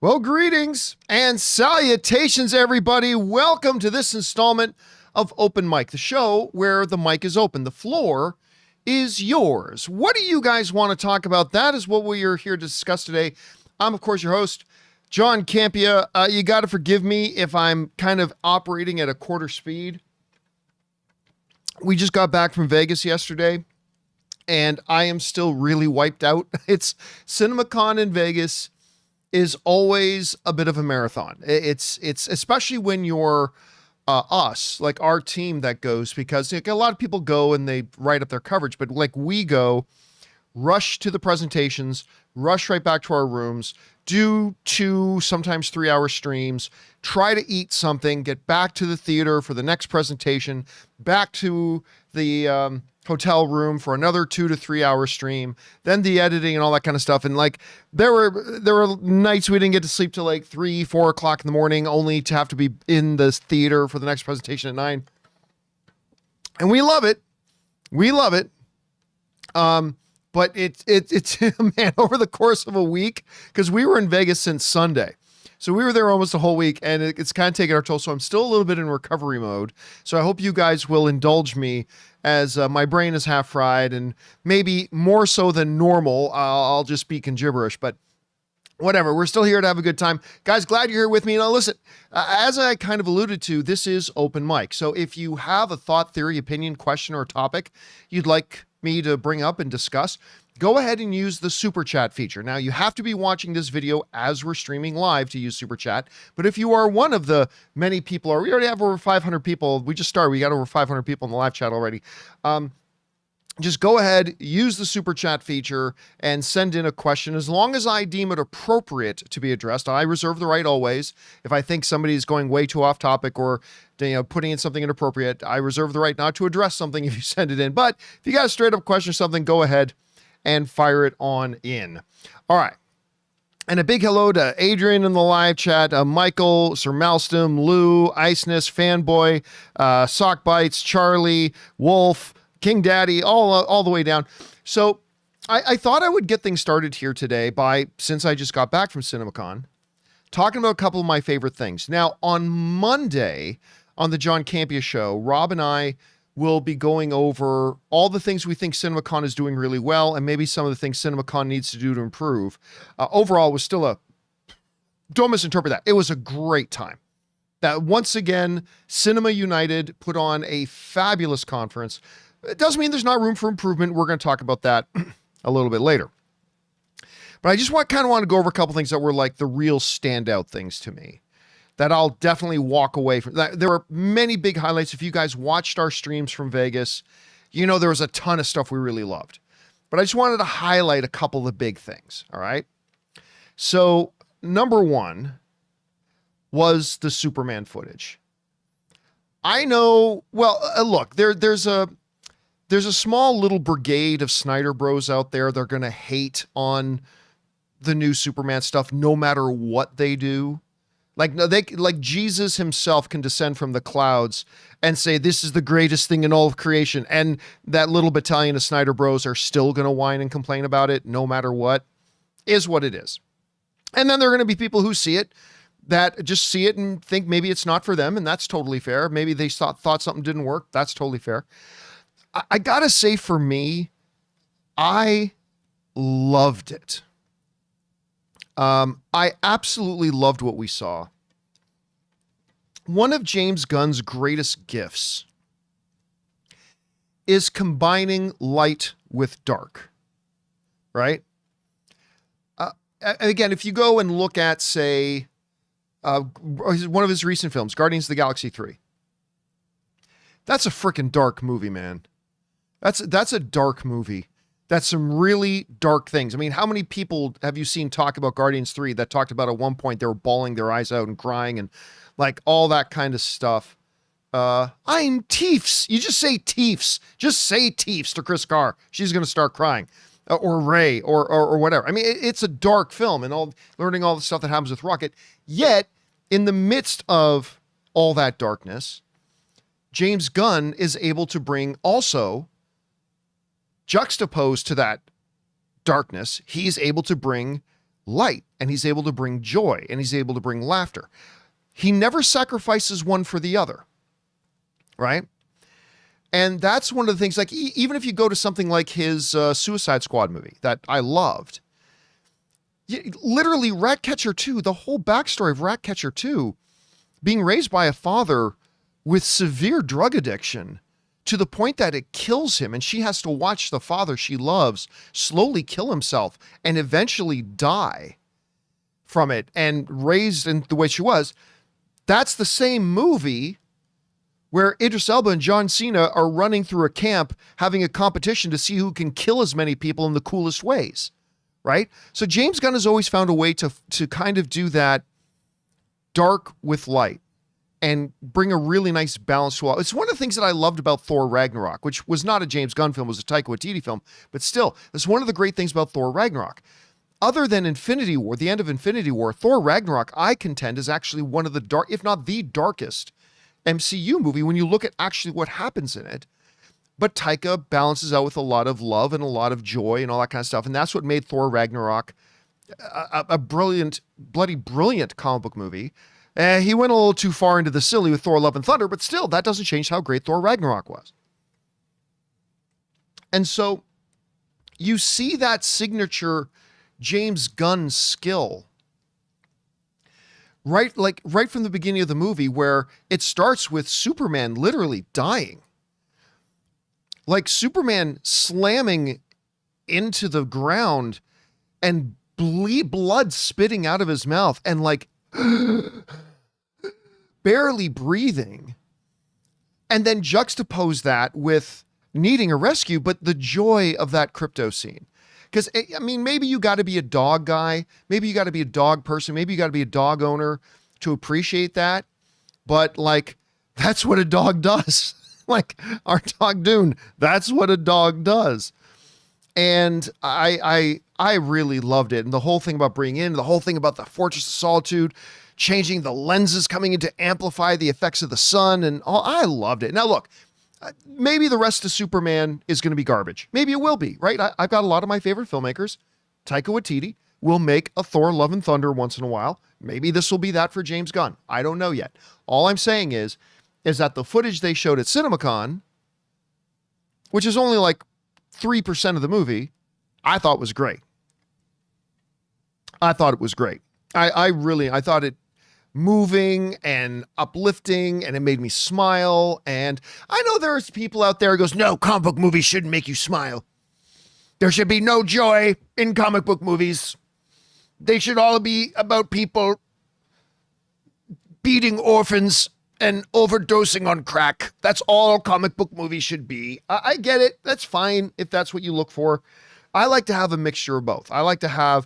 Well, greetings and salutations, everybody. Welcome to this installment of Open Mic, the show where the mic is open. The floor is yours. What do you guys want to talk about? That is what we are here to discuss today. I'm, of course, your host, John Campea. You got to forgive me if I'm kind of operating at a quarter speed. We just got back from Vegas yesterday, and I am still really wiped out. It's CinemaCon in Vegas is always a bit of a marathon. It's especially when you're us, like our team that goes, because a lot of people go and they write up their coverage, but like we go, rush to the presentations, rush right back to our rooms, do 2, sometimes 3-hour streams, try to eat something, get back to the theater for the next presentation, back to the hotel room for another 2 to 3 hour stream, then the editing and all that kind of stuff. And like there were nights we didn't get to sleep till like 3-4 o'clock in the morning, only to have to be in the theater for the next presentation at 9. And we love it. But it's man, over the course of a week, because we were in Vegas since Sunday. So we were there almost a whole week, and it's kind of taken our toll. So I'm still a little bit in recovery mode. So I hope you guys will indulge me as my brain is half fried, and maybe more so than normal. I'll just speak in gibberish, but whatever. We're still here to have a good time. Guys, glad you're here with me. Now listen, as I kind of alluded to, this is open mic. So if you have a thought, theory, opinion, question, or topic you'd like me to bring up and discuss, go ahead and use the super chat feature. Now you have to be watching this video as we're streaming live to use super chat. But if you are one of the many people, or we already have over 500 people, we just started, we got over 500 people in the live chat already. Just go ahead, use the super chat feature and send in a question. As long as I deem it appropriate to be addressed, I reserve the right always. If I think somebody's going way too off topic or putting in something inappropriate, I reserve the right not to address something if you send it in. But if you got a straight up question or something, go ahead and fire it on in. All right. And a big hello to Adrian in the live chat, Michael, Sir Malstom, Lou, Iceness, Fanboy, Sock Bites, Charlie, Wolf, King Daddy, all the way down. So I thought I would get things started here today since I just got back from CinemaCon, talking about a couple of my favorite things. Now, on Monday on the John Campea show, Rob and I will be going over all the things we think CinemaCon is doing really well, and maybe some of the things CinemaCon needs to do to improve. Overall, it was still don't misinterpret that. It was a great time. That once again, Cinema United put on a fabulous conference. It doesn't mean there's not room for improvement. We're going to talk about that a little bit later. But I just kind of want to go over a couple things that were like the real standout things to me that I'll definitely walk away from. There were many big highlights. If you guys watched our streams from Vegas, there was a ton of stuff we really loved. But I just wanted to highlight a couple of the big things, all right? So number one was the Superman footage. I know, well, look, there's a small little brigade of Snyder bros out there. They're going to hate on the new Superman stuff no matter what they do. Like Jesus himself can descend from the clouds and say, this is the greatest thing in all of creation. And that little battalion of Snyder bros are still going to whine and complain about it no matter what. Is what it is. And then there are going to be people who see it that just see it and think maybe it's not for them. And that's totally fair. Maybe they thought something didn't work. That's totally fair. I gotta say, for me, I loved it. I absolutely loved what we saw. One of James Gunn's greatest gifts is combining light with dark, right? Again, if you go and look at, say, one of his recent films, Guardians of the Galaxy 3, that's a freaking dark movie, man. That's a dark movie. That's some really dark things. I mean, how many people have you seen talk about Guardians 3 that talked about at one point they were bawling their eyes out and crying and like all that kind of stuff? I'm Teefs. You just say Teefs. Just say Teefs to Chris Carr. She's going to start crying. Or Ray or whatever. I mean, it's a dark film and learning all the stuff that happens with Rocket. Yet, in the midst of all that darkness, James Gunn is able to bring also, juxtaposed to that darkness, he's able to bring light, and he's able to bring joy, and he's able to bring laughter. He never sacrifices one for the other, right? And that's one of the things, like, even if you go to something like his Suicide Squad movie that I loved, literally Ratcatcher 2, the whole backstory of Ratcatcher 2, being raised by a father with severe drug addiction to the point that it kills him, and she has to watch the father she loves slowly kill himself and eventually die from it, and raised in the way she was. That's the same movie where Idris Elba and John Cena are running through a camp having a competition to see who can kill as many people in the coolest ways, right? So James Gunn has always found a way to kind of do that dark with light and bring a really nice balance to it. It's one of the things that I loved about Thor Ragnarok, which was not a James Gunn film, it was a Taika Waititi film, but still, it's one of the great things about Thor Ragnarok. Other than Infinity War, the end of Infinity War, Thor Ragnarok, I contend, is actually one of the dark, if not the darkest MCU movie when you look at actually what happens in it. But Taika balances out with a lot of love and a lot of joy and all that kind of stuff. And that's what made Thor Ragnarok a brilliant, bloody brilliant comic book movie. He went a little too far into the silly with Thor Love and Thunder, but still, that doesn't change how great Thor Ragnarok was. And so you see that signature James Gunn skill right from the beginning of the movie, where it starts with Superman literally dying. Like Superman slamming into the ground and blood spitting out of his mouth and like barely breathing. And then juxtapose that with needing a rescue, but the joy of that crypto scene. Because, I mean, maybe you got to be a dog guy. Maybe you got to be a dog person. Maybe you got to be a dog owner to appreciate that. But, like, that's what a dog does. Like, our dog Dune, that's what a dog does. And I really loved it. And the whole thing about bringing in, the whole thing about the Fortress of Solitude, changing the lenses coming in to amplify the effects of the sun and all, I loved it. Now, look, maybe the rest of Superman is going to be garbage. Maybe it will be, right? I've got a lot of my favorite filmmakers. Taika Waititi will make a Thor Love and Thunder once in a while. Maybe this will be that for James Gunn. I don't know yet. All I'm saying is that the footage they showed at CinemaCon, which is only like 3% of the movie, I thought was great. I thought it was great. I thought it moving and uplifting, and it made me smile. And I know there's people out there who goes, no, comic book movies shouldn't make you smile. There should be no joy in comic book movies. They should all be about people beating orphans and overdosing on crack. That's all comic book movies should be. I get it. That's fine if that's what you look for. I like to have a mixture of both. I like to have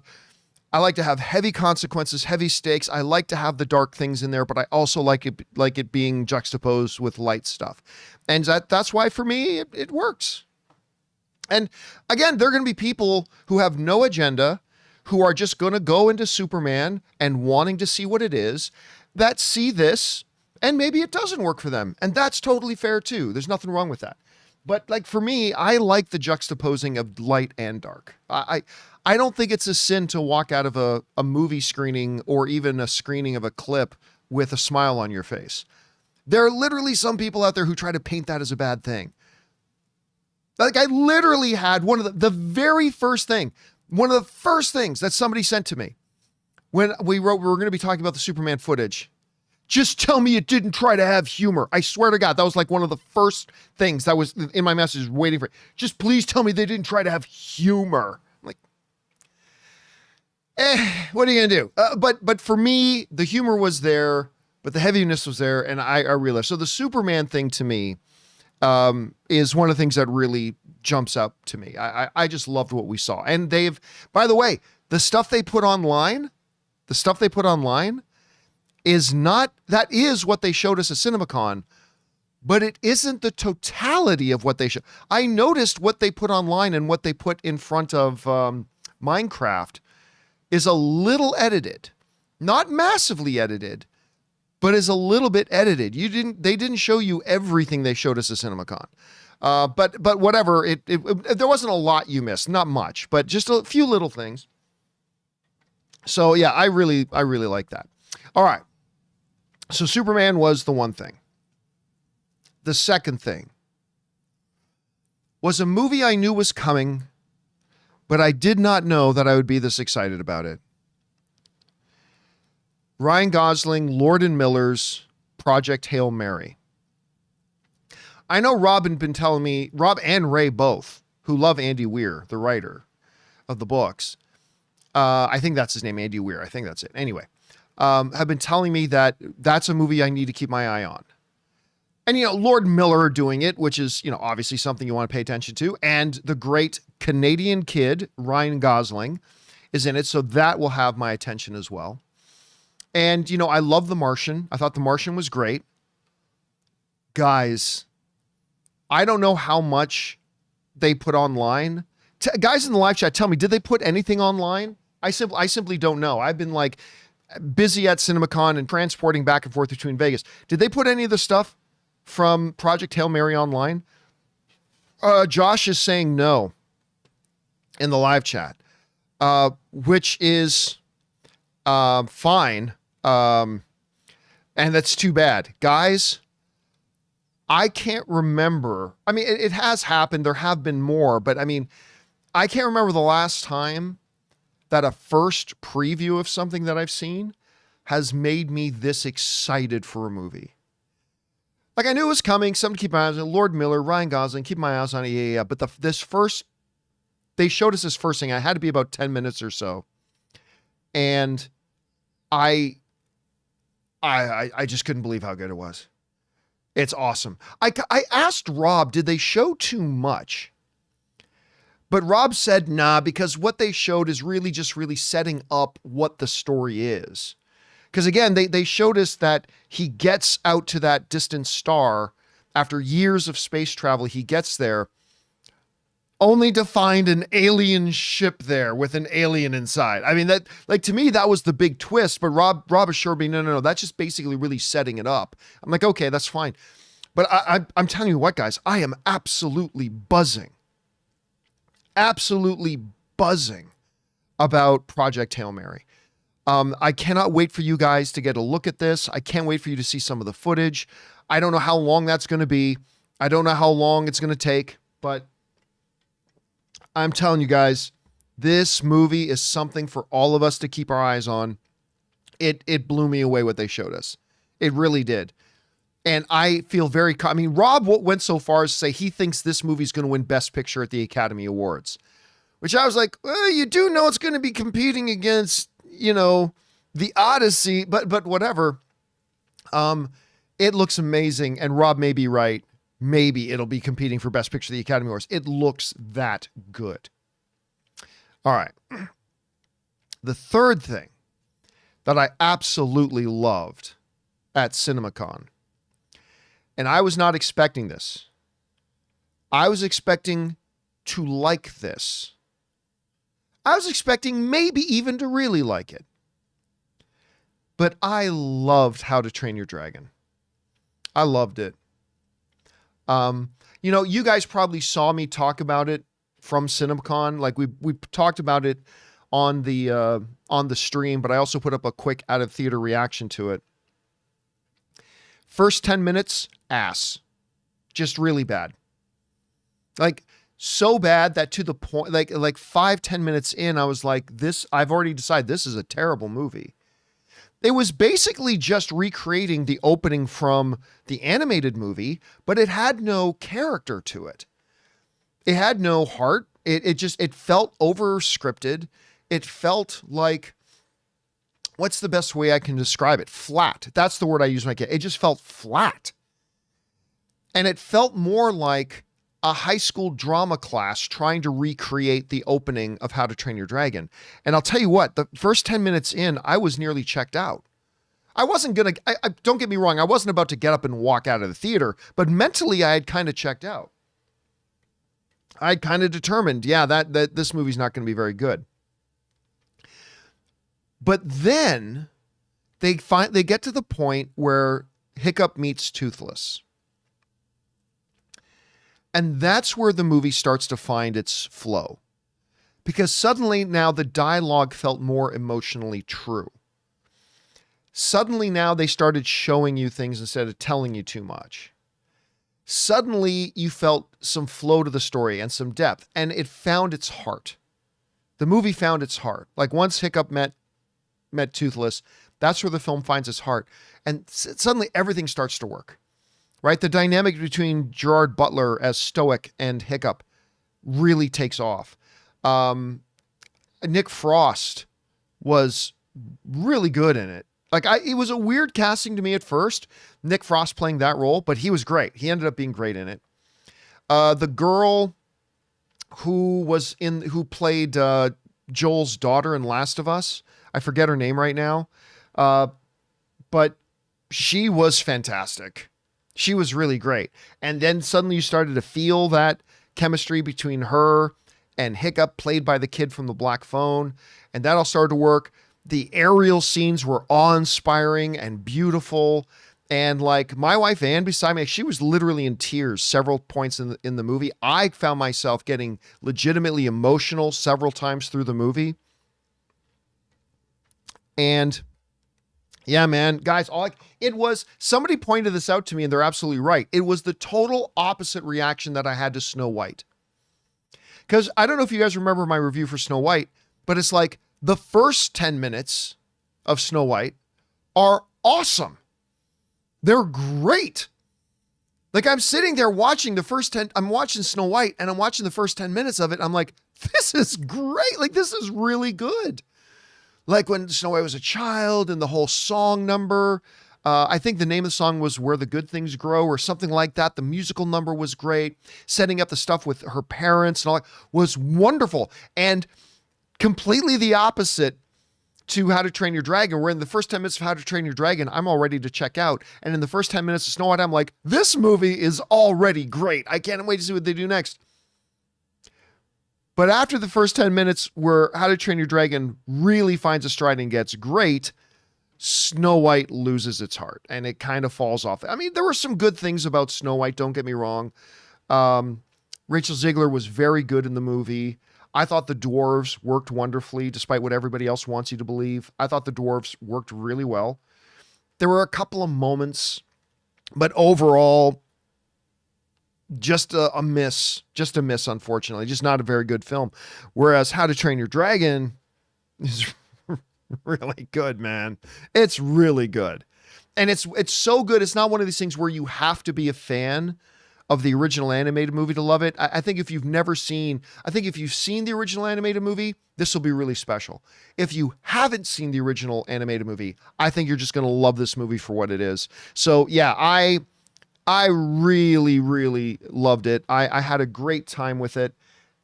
heavy consequences, heavy stakes. I like to have the dark things in there, but I also like it being juxtaposed with light stuff. And that's why for me, it works. And again, there are going to be people who have no agenda, who are just going to go into Superman and wanting to see what it is, that see this, and maybe it doesn't work for them. And that's totally fair too. There's nothing wrong with that. But like for me, I like the juxtaposing of light and dark. I don't think it's a sin to walk out of a movie screening or even a screening of a clip with a smile on your face. There are literally some people out there who try to paint that as a bad thing. Like I literally had one of the very first thing, one of the first things that somebody sent to me when we were going to be talking about the Superman footage. Just tell me it didn't try to have humor. I swear to God, that was like one of the first things that was in my message waiting for it. Just please tell me they didn't try to have humor. I'm like, what are you going to do? But for me, the humor was there, but the heaviness was there, and I realized. So the Superman thing to me is one of the things that really jumps up to me. I just loved what we saw. And they've, by the way, the stuff they put online that is what they showed us at CinemaCon, but it isn't the totality of what they showed. I noticed what they put online and what they put in front of Minecraft is a little edited, not massively edited, but is a little bit edited. They didn't show you everything they showed us at CinemaCon. But whatever, there wasn't a lot you missed, not much, but just a few little things. So yeah, I really like that. All right. So Superman was the one thing. The second thing was a movie I knew was coming, but I did not know that I would be this excited about it. Ryan Gosling, Lord and Miller's Project Hail Mary. I know Rob had been telling me, Rob and Ray both, who love Andy Weir, the writer of the books. I think that's his name, Andy Weir. I think that's it. Anyway, have been telling me that that's a movie I need to keep my eye on. And, Lord Miller doing it, which is, obviously something you want to pay attention to. And the great Canadian kid, Ryan Gosling, is in it. So that will have my attention as well. And, I love The Martian. I thought The Martian was great. Guys, I don't know how much they put online. Guys in the live chat, tell me, did they put anything online? I simply don't know. I've been busy at CinemaCon and transporting back and forth between Vegas. Did they put any of the stuff from Project Hail Mary online? Josh is saying no in the live chat, which is fine. And that's too bad. Guys, I can't remember. I mean, it has happened. There have been more, but I can't remember the last time that a first preview of something that I've seen has made me this excited for a movie. I knew it was coming. Something to keep my eyes on. Lord Miller, Ryan Gosling, keep my eyes on it. Yeah. But they showed us this first thing. I had to be about 10 minutes or so. And I just couldn't believe how good it was. It's awesome. I asked Rob, did they show too much? But Rob said, nah, because what they showed is really setting up what the story is. Because again, they showed us that he gets out to that distant star after years of space travel. He gets there only to find an alien ship there with an alien inside. That to me, that was the big twist. But Rob assured me, no, that's just basically really setting it up. I'm like, okay, that's fine. But I'm telling you what, guys, I am absolutely buzzing about Project Hail Mary. I cannot wait for you guys to get a look at this. I can't wait for you to see some of the footage. I don't know how long that's going to be. I don't know how long it's going to take, but I'm telling you guys, this movie is something for all of us to keep our eyes on. It blew me away what they showed us. It really did. And I feel Rob went so far as to say he thinks this movie is going to win Best Picture at the Academy Awards, which I was like, well, you do know it's going to be competing against, The Odyssey, but whatever. It looks amazing. And Rob may be right. Maybe it'll be competing for Best Picture at the Academy Awards. It looks that good. All right. The third thing that I absolutely loved at CinemaCon, and I was not expecting this. I was expecting to like this. I was expecting maybe even to really like it. But I loved How to Train Your Dragon. I loved it. You guys probably saw me talk about it from CinemaCon. We talked about it on the stream, but I also put up a quick out of theater reaction to it. First 10 minutes, ass. Just really bad. So bad that to the point, 5-10 minutes in, I was like, I've already decided this is a terrible movie. It was basically just recreating the opening from the animated movie, but it had no character to it. It had no heart. It felt over scripted. It felt like, what's the best way I can describe it? Flat. That's the word I use. It just felt flat. And it felt more like a high school drama class trying to recreate the opening of How to Train Your Dragon. And I'll tell you what, the first 10 minutes in, I was nearly checked out. I wasn't going to, don't get me wrong, I wasn't about to get up and walk out of the theater, but mentally I had kind of checked out. I kind of determined, that this movie's not going to be very good. But then they get to the point where Hiccup meets Toothless. And that's where the movie starts to find its flow. because suddenly now the dialogue felt more emotionally true. Suddenly now they started showing you things instead of telling you too much. Suddenly you felt some flow to the story and some depth, and it found its heart. The movie found its heart. Like once Hiccup met Toothless, that's where the film finds its heart. And suddenly everything starts to work, right? The dynamic between Gerard Butler as Stoic and Hiccup really takes off. Nick Frost was really good in it. Like it was a weird casting to me at first, Nick Frost playing that role, but he was great. He ended up being great in it. The girl who played Joel's daughter in Last of Us, I forget her name right now, but she was fantastic. She was really great. And then suddenly you started to feel that chemistry between her and Hiccup, played by the kid from the Black Phone, and that all started to work. The aerial scenes were awe-inspiring and beautiful. And like my wife Ann beside me, she was literally in tears several points in the movie. I found myself getting legitimately emotional several times through the movie. And yeah, man, guys, somebody pointed this out to me and they're absolutely right. It was the total opposite reaction that I had to Snow White. Because I don't know if you guys remember my review for Snow White, but it's like the first 10 minutes of Snow White are awesome. They're great. Like I'm sitting there watching I'm watching Snow White and I'm watching the first 10 minutes of it. I'm like, this is great. Like this is really good. Like when Snow White was a child and the whole song number, I think the name of the song was Where the Good Things Grow or something like that. The musical number was great. Setting up the stuff with her parents and all that was wonderful. And completely the opposite to How to Train Your Dragon, where in the first 10 minutes of How to Train Your Dragon, I'm all ready to check out. And in the first 10 minutes of Snow White, I'm like, this movie is already great. I can't wait to see what they do next. But after the first 10 minutes where How to Train Your Dragon really finds a stride and gets great, Snow White loses its heart and it kind of falls off. I mean, there were some good things about Snow White, don't get me wrong. Rachel Ziegler was very good in the movie. I thought the dwarves worked wonderfully, despite what everybody else wants you to believe. I thought the dwarves worked really well. There were a couple of moments, but overall, just a miss, unfortunately. Just not a very good film. Whereas How to Train Your Dragon is really good, man. It's really good. And it's so good. It's not one of these things where you have to be a fan of the original animated movie to love it. I think if you've seen the original animated movie, this will be really special. If you haven't seen the original animated movie, I think you're just going to love this movie for what it is. So yeah, I really, really loved it. I had a great time with it.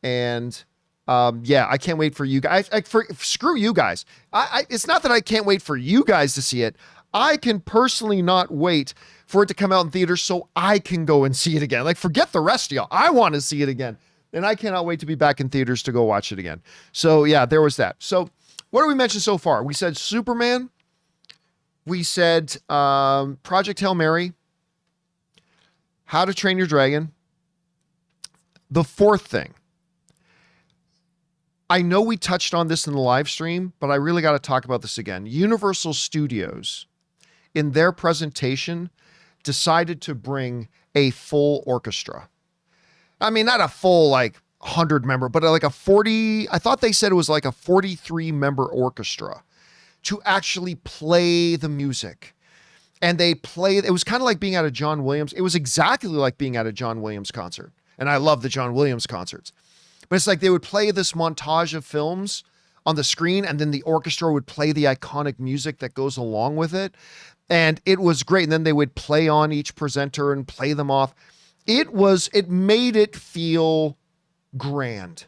And yeah, I can't wait for you guys. Screw you guys. It's not that I can't wait for you guys to see it. I can personally not wait for it to come out in theaters so I can go and see it again. Like, forget the rest of y'all. I want to see it again. And I cannot wait to be back in theaters to go watch it again. So yeah, there was that. So what did we mention so far? We said Superman. We said Project Hail Mary. How to Train Your Dragon. The fourth thing. I know we touched on this in the live stream, but I really got to talk about this again. Universal Studios, in their presentation, decided to bring a full orchestra. I mean, not a full 100 member, but like a 40, I thought they said it was like a 43 member orchestra to actually play the music. And it was kind of like being at a John Williams. It was exactly like being at a John Williams concert. And I love the John Williams concerts. But it's like they would play this montage of films on the screen, and then the orchestra would play the iconic music that goes along with it. And it was great. And then they would play on each presenter and play them off. It made it feel grand.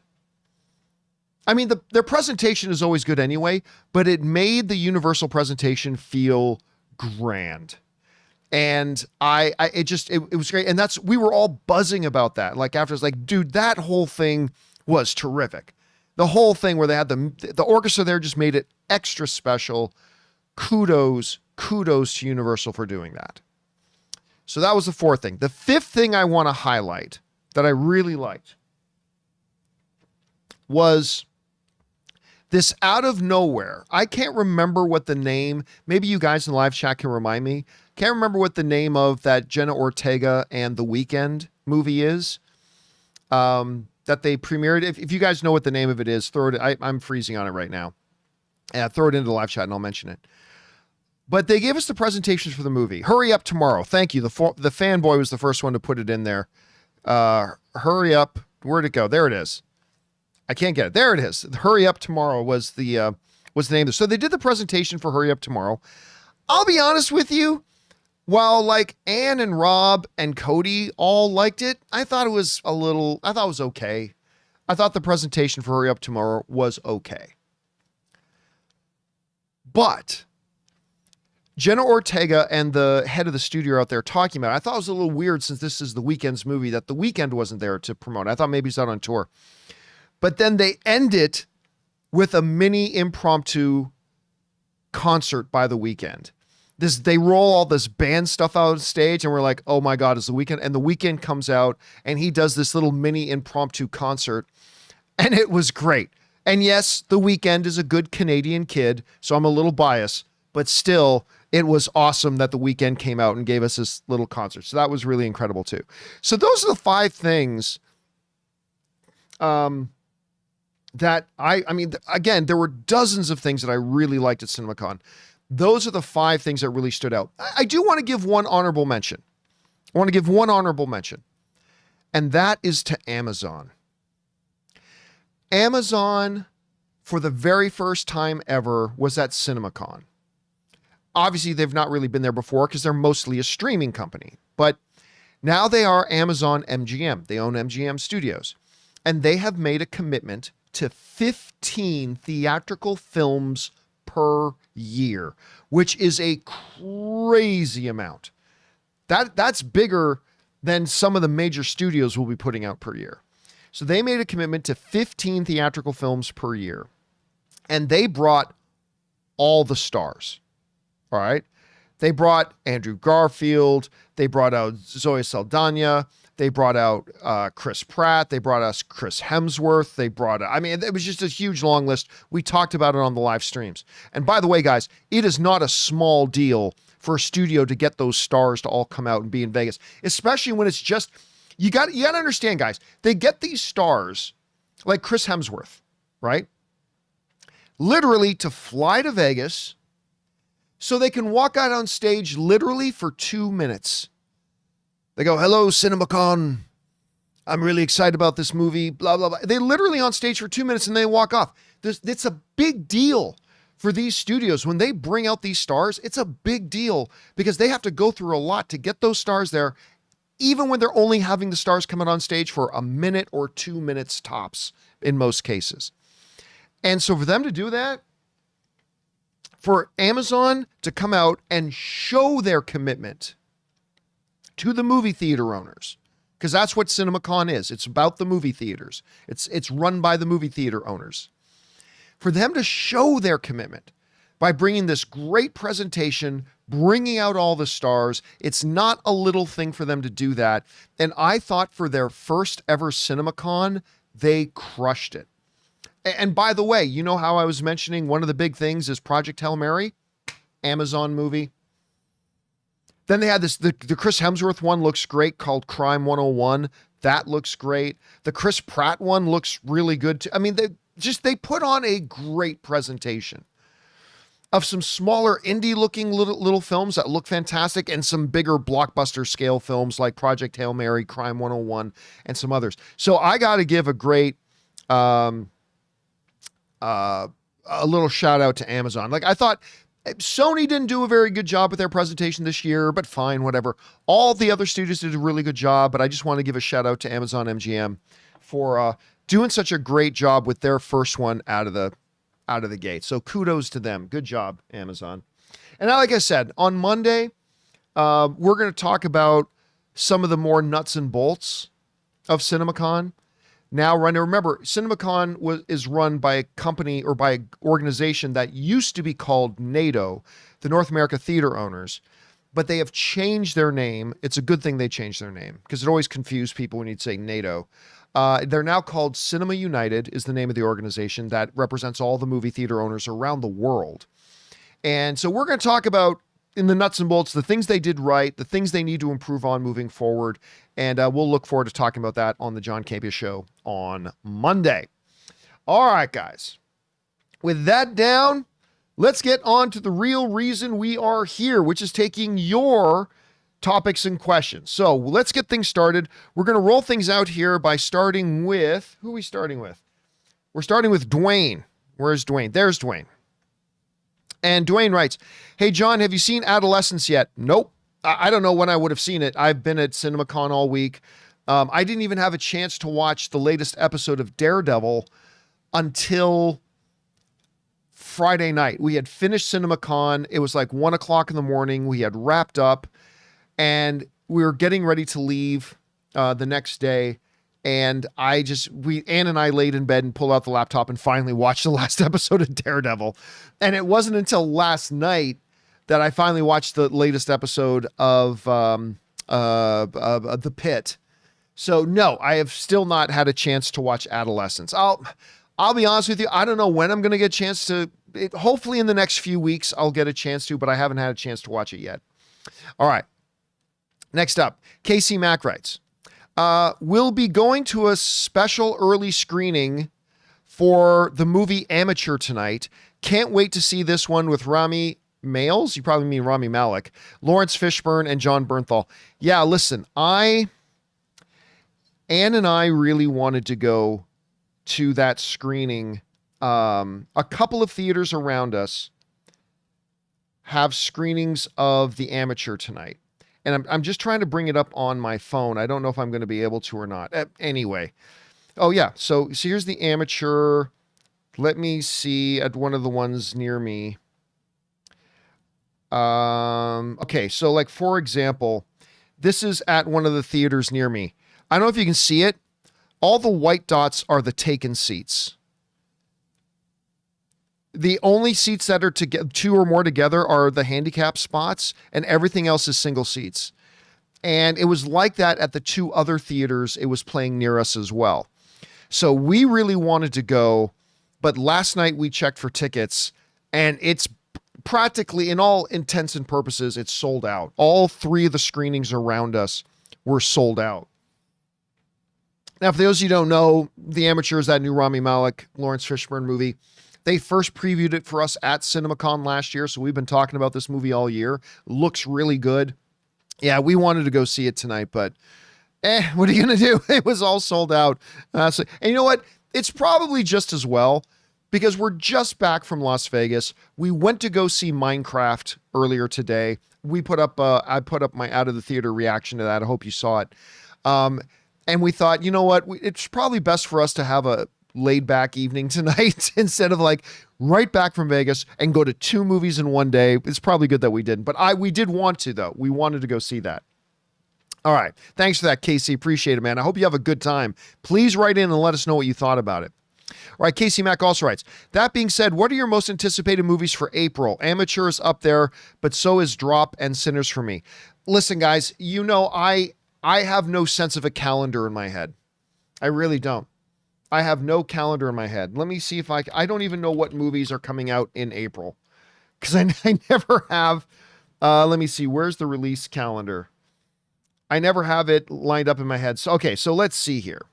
I mean, their presentation is always good anyway, but it made the Universal presentation feel grand. And it was great. And we were all buzzing about that. Like after it's like, dude, that whole thing was terrific. The whole thing where they had the orchestra there just made it extra special. Kudos to Universal for doing that. So that was the fourth thing. The fifth thing I want to highlight that I really liked was this out of nowhere. I can't remember what the name, maybe you guys in the live chat can remind me. Can't remember what the name of that Jenna Ortega and The Weeknd movie is. That they premiered. If you guys know what the name of it is, throw it. I'm freezing on it right now. Throw it into the live chat and I'll mention it. But they gave us the presentations for the movie. Hurry Up Tomorrow. Thank you. The fanboy was the first one to put it in there. Hurry Up. Where'd it go? There it is. I can't get it. There it is. Hurry Up Tomorrow was the name of it. So they did the presentation for Hurry Up Tomorrow. I'll be honest with you. While like Ann and Rob and Cody all liked it, I thought it was okay. I thought the presentation for Hurry Up Tomorrow was okay. But Jenna Ortega and the head of the studio out there talking about it, I thought it was a little weird since this is The Weeknd's movie that The Weeknd wasn't there to promote. I thought maybe he's out on tour. But then they end it with a mini impromptu concert by The Weeknd. They roll all this band stuff out on stage and we're like, oh my God, it's The Weeknd. And The Weeknd comes out and he does this little mini impromptu concert and it was great. And yes, The Weeknd is a good Canadian kid, so I'm a little biased, but still it was awesome that The Weeknd came out and gave us this little concert. So that was really incredible too. So those are the 5 things that I mean, again, there were dozens of things that I really liked at CinemaCon. Those are the 5 things that really stood out. I do want to give one honorable mention. And that is to Amazon. Amazon, for the very first time ever, was at CinemaCon. Obviously, they've not really been there before because they're mostly a streaming company. But now they are Amazon MGM. They own MGM Studios. And they have made a commitment to 15 theatrical films per year, which is a crazy amount. That's bigger than some of the major studios will be putting out per year. So they made a commitment to 15 theatrical films per year. And they brought all the stars. All right. They brought Andrew Garfield. They brought out Zoe Saldana. They brought out Chris Pratt. They brought us Chris Hemsworth. It was just a huge long list. We talked about it on the live streams. And by the way, guys, it is not a small deal for a studio to get those stars to all come out and be in Vegas, especially when it's just, you got to understand, guys, they get these stars like Chris Hemsworth, right? Literally to fly to Vegas so they can walk out on stage literally for 2 minutes. They go, hello, CinemaCon. I'm really excited about this movie, blah, blah, blah. They're literally on stage for 2 minutes and they walk off. It's a big deal for these studios. When they bring out these stars, it's a big deal because they have to go through a lot to get those stars there, even when they're only having the stars come out on stage for a minute or 2 minutes tops in most cases. And so for them to do that, for Amazon to come out and show their commitment to the movie theater owners, because that's what CinemaCon is. It's about the movie theaters. It's run by the movie theater owners. For them to show their commitment by bringing this great presentation, bringing out all the stars, it's not a little thing for them to do that. And I thought for their first ever CinemaCon, they crushed it. And by the way, you know how I was mentioning one of the big things is Project Hail Mary, Amazon movie. Then they had the Chris Hemsworth one looks great called Crime 101. That looks great. The Chris Pratt one looks really good too. I mean, they put on a great presentation of some smaller indie looking little films that look fantastic and some bigger blockbuster scale films like Project Hail Mary, Crime 101, and some others. So I got to give a great, a little shout out to Amazon. Like I thought Sony didn't do a very good job with their presentation this year, but fine, whatever. All the other studios did a really good job, but I just want to give a shout out to Amazon MGM for doing such a great job with their first one out of the gate. So kudos to them. Good job, Amazon. And now, like I said, on Monday, we're going to talk about some of the more nuts and bolts of CinemaCon. Now, remember, CinemaCon is run by a company or by an organization that used to be called NATO, the North America Theater Owners, but they have changed their name. It's a good thing they changed their name because it always confused people when you'd say NATO. They're now called Cinema United is the name of the organization that represents all the movie theater owners around the world. And so we're going to talk about, in the nuts and bolts, the things they did right, the things they need to improve on moving forward. And we'll look forward to talking about that on the John Campea Show on Monday. All right, guys. With that down, let's get on to the real reason we are here, which is taking your topics and questions. So let's get things started. We're going to roll things out here by starting with, who are we starting with? We're starting with Dwayne. Where's Dwayne? There's Dwayne. And Dwayne writes, hey, John, have you seen Adolescence yet? Nope. I don't know when I would have seen it. I've been at CinemaCon all week. I didn't even have a chance to watch the latest episode of Daredevil until Friday night. We had finished CinemaCon. It was like 1 o'clock in the morning. We had wrapped up and we were getting ready to leave the next day. And Ann and I laid in bed and pulled out the laptop and finally watched the last episode of Daredevil. And it wasn't until last night that I finally watched the latest episode of The Pit. So no, I have still not had a chance to watch Adolescence. I'll be honest with you. I don't know when I'm going to get a chance to, hopefully in the next few weeks, I'll get a chance to, but I haven't had a chance to watch it yet. All right. Next up, Casey Mack writes, we'll be going to a special early screening for the movie Amateur tonight. Can't wait to see this one with Rami Malek. You probably mean Rami Malek, Lawrence Fishburne, and John Bernthal. Yeah, listen, Ann and I really wanted to go to that screening. A couple of theaters around us have screenings of the Amateur tonight. And I'm just trying to bring it up on my phone. I don't know if I'm going to be able to or not. Anyway. Oh, yeah. So here's the Amateur. Let me see at one of the ones near me. Okay. So like, for example, this is at one of the theaters near me. I don't know if you can see it. All the white dots are the taken seats. The only seats that are two or more together are the handicap spots, and everything else is single seats. And it was like that at the two other theaters it was playing near us as well. So we really wanted to go, but last night we checked for tickets, and it's practically, in all intents and purposes, it's sold out. All three of the screenings around us were sold out. Now, for those of you who don't know, The Amateur is that new Rami Malek, Lawrence Fishburne movie. They first previewed it for us at CinemaCon last year, so we've been talking about this movie all year. Looks really good. Yeah, we wanted to go see it tonight, but what are you going to do? It was all sold out. And you know what? It's probably just as well, because we're just back from Las Vegas. We went to go see Minecraft earlier today. I put up my out of the theater reaction to that. I hope you saw it. And we thought, you know what? It's probably best for us to have a laid back evening tonight instead of like right back from Vegas and go to two movies in one day. It's probably good that we didn't, but we did want to, though. We wanted to go see that. All right. Thanks for that, Casey. Appreciate it, man. I hope you have a good time. Please write in and let us know what you thought about it. All right. Casey Mack also writes, that being said, what are your most anticipated movies for April? Amateur is up there, but so is Drop and Sinners for me. Listen, guys, you know, I have no sense of a calendar in my head. I really don't. I have no calendar in my head. Let me see if I don't even know what movies are coming out in April, because I never have. Let me see. Where's the release calendar? I never have it lined up in my head. So, okay, so let's see here.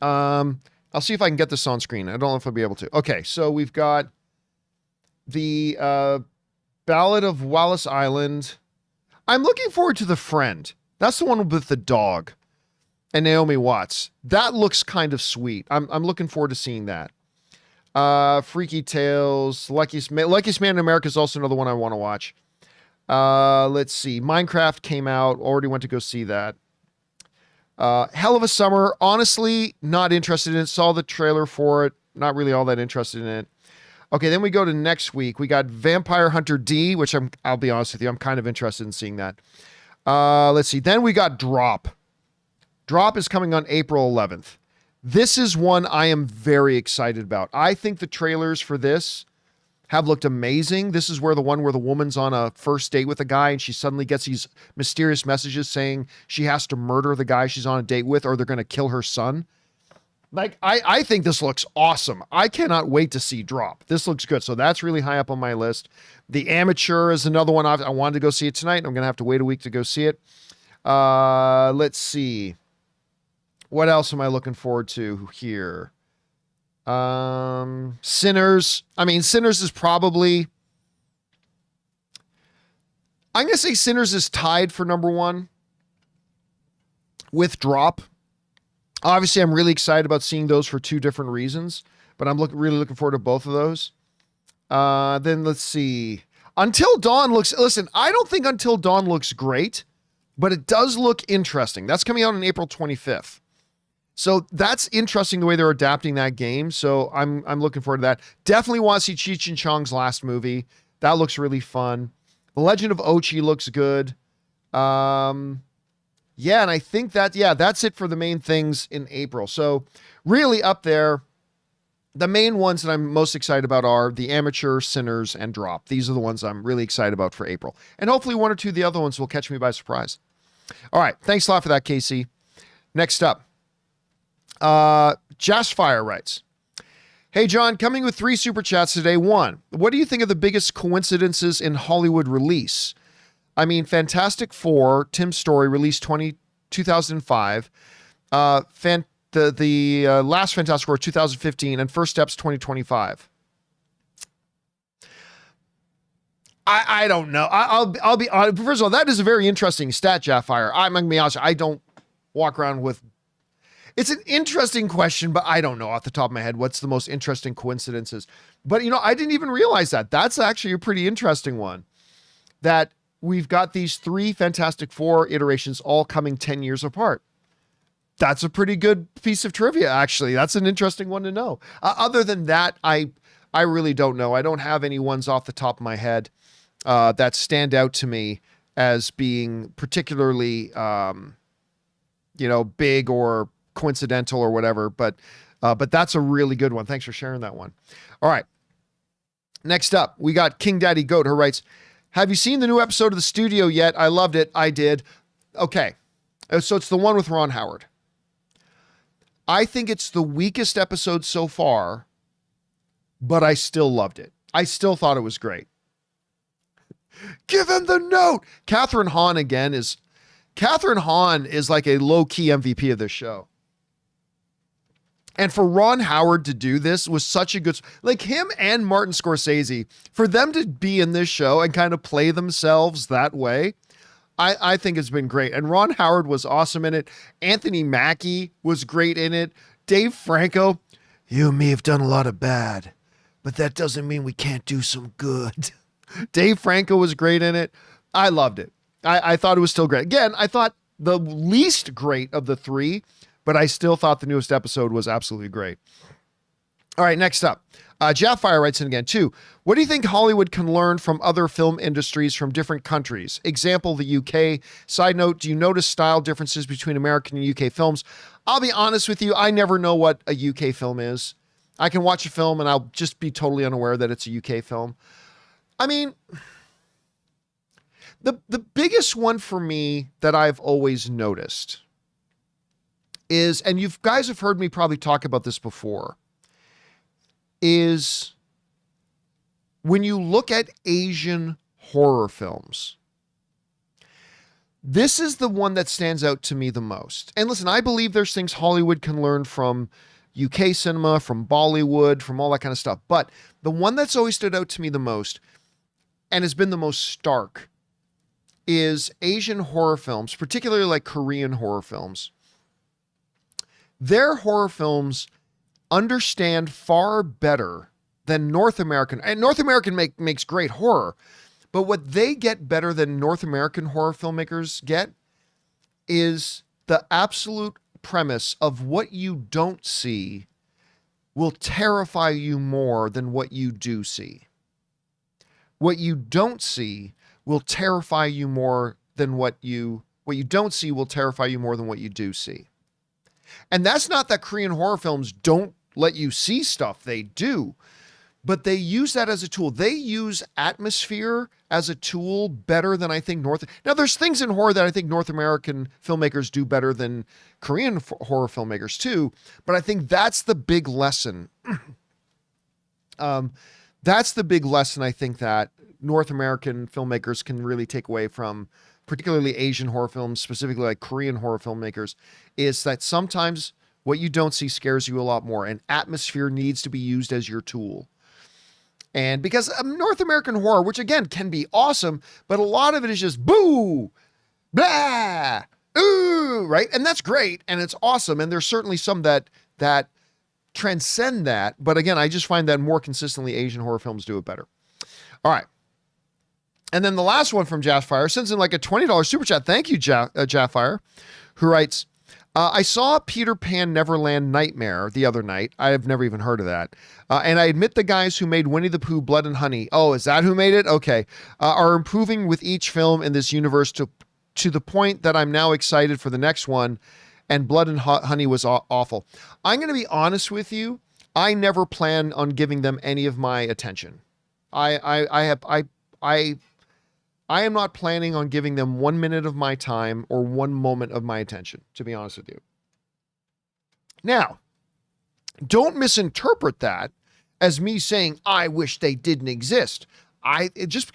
I'll see if I can get this on screen. I don't know if I'll be able to. Okay, so we've got the Ballad of Wallace Island. I'm looking forward to The Friend. That's the one with the dog and Naomi Watts. That looks kind of sweet. I'm looking forward to seeing that. Freaky Tales, Luckiest Man in America is also another one I want to watch. Let's see. Minecraft came out. Already went to go see that. Hell of a Summer. Honestly, not interested in it. Saw the trailer for it. Not really all that interested in it. Okay, then we go to next week. We got Vampire Hunter D, which I'll be honest with you, I'm kind of interested in seeing that. Let's see. Then we got Drop. Drop is coming on April 11th. This is one I am very excited about. I think the trailers for this have looked amazing. This is where the woman's on a first date with a guy and she suddenly gets these mysterious messages saying she has to murder the guy she's on a date with or they're going to kill her son. Like, I think this looks awesome. I cannot wait to see Drop. This looks good. So that's really high up on my list. The Amateur is another one. I wanted to go see it tonight. I'm going to have to wait a week to go see it. Let's see. What else am I looking forward to here? Sinners. I mean, Sinners is probably, I'm going to say Sinners is tied for number one with Drop. Obviously, I'm really excited about seeing those for two different reasons, but I'm really looking forward to both of those. Then let's see. Until Dawn looks, listen, I don't think Until Dawn looks great, but it does look interesting. That's coming out on April 25th. So that's interesting the way they're adapting that game. So I'm looking forward to that. Definitely want to see Cheech and Chong's last movie. That looks really fun. The Legend of Ochi looks good. Yeah, and I think that's it for the main things in April. So really up there, the main ones that I'm most excited about are The Amateur, Sinners, and Drop. These are the ones I'm really excited about for April. And hopefully one or two of the other ones will catch me by surprise. All right, thanks a lot for that, Casey. Next up, Jazzfire writes, "Hey, John, coming with 3 super chats today. 1, what do you think of the biggest coincidences in Hollywood release? I mean, Fantastic Four, Tim Story, released 2005. The last Fantastic Four, 2015, and First Steps, 2025. I don't know. I'll be honest. First of all, that is a very interesting stat, Jaffire. I'm going to be honest. I don't walk around with. It's an interesting question, but I don't know off the top of my head what's the most interesting coincidences. But, I didn't even realize that. That's actually a pretty interesting one. That we've got these 3 Fantastic Four iterations all coming 10 years apart. That's a pretty good piece of trivia, actually. That's an interesting one to know. Other than that, I really don't know. I don't have any ones off the top of my head that stand out to me as being particularly, big or coincidental or whatever. But that's a really good one. Thanks for sharing that one. All right. Next up, we got King Daddy Goat, who writes, "Have you seen the new episode of The Studio yet? I loved it. I did." Okay. So it's the one with Ron Howard. I think it's the weakest episode so far, but I still loved it. I still thought it was great. Give him the note. Catherine Hahn is like a low-key MVP of this show. And for Ron Howard to do this was such a good, like him and Martin Scorsese, for them to be in this show and kind of play themselves that way, I think it's been great. And Ron Howard was awesome in it. Anthony Mackie was great in it. Dave Franco, "You and me have done a lot of bad, but that doesn't mean we can't do some good." Dave Franco was great in it. I loved it. I thought it was still great. Again, I thought the least great of the 3, but I still thought the newest episode was absolutely great. All right, next up. Jaffire writes in again, 2. What do you think Hollywood can learn from other film industries from different countries? Example, the UK. Side note, do you notice style differences between American and UK films? I'll be honest with you, I never know what a UK film is. I can watch a film and I'll just be totally unaware that it's a UK film. I mean, the biggest one for me that I've always noticed is, and you guys have heard me probably talk about this before, is when you look at Asian horror films, this is the one that stands out to me the most. And listen, I believe there's things Hollywood can learn from UK cinema, from Bollywood, from all that kind of stuff. But the one that's always stood out to me the most and has been the most stark is Asian horror films, particularly like Korean horror films. Their horror films understand far better than North American. And North American makes great horror, but what they get better than North American horror filmmakers get is the absolute premise of what you don't see will terrify you more than what you do see. What you don't see will terrify you more than what you don't see will terrify you more than what you do see. And that's not that Korean horror films don't let you see stuff. They do. but they use that as a tool. They use atmosphere as a tool better than I think Now, there's things in horror that I think North American filmmakers do better than Korean horror filmmakers too, but I think that's the big lesson. That's the big lesson I think that North American filmmakers can really take away from particularly Asian horror films, specifically like Korean horror filmmakers, is that sometimes what you don't see scares you a lot more, and atmosphere needs to be used as your tool. And because North American horror, which again can be awesome, but a lot of it is just boo, blah, ooh, right? And that's great, and it's awesome, and there's certainly some that transcend that, but again, I just find that more consistently Asian horror films do it better. All right. And then the last one from Jaffire sends in like a $20 super chat. Thank you, Jaffire, who writes, I saw Peter Pan Neverland Nightmare the other night. I have never even heard of that. And I admit the guys who made Winnie the Pooh, Blood and Honey, oh, is that who made it? Okay. Are improving with each film in this universe to the point that I'm now excited for the next one. And Blood and Honey was awful. I'm going to be honest with you. I never plan on giving them any of my attention. I am not planning on giving them 1 minute of my time or 1 moment of my attention, to be honest with you. Now, don't misinterpret that as me saying, I wish they didn't exist. Just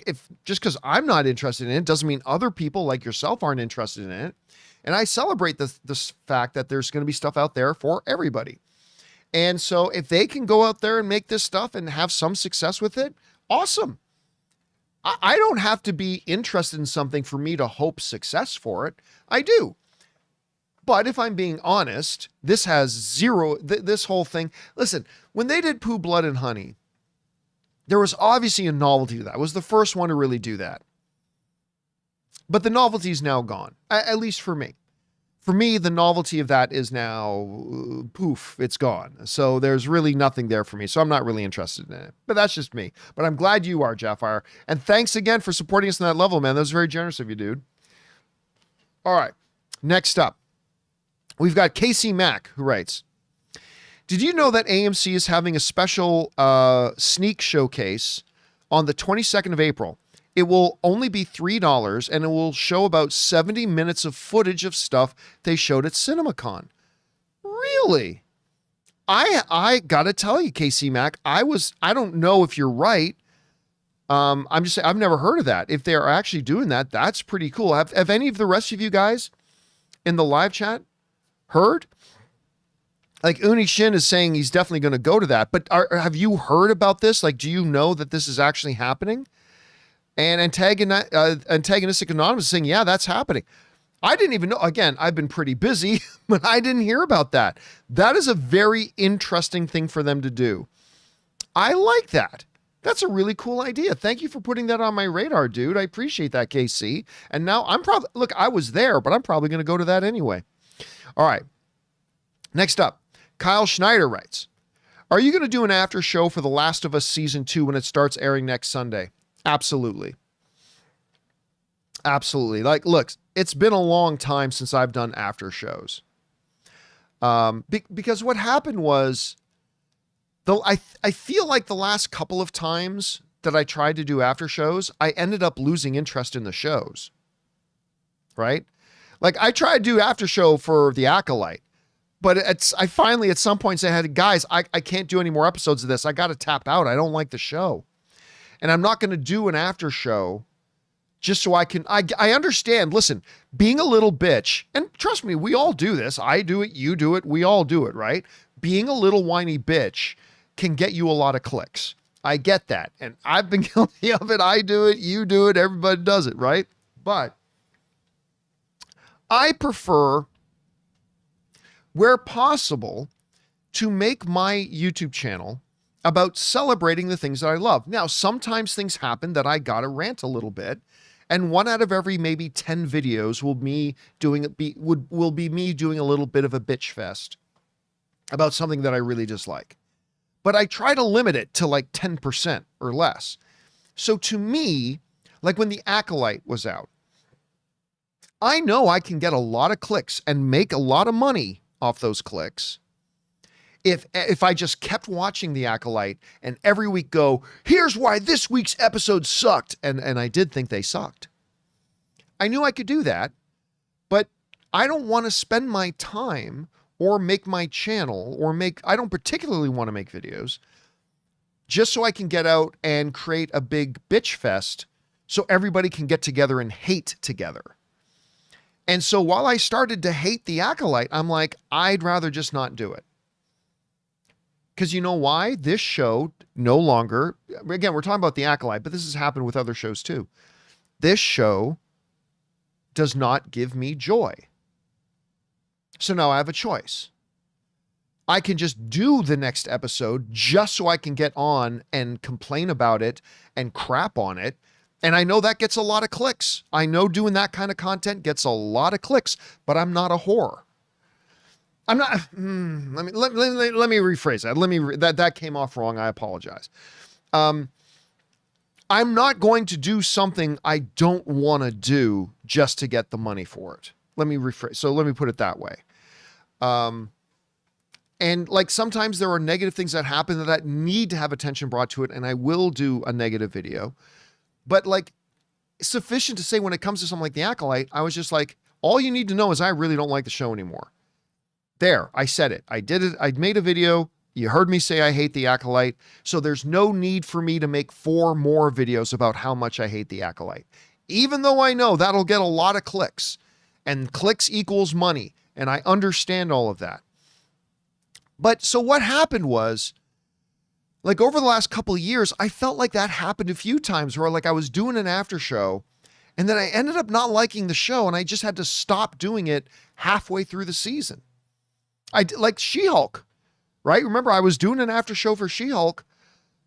because I'm not interested in it doesn't mean other people like yourself aren't interested in it. And I celebrate this fact that there's going to be stuff out there for everybody. And so if they can go out there and make this stuff and have some success with it, awesome. I don't have to be interested in something for me to hope success for it. I do. But if I'm being honest, this has zero, this whole thing. Listen, when they did Pooh, Blood and Honey, there was obviously a novelty to that. It was the first one to really do that. But the novelty is now gone, at least for me. For me, the novelty of that is now poof, it's gone. So there's really nothing there for me. So I'm not really interested in it. But that's just me. But I'm glad you are, Jaffire. And thanks again for supporting us on that level, man. That was very generous of you, dude. All right. Next up, we've got KC Mack, who writes, did you know that AMC is having a special sneak showcase on the 22nd of April? It will only be $3, and it will show about 70 minutes of footage of stuff they showed at CinemaCon. Really? I gotta tell you, KC Mac, I don't know if you're right. I'm just saying, I've never heard of that. If they're actually doing that, that's pretty cool. Have any of the rest of you guys in the live chat heard? Like Uni Shin is saying he's definitely going to go to that, but have you heard about this? Like, do you know that this is actually happening? And Antagonistic Anonymous is saying, yeah, that's happening. I didn't even know. Again, I've been pretty busy, but I didn't hear about that. That is a very interesting thing for them to do. I like that. That's a really cool idea. Thank you for putting that on my radar, dude. I appreciate that, KC. And now look, I was there, but I'm probably going to go to that anyway. All right. Next up, Kyle Schneider writes, are you going to do an after show for The Last of Us Season 2 when it starts airing next Sunday? Absolutely. Absolutely. Like, look, it's been a long time since I've done after shows. Because what happened was, I feel like the last couple of times that I tried to do after shows, I ended up losing interest in the shows. Right? Like, I tried to do after show for The Acolyte, but I finally at some point said, guys, I can't do any more episodes of this. I got to tap out. I don't like the show. And I'm not going to do an after show just so I understand, listen, being a little bitch, and trust me, we all do this. I do it, you do it, we all do it, right? Being a little whiny bitch can get you a lot of clicks. I get that. And I've been guilty of it. I do it, you do it, everybody does it, right? But I prefer, where possible, to make my YouTube channel about celebrating the things that I love. Now, sometimes things happen that I gotta rant a little bit, and 1 out of every maybe 10 videos will be me doing a little bit of a bitch fest about something that I really dislike. But I try to limit it to like 10% or less. So to me, like when The Acolyte was out, I know I can get a lot of clicks and make a lot of money off those clicks if I just kept watching The Acolyte and every week go, here's why this week's episode sucked. And I did think they sucked. I knew I could do that, but I don't want to spend my time or make my channel I don't particularly want to make videos just so I can get out and create a big bitch fest so everybody can get together and hate together. And so while I started to hate The Acolyte, I'm like, I'd rather just not do it. Because you know why? This show no longer, again, we're talking about The Acolyte, but this has happened with other shows too. This show does not give me joy. So now I have a choice. I can just do the next episode just so I can get on and complain about it and crap on it. And I know that gets a lot of clicks. I know doing that kind of content gets a lot of clicks, but I'm not a whore. I'm not, let me rephrase that. That came off wrong. I apologize. I'm not going to do something I don't want to do just to get the money for it. Let me rephrase. So let me put it that way. And like sometimes there are negative things that happen that need to have attention brought to it. And I will do a negative video, but like sufficient to say when it comes to something like The Acolyte, I was just like, all you need to know is I really don't like the show anymore. There, I said it. I did it. I made a video. You heard me say I hate The Acolyte. So there's no need for me to make 4 more videos about how much I hate The Acolyte. Even though I know that'll get a lot of clicks and clicks equals money. And I understand all of that. But so what happened was, like over the last couple of years, I felt like that happened a few times where like I was doing an after show and then I ended up not liking the show and I just had to stop doing it halfway through the season. Like She-Hulk, right? Remember I was doing an after show for She-Hulk,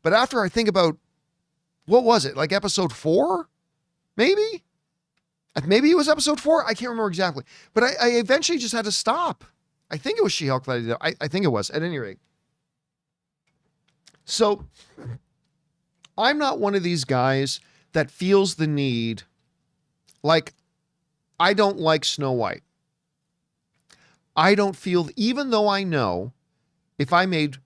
but after I think about, what was it? Like episode 4, maybe? Maybe it was episode 4. I can't remember exactly, but I eventually just had to stop. I think it was She-Hulk that I did. I think it was at any rate. So I'm not one of these guys that feels the need, like I don't like Snow White. I don't feel, even though I know if I made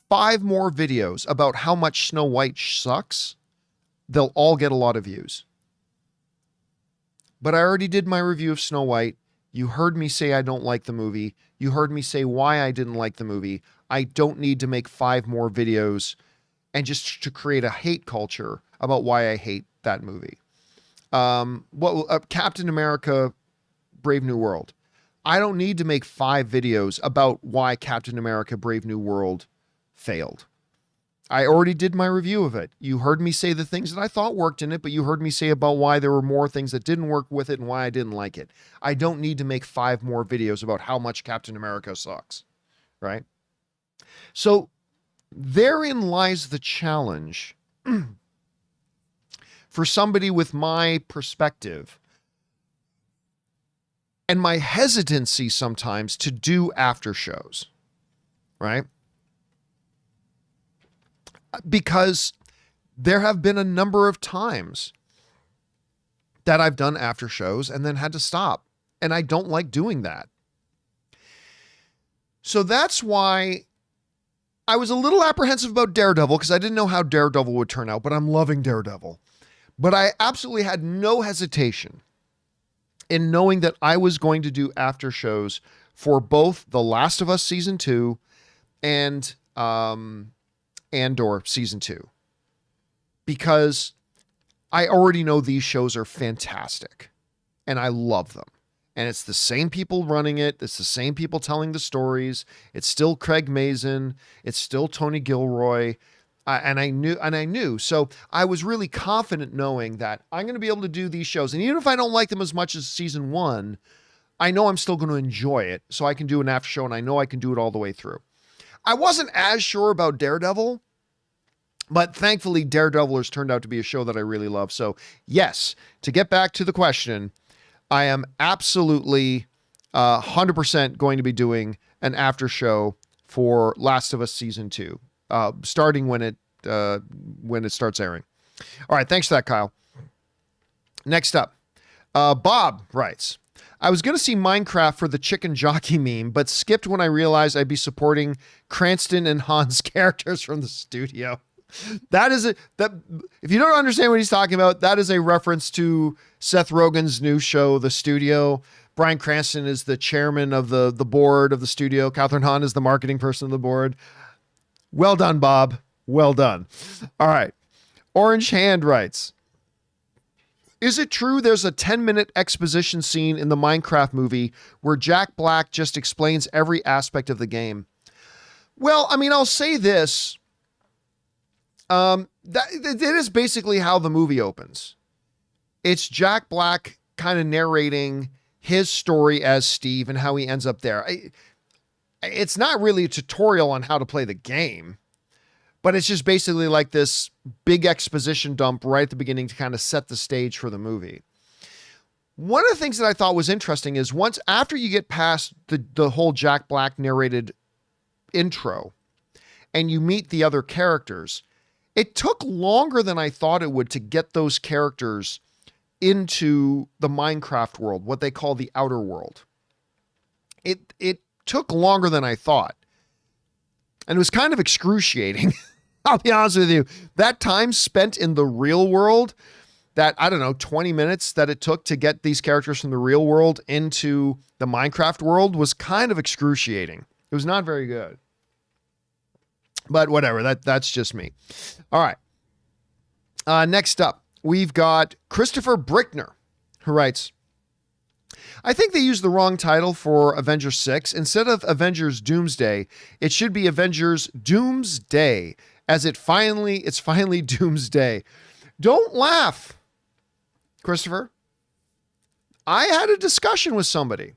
5 more videos about how much Snow White sucks, they'll all get a lot of views. But I already did my review of Snow White. You heard me say I don't like the movie. You heard me say why I didn't like the movie. I don't need to make 5 more videos and just to create a hate culture about why I hate that movie. Captain America, Brave New World. I don't need to make 5 videos about why Captain America, Brave New World failed. I already did my review of it. You heard me say the things that I thought worked in it, but you heard me say about why there were more things that didn't work with it and why I didn't like it. I don't need to make 5 more videos about how much Captain America sucks, right? So therein lies the challenge for somebody with my perspective and my hesitancy sometimes to do after shows, right? Because there have been a number of times that I've done after shows and then had to stop. And I don't like doing that. So that's why I was a little apprehensive about Daredevil because I didn't know how Daredevil would turn out, but I'm loving Daredevil. But I absolutely had no hesitation in knowing that I was going to do after shows for both The Last of Us Season 2 and Andor Season 2. Because I already know these shows are fantastic and I love them. And it's the same people running it. It's the same people telling the stories. It's still Craig Mazin. It's still Tony Gilroy. And I knew. So I was really confident knowing that I'm going to be able to do these shows. And even if I don't like them as much as season 1, I know I'm still going to enjoy it. So I can do an after show and I know I can do it all the way through. I wasn't as sure about Daredevil, but thankfully Daredevil has turned out to be a show that I really love. So yes, to get back to the question, I am absolutely 100% going to be doing an after show for Last of Us Season 2. Starting when it starts airing. All right, thanks for that, Kyle. Next up, Bob writes, I was going to see Minecraft for the chicken jockey meme, but skipped when I realized I'd be supporting Cranston and Han's characters from the studio. That if you don't understand what he's talking about, that is a reference to Seth Rogen's new show, The Studio. Bryan Cranston is the chairman of the board of the studio. Catherine Hahn is the marketing person of the board. Well done, Bob. Well done. All right. Orange Hand writes, is it true there's a 10-minute exposition scene in the Minecraft movie where Jack Black just explains every aspect of the game? Well, I mean, I'll say this. It is basically how the movie opens. It's Jack Black kind of narrating his story as Steve and how he ends up there. It's not really a tutorial on how to play the game, but it's just basically like this big exposition dump right at the beginning to kind of set the stage for the movie. One of the things that I thought was interesting is after you get past the whole Jack Black narrated intro and you meet the other characters, it took longer than I thought it would to get those characters into the Minecraft world, what they call the outer world. It took longer than I thought. And it was kind of excruciating. I'll be honest with you. That time spent in the real world, that, 20 minutes that it took to get these characters from the real world into the Minecraft world was kind of excruciating. It was not very good. But whatever, that's just me. All right. Next up, we've got Christopher Brickner, who writes, I think they used the wrong title for Avengers 6. Instead of Avengers Doomsday, it should be Avengers Doomsday, as it's finally Doomsday. Don't laugh, Christopher. I had a discussion with somebody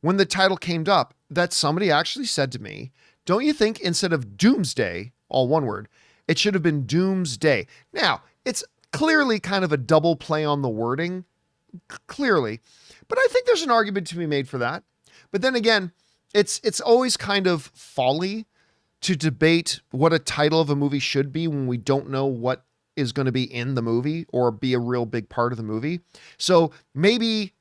when the title came up that somebody actually said to me, don't you think instead of Doomsday, all one word, it should have been Doomsday? Now, it's clearly kind of a double play on the wording, clearly, but I think there's an argument to be made for that. But then again, it's always kind of folly to debate what a title of a movie should be when we don't know what is going to be in the movie or be a real big part of the movie. So maybe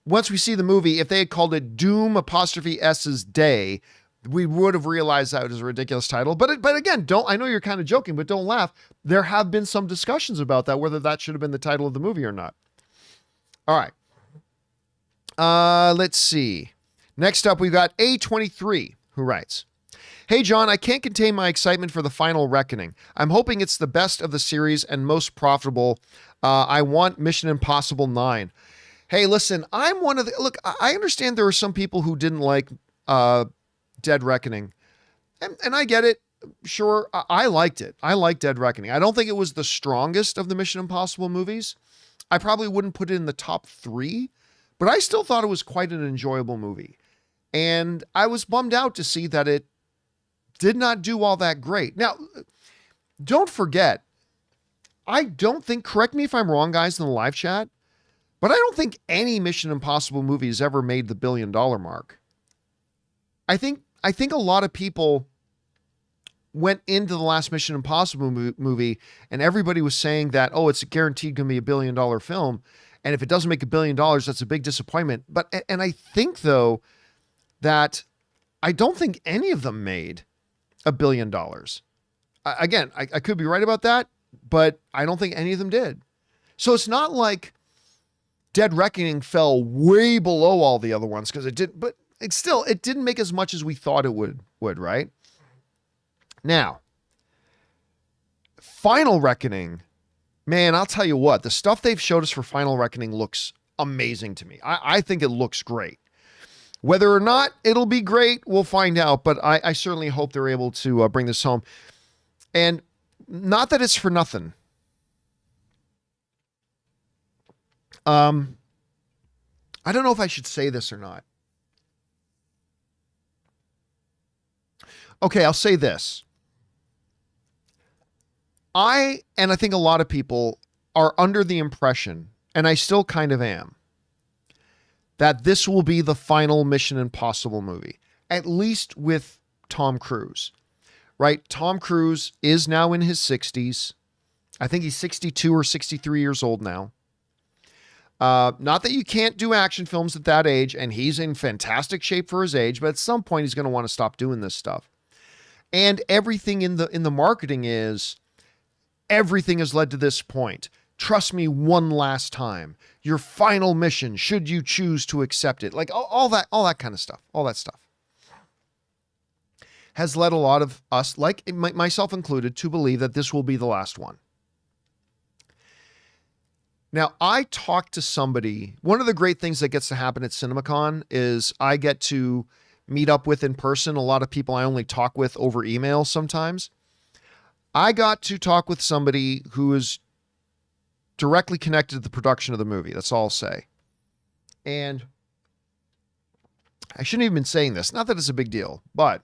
once we see the movie, if they had called it Doom ''S's Day, we would have realized that it was a ridiculous title. But again, I know you're kind of joking, but don't laugh. There have been some discussions about that, whether that should have been the title of the movie or not. All right. Let's see. Next up, we've got A23, who writes, hey, John, I can't contain my excitement for the final reckoning. I'm hoping it's the best of the series and most profitable. I want Mission Impossible 9. Hey, listen, look, I understand there are some people who didn't like, Dead Reckoning. And I get it. Sure. I liked it. I liked Dead Reckoning. I don't think it was the strongest of the Mission Impossible movies. I probably wouldn't put it in the top 3, but I still thought it was quite an enjoyable movie. And I was bummed out to see that it did not do all that great. Now, don't forget, I don't think, correct me if I'm wrong, guys, in the live chat, but I don't think any Mission Impossible movie has ever made the $1 billion mark. I think a lot of people went into the last Mission Impossible movie and everybody was saying that, oh, it's guaranteed going to be $1 billion film. And if it doesn't make $1 billion, that's a big disappointment. And I think, though, that I don't think any of them made $1 billion. Again, I could be right about that, but I don't think any of them did. So it's not like Dead Reckoning fell way below all the other ones, because it did, but it didn't make as much as we thought it would, right? Now, Final Reckoning, man, I'll tell you what, the stuff they've showed us for Final Reckoning looks amazing to me. I think it looks great. Whether or not it'll be great, we'll find out, but I certainly hope they're able to bring this home. And not that it's for nothing. I don't know if I should say this or not. Okay, I'll say this. I think a lot of people are under the impression, and I still kind of am, that this will be the final Mission Impossible movie, at least with Tom Cruise, right? Tom Cruise is now in his 60s. I think he's 62 or 63 years old now. Not that you can't do action films at that age, and he's in fantastic shape for his age, but at some point he's going to want to stop doing this stuff. And everything in the marketing is, everything has led to this point. Trust me one last time. Your final mission, should you choose to accept it. Like all that kind of stuff. All that stuff has led a lot of us, like myself included, to believe that this will be the last one. Now, I talked to somebody. One of the great things that gets to happen at CinemaCon is I get to meet up with in person a lot of people I only talk with over email sometimes. I got to talk with somebody who is directly connected to the production of the movie. That's all I'll say. And I shouldn't even been saying this. Not that it's a big deal, but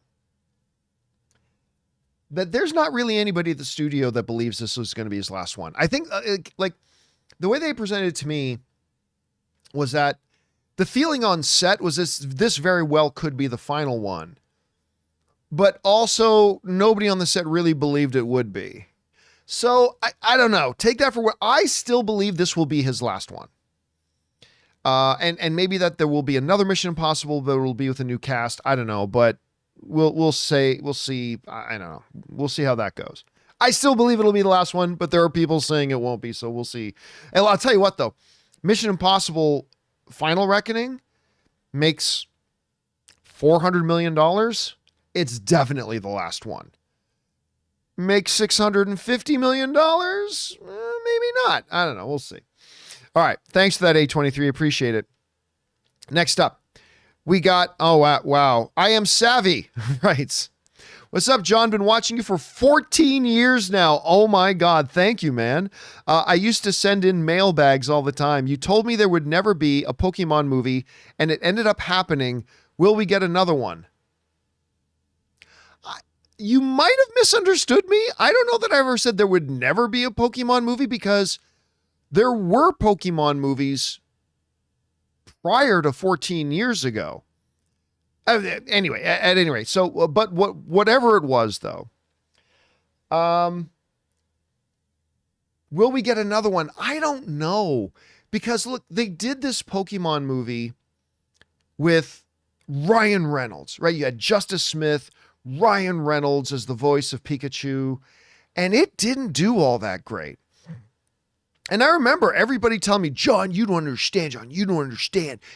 that there's not really anybody at the studio that believes this was going to be his last one. I think like the way they presented it to me was that the feeling on set was this very well could be the final one, but also nobody on the set really believed it would be. So I don't know. Take that for what I still believe this will be his last one. And maybe that there will be another Mission Impossible, but it will be with a new cast. I don't know, but we'll see. I don't know. We'll see how that goes. I still believe it'll be the last one, but there are people saying it won't be, so we'll see. And I'll tell you what, though, Mission Impossible Final Reckoning makes $400 million. It's definitely the last one. Make $650 million? Maybe not. I don't know. We'll see. All right. Thanks for that, A23. Appreciate it. Next up, we got, wow. I Am Savvy writes, what's up, John? Been watching you for 14 years now. Oh my God. Thank you, man. I used to send in mailbags all the time. You told me there would never be a Pokemon movie, and it ended up happening. Will we get another one? You might have misunderstood me. I don't know that I ever said there would never be a Pokemon movie, because there were Pokemon movies prior to 14 years ago. Anyway, at any rate, so, but whatever it was, though, will we get another one? I don't know, because look, they did this Pokemon movie with Ryan Reynolds, right? You had Justice Smith, Ryan Reynolds as the voice of Pikachu, and it didn't do all that great. And I remember everybody telling me, John, you don't understand.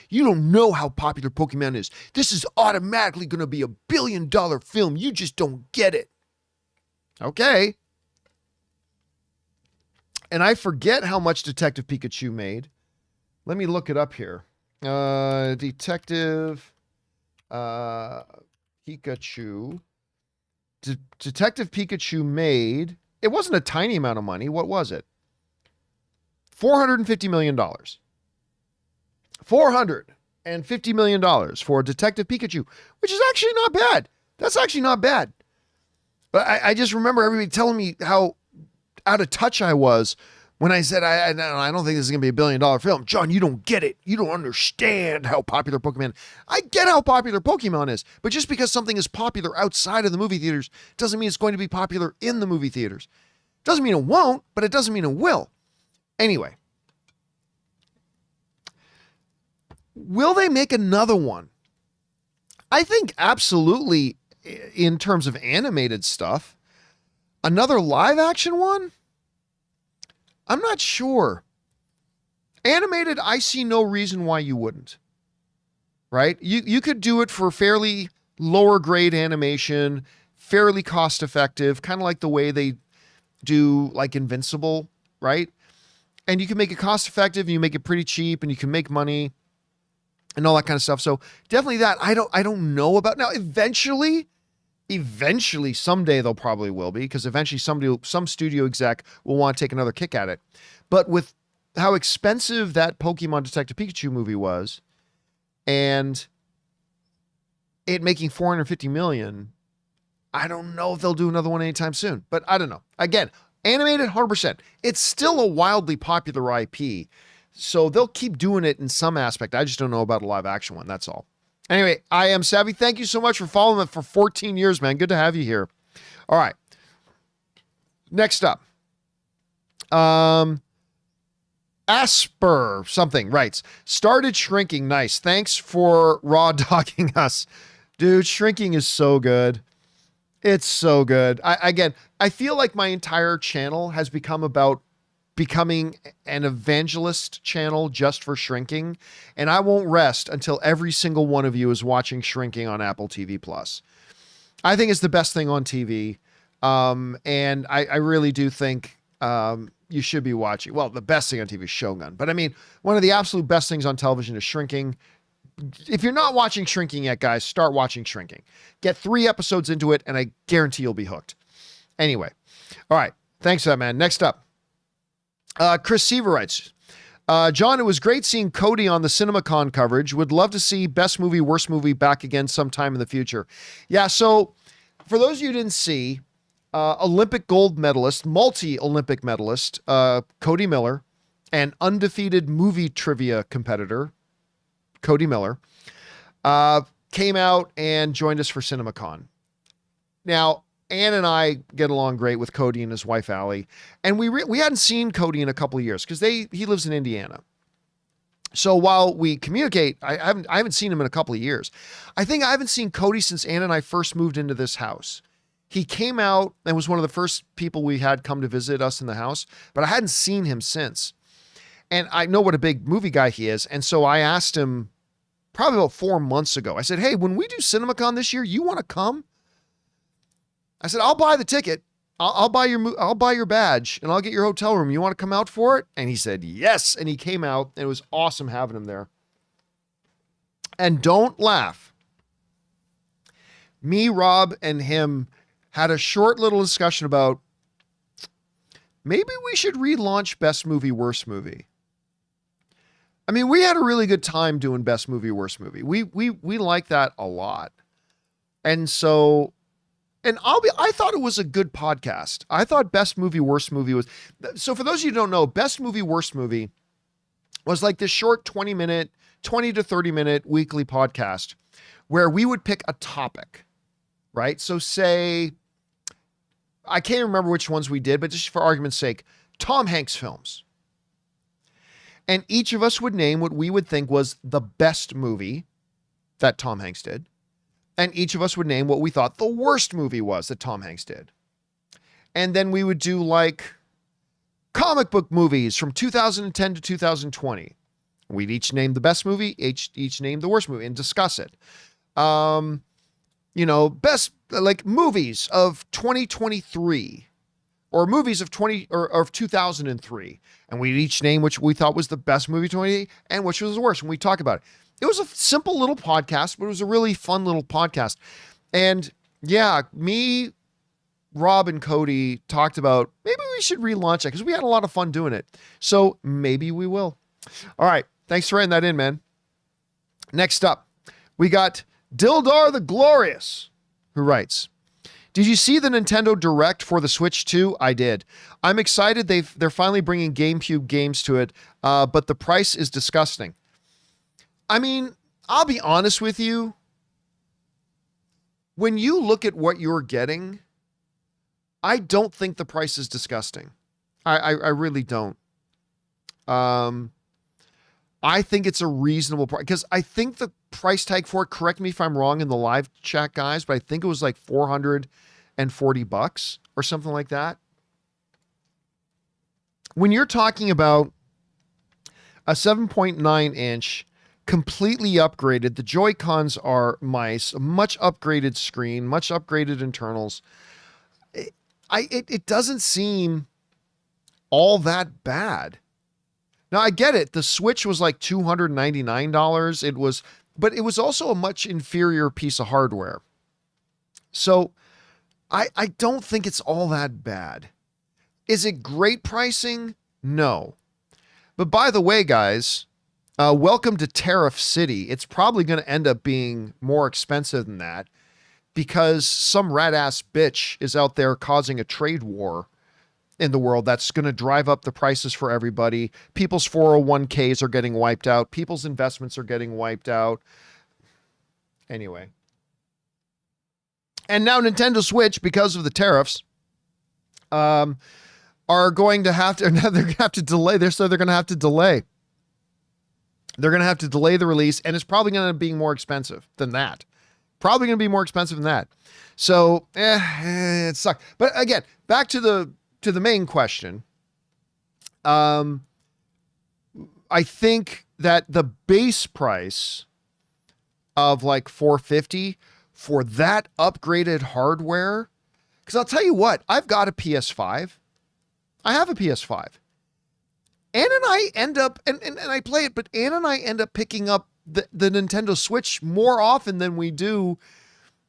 You don't know how popular Pokemon is. This is automatically going to be $1 billion film. You just don't get it. Okay. And I forget how much Detective Pikachu made. Let me look it up here. Detective Pikachu. Detective Pikachu made, it wasn't a tiny amount of money. What was it? $450 million. $450 million for Detective Pikachu, which is actually not bad. That's actually not bad. But I just remember everybody telling me how out of touch I was when I said, I don't think this is going to be $1 billion film. John, you don't get it. You don't understand how popular Pokemon. I get how popular Pokemon is, but just because something is popular outside of the movie theaters doesn't mean it's going to be popular in the movie theaters. Doesn't mean it won't, but it doesn't mean it will. Anyway, will they make another one? I think absolutely, in terms of animated stuff. Another live action one? I'm not sure. Animated, I see no reason why you wouldn't. Right? You could do it for fairly lower grade animation, fairly cost effective, kind of like the way they do like Invincible, right? And you can make it cost effective, and you make it pretty cheap, and you can make money and all that kind of stuff. So definitely that. I don't know about now. Eventually someday they'll probably will be, because eventually some studio exec will want to take another kick at it. But with how expensive that Pokemon Detective Pikachu movie was, and it making $450 million, I don't know if they'll do another one anytime soon. But I don't know. Again, animated 100%. It's still a wildly popular IP, so they'll keep doing it in some aspect. I just don't know about a live action one. That's all. Anyway, I Am Savvy. Thank you so much for following it for 14 years, man. Good to have you here. All right. Next up. Asper something writes, started shrinking. Nice. Thanks for raw dogging us. Dude, shrinking is so good. It's so good. I feel like my entire channel has become about becoming an evangelist channel just for shrinking. And I won't rest until every single one of you is watching Shrinking on Apple TV Plus. I think it's the best thing on TV. And I really do think, you should be watching. Well, the best thing on TV is Shogun, but I mean, one of the absolute best things on television is Shrinking. If you're not watching Shrinking yet, guys, start watching Shrinking. Get 3 episodes into it, and I guarantee you'll be hooked. Anyway. All right. Thanks for that, man. Next up. Chris Seaver writes, John, it was great seeing Cody on the CinemaCon coverage. Would love to see Best Movie, Worst Movie back again sometime in the future. Yeah, so for those of you who didn't see, Olympic gold medalist, multi-Olympic medalist, Cody Miller, and undefeated movie trivia competitor, Cody Miller, came out and joined us for CinemaCon. Now, Ann and I get along great with Cody and his wife, Allie. And we hadn't seen Cody in a couple of years because he lives in Indiana. So while we communicate, I haven't seen him in a couple of years. I think I haven't seen Cody since Ann and I first moved into this house. He came out and was one of the first people we had come to visit us in the house, but I hadn't seen him since. And I know what a big movie guy he is. And so I asked him probably about 4 months ago. I said, hey, when we do CinemaCon this year, you want to come? I said, I'll buy the ticket. I'll buy your badge and I'll get your hotel room. You want to come out for it? And he said, yes. And he came out and it was awesome having him there. And don't laugh. Me, Rob, and him had a short little discussion about maybe we should relaunch Best Movie, Worst Movie. I mean, we had a really good time doing Best Movie, Worst Movie. We like that a lot. And so, and I thought it was a good podcast. I thought Best Movie, Worst Movie was, so for those of you who don't know, Best Movie, Worst Movie was like this short 20 to 30 minute weekly podcast where we would pick a topic, right? So say, I can't remember which ones we did, but just for argument's sake, Tom Hanks films. And each of us would name what we would think was the best movie that Tom Hanks did. And each of us would name what we thought the worst movie was that Tom Hanks did. And then we would do like comic book movies from 2010 to 2020. We'd each name the best movie, each name the worst movie and discuss it. Best like movies of 2023 or movies of 2003. And we'd each name which we thought was the best movie 20 and which was the worst. And we talk about it. It was a simple little podcast, but it was a really fun little podcast. And yeah, me, Rob, and Cody talked about maybe we should relaunch it because we had a lot of fun doing it. So maybe we will. All right. Thanks for writing that in, man. Next up, we got Dildar the Glorious, who writes, did you see the Nintendo Direct for the Switch 2? I did. I'm excited they're finally bringing GameCube games to it, but the price is disgusting. I mean, I'll be honest with you. When you look at what you're getting, I don't think the price is disgusting. I really don't. I think it's a reasonable price because I think the price tag for it, correct me if I'm wrong in the live chat, guys, but I think it was like $440 or something like that. When you're talking about a 7.9 inch completely upgraded, the Joy-Cons are nice, a much upgraded screen, much upgraded internals. It doesn't seem all that bad. Now I get it. The Switch was like $299. But it was also a much inferior piece of hardware. So I don't think it's all that bad. Is it great pricing? No. But by the way, guys, welcome to Tariff City. It's probably going to end up being more expensive than that because some rat ass bitch is out there causing a trade war in the world that's going to drive up the prices for everybody. People's 401ks are getting wiped out. People's investments are getting wiped out. Anyway. And now Nintendo Switch, because of the tariffs, are are going to have to, they're going to have to delay. They're going to have to delay. They're going to have to delay the release, and it's probably going to be more expensive than that. Probably going to be more expensive than that. So, it sucks. But again, back to the main question. I think that the base price of like $450 for that upgraded hardware, because I'll tell you what, I've got a PS5. I have a PS5. Ann and I end up, and I play it, but Ann and I end up picking up the Nintendo Switch more often than we do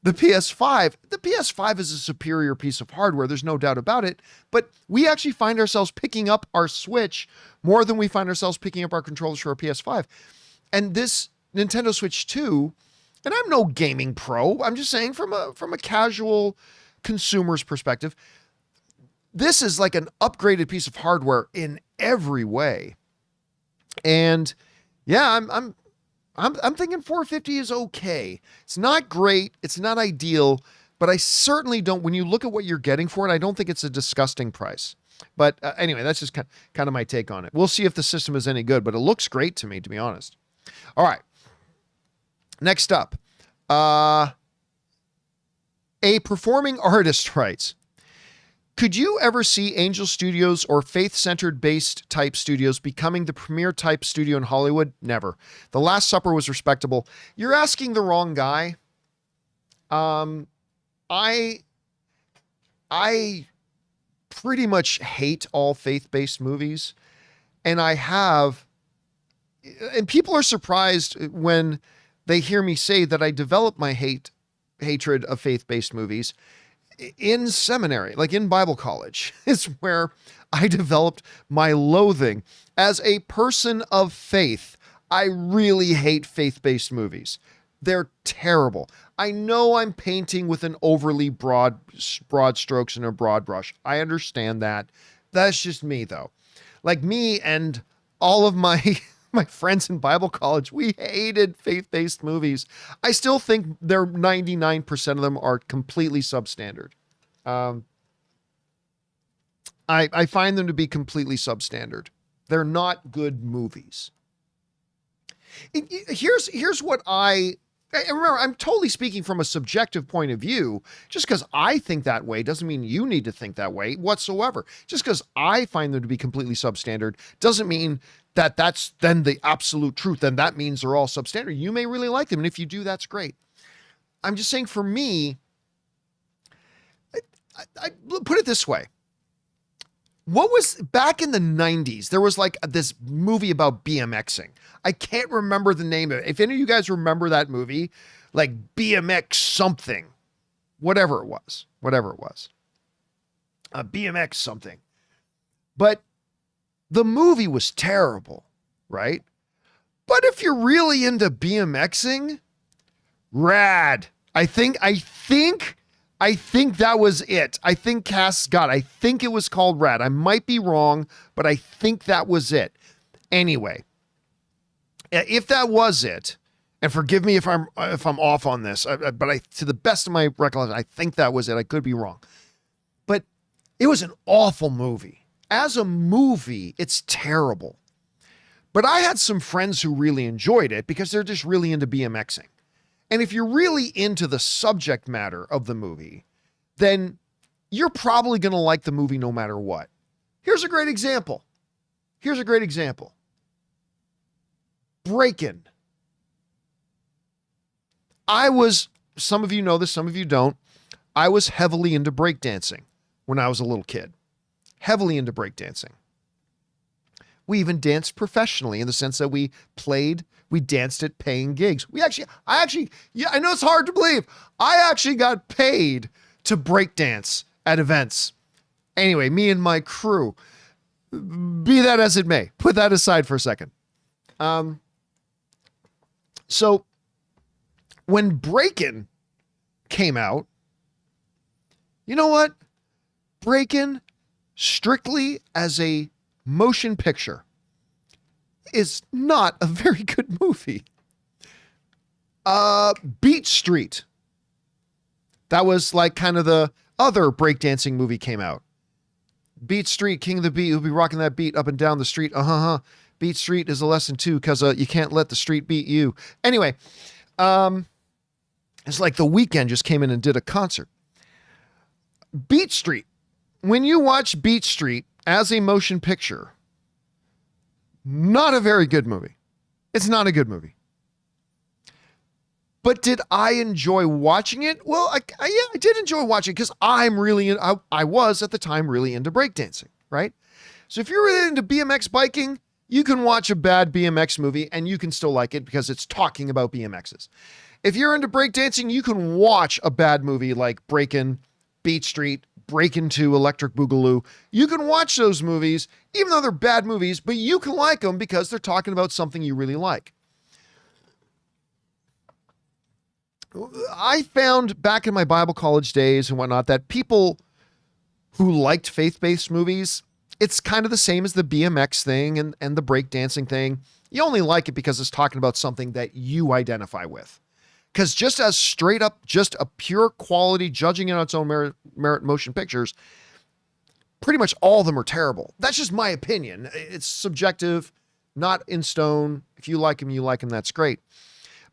the PS5. The PS5 is a superior piece of hardware. There's no doubt about it. But we actually find ourselves picking up our Switch more than we find ourselves picking up our controllers for our PS5. And this Nintendo Switch 2, and I'm no gaming pro, I'm just saying from a casual consumer's perspective, this is like an upgraded piece of hardware in every way. And yeah, I'm thinking 450 is okay. It's not great. It's not ideal, but I certainly don't, when you look at what you're getting for it, I don't think it's a disgusting price. But anyway, that's just kind of my take on it. We'll see if the system is any good, but it looks great to me, to be honest. All right. Next up, a performing artist writes, could you ever see Angel Studios or faith-centered based type studios becoming the premier type studio in Hollywood? Never. The Last Supper was respectable. You're asking the wrong guy. I pretty much hate all faith-based movies, and and people are surprised when they hear me say that I developed my hatred of faith-based movies in seminary, like in Bible college, is where I developed my loathing. As a person of faith, I really hate faith-based movies. They're terrible. I know I'm painting with an overly broad strokes and a broad brush. I understand that. That's just me, though. Like me and all of my friends in Bible college, we hated faith-based movies. I still think 99% of them are completely substandard. I find them to be completely substandard. They're not good movies. Here's what remember, I'm totally speaking from a subjective point of view. Just because I think that way doesn't mean you need to think that way whatsoever. Just because I find them to be completely substandard doesn't mean that that's then the absolute truth. Then that means they're all substandard. You may really like them, and if you do, that's great. I'm just saying, for me, I put it this way. What was back in the 90s? There was like this movie about BMXing. I can't remember the name of it. If any of you guys remember that movie, like BMX something, whatever it was, BMX something. But the movie was terrible, right? But if you're really into BMXing, rad. I think that was it. I think Cass got it. I think it was called Rad. I might be wrong, but I think that was it. Anyway, if that was it, and forgive me if I'm off on this, but to the best of my recollection, I think that was it. I could be wrong. But it was an awful movie. As a movie, it's terrible. But I had some friends who really enjoyed it because they're just really into BMXing. And if you're really into the subject matter of the movie, then you're probably going to like the movie no matter what. Here's a great example. Breakin'. Some of you know this, some of you don't. I was heavily into breakdancing when I was a little kid. Heavily into breakdancing. We even danced professionally in the sense that we danced at paying gigs. I know it's hard to believe. I actually got paid to breakdance at events. Anyway, me and my crew, be that as it may, put that aside for a second. So when Breakin' came out, you know what? Breakin', strictly as a motion picture, is not a very good movie. Beat Street. That was like kind of the other breakdancing movie came out. Beat Street, King of the Beat, who'll be rocking that beat up and down the street. Beat Street is a lesson too, because you can't let the street beat you. Anyway, it's like The Weeknd just came in and did a concert. Beat Street. When you watch Beat Street as a motion picture, not a very good movie. It's not a good movie. But did I enjoy watching it? Well, yeah, I did enjoy watching it because I was at the time really into breakdancing, right? So if you're really into BMX biking, you can watch a bad BMX movie and you can still like it because it's talking about BMXs. If you're into breakdancing, you can watch a bad movie like Breakin', Beat Street, Breakin' 2, Electric Boogaloo. You can watch those movies, even though they're bad movies, but you can like them because they're talking about something you really like. I found back in my Bible college days and whatnot that people who liked faith-based movies, it's kind of the same as the BMX thing and the breakdancing thing. You only like it because it's talking about something that you identify with. Because just as straight up, just a pure quality, judging it on its own merit motion pictures, pretty much all of them are terrible. That's just my opinion. It's subjective, not in stone. If you like them, you like them. That's great.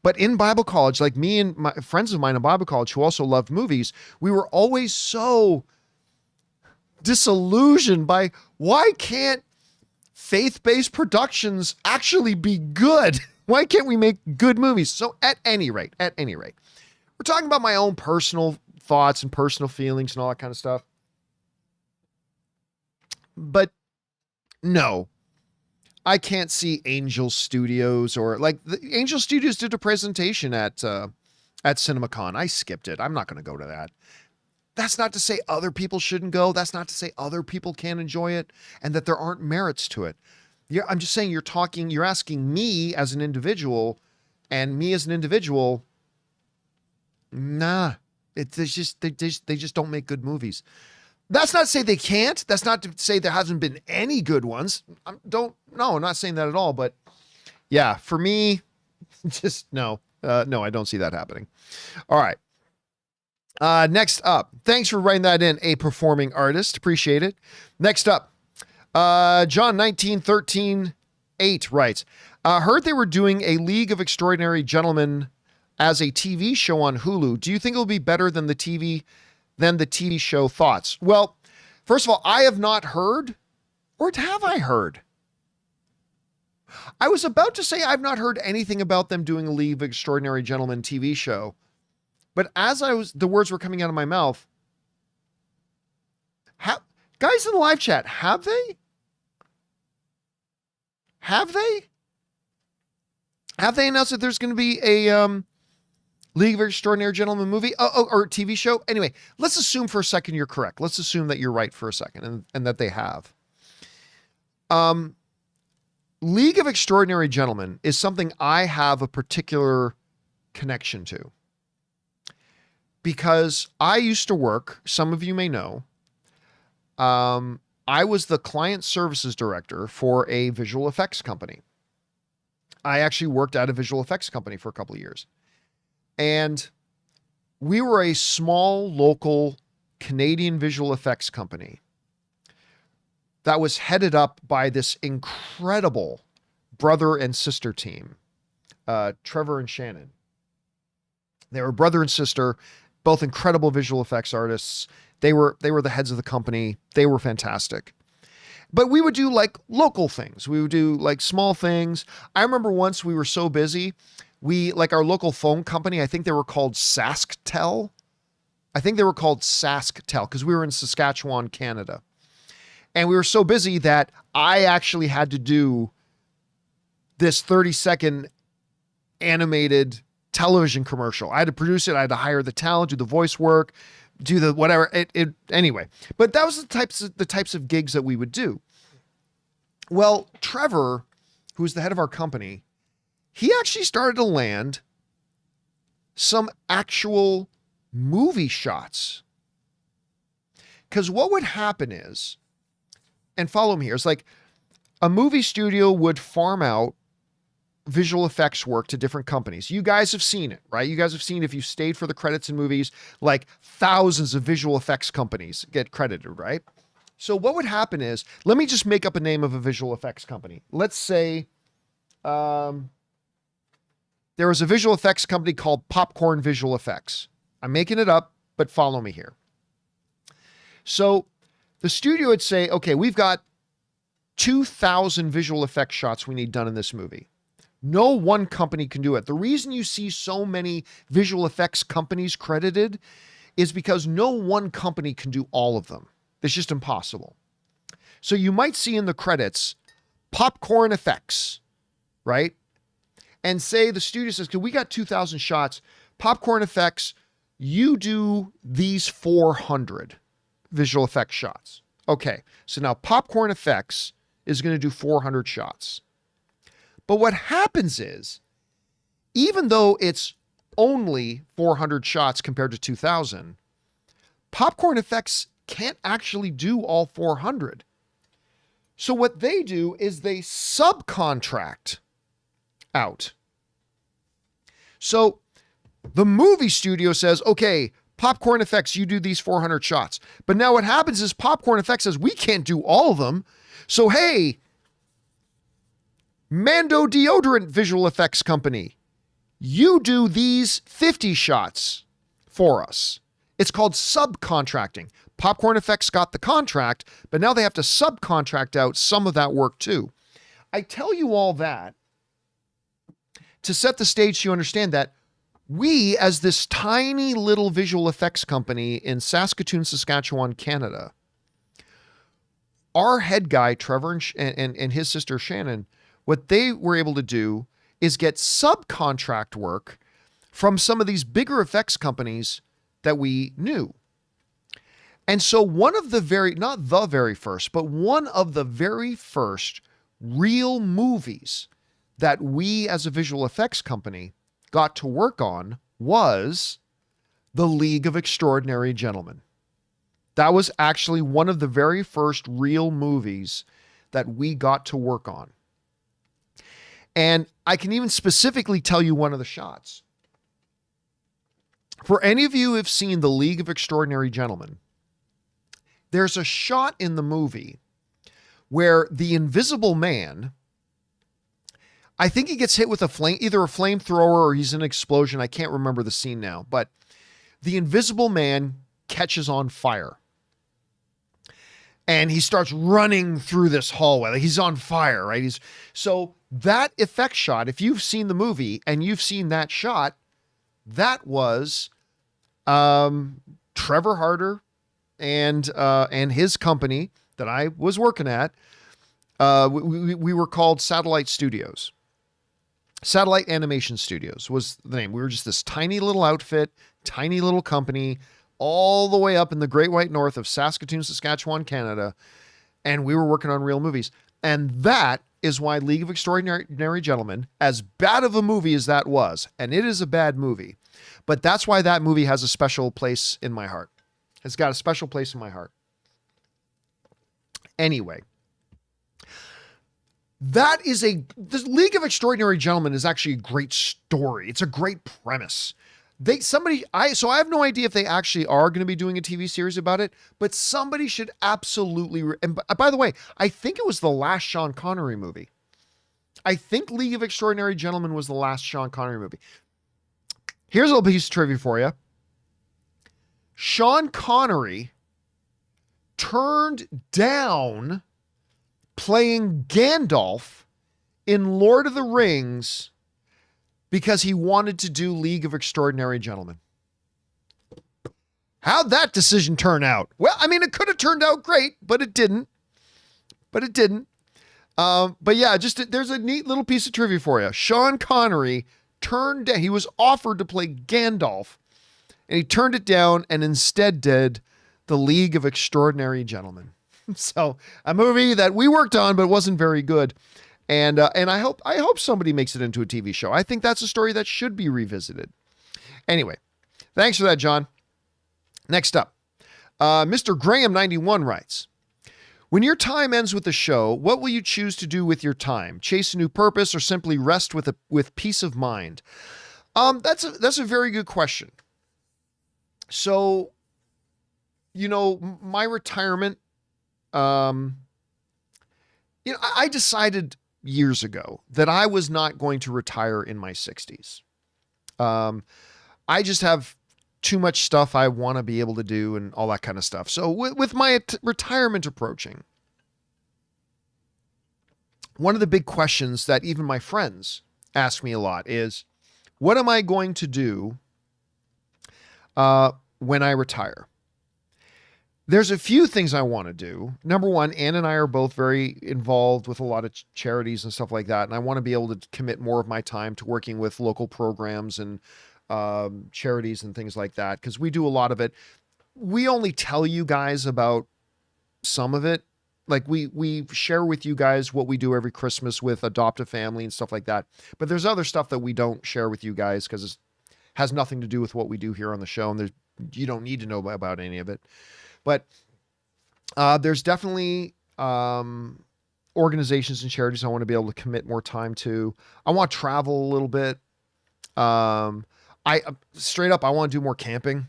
But in Bible college, like me and my friends of mine in Bible college who also loved movies, we were always so disillusioned by why can't faith-based productions actually be good? Why can't we make good movies? So at any rate, we're talking about my own personal thoughts and personal feelings and all that kind of stuff. But no, I can't see Angel Studios or like the Angel Studios did a presentation at CinemaCon. I skipped it. I'm not going to go to that. That's not to say other people shouldn't go. That's not to say other people can't enjoy it and that there aren't merits to it. I'm just saying you're asking me as an individual, and me as an individual, nah, they just don't make good movies. That's not to say they can't. That's not to say there hasn't been any good ones. I'm not saying that at all. But yeah, for me, just no, I don't see that happening. All right. Next up, thanks for writing that in, a performing artist. Appreciate it. Next up, John 1913-8 writes, heard they were doing a League of Extraordinary Gentlemen as a TV show on Hulu. Do you think it'll be better than the TV show? Thoughts? Well, first of all, I have not heard, or have I heard? I was about to say I've not heard anything about them doing a League of Extraordinary Gentlemen TV show, but as the words were coming out of my mouth, guys in the live chat, have they? Have they announced that there's going to be a League of Extraordinary Gentlemen movie or TV show? Anyway, let's assume for a second you're correct. Let's assume that you're right for a second and that they have. League of Extraordinary Gentlemen is something I have a particular connection to because I used to work, some of you may know, I was the client services director for a visual effects company. I actually worked at a visual effects company for a couple of years. And we were a small local Canadian visual effects company that was headed up by this incredible brother and sister team, Trevor and Shannon. They were brother and sister, both incredible visual effects artists. They were the heads of the company. They were fantastic. But we would do like local things. We would do like small things. I remember once we were so busy, like our local phone company, I think they were called SaskTel. Because we were in Saskatchewan, Canada. And we were so busy that I actually had to do this 30-second animated television commercial. I had to produce it. I had to hire the talent, do the voice work, do the whatever. Anyway, but that was the types of gigs that we would do. Well, Trevor, who was the head of our company, he actually started to land some actual movie shots. Because what would happen is, and follow me here, it's like a movie studio would farm out visual effects work to different companies. You guys have seen it, right? You guys have seen, if you stayed for the credits in movies, like thousands of visual effects companies get credited, right? So what would happen is, let me just make up a name of a visual effects company. Let's say there was a visual effects company called Popcorn Visual Effects. I'm making it up, but follow me here. So the studio would say, okay, we've got 2,000 visual effects shots we need done in this movie. No one company can do it. The reason you see so many visual effects companies credited is because no one company can do all of them. It's just impossible. So you might see in the credits, Popcorn Effects, right? And say the studio says, we got 2,000 shots, Popcorn Effects, you do these 400 visual effects shots. Okay, so now Popcorn Effects is going to do 400 shots. But what happens is, even though it's only 400 shots compared to 2,000, Popcorn Effects can't actually do all 400. So what they do is they subcontract out. So the movie studio says, okay, Popcorn Effects, you do these 400 shots. But now what happens is Popcorn Effects says, we can't do all of them. So, hey, Mando Deodorant Visual Effects Company, you do these 50 shots for us. It's called subcontracting. Popcorn Effects got the contract, but now they have to subcontract out some of that work too. I tell you all that to set the stage so you understand that we, as this tiny little visual effects company in Saskatoon, Saskatchewan, Canada, our head guy, Trevor, and his sister, Shannon, what they were able to do is get subcontract work from some of these bigger effects companies that we knew. And so one of the not the very first, but one of the very first real movies that we as a visual effects company got to work on was The League of Extraordinary Gentlemen. That was actually one of the very first real movies that we got to work on. And I can even specifically tell you one of the shots. For any of you who have seen The League of Extraordinary Gentlemen, there's a shot in the movie where the Invisible Man, I think he gets hit with either a flamethrower or he's in an explosion. I can't remember the scene now, but the Invisible Man catches on fire. And he starts running through this hallway. Like he's on fire, right? So that effect shot, if you've seen the movie and you've seen that shot, that was Trevor Harder and his company that I was working at. We were called Satellite Studios. Satellite Animation Studios was the name. We were just this tiny little outfit, tiny little company, all the way up in the Great White North of Saskatoon, Saskatchewan, Canada. And we were working on real movies. And that is why League of Extraordinary Gentlemen, as bad of a movie as that was, and it is a bad movie, but that's why that movie has a special place in my heart. It's got a special place in my heart. Anyway, the League of Extraordinary Gentlemen is actually a great story. It's a great premise. So I have no idea if they actually are going to be doing a TV series about it, but somebody should absolutely, and by the way, I think it was the last Sean Connery movie. I think League of Extraordinary Gentlemen was the last Sean Connery movie. Here's a little piece of trivia for you. Sean Connery turned down playing Gandalf in Lord of the Rings because he wanted to do League of Extraordinary Gentlemen. How'd that decision turn out? Well, I mean, it could have turned out great, but it didn't. But yeah, there's a neat little piece of trivia for you. Sean Connery turned down, he was offered to play Gandalf, and he turned it down and instead did The League of Extraordinary Gentlemen. So a movie that we worked on, but wasn't very good. And I hope somebody makes it into a TV show. I think that's a story that should be revisited. Anyway, thanks for that, John. Next up, Mr. Graham91 writes, when your time ends with the show, what will you choose to do with your time? Chase a new purpose or simply rest with peace of mind? That's a very good question. So, my retirement I decided years ago that I was not going to retire in my 60s. I just have too much stuff I want to be able to do and all that kind of stuff. So with my retirement approaching, one of the big questions that even my friends ask me a lot is, what am I going to do when I retire? There's a few things I want to do. Number one, Ann and I are both very involved with a lot of charities and stuff like that. And I want to be able to commit more of my time to working with local programs and charities and things like that, because we do a lot of it. We only tell you guys about some of it. Like we share with you guys what we do every Christmas with Adopt a Family and stuff like that. But there's other stuff that we don't share with you guys because it has nothing to do with what we do here on the show. And you don't need to know about any of it. But there's definitely organizations and charities I want to be able to commit more time to. I want to travel a little bit. I straight up, I want to do more camping.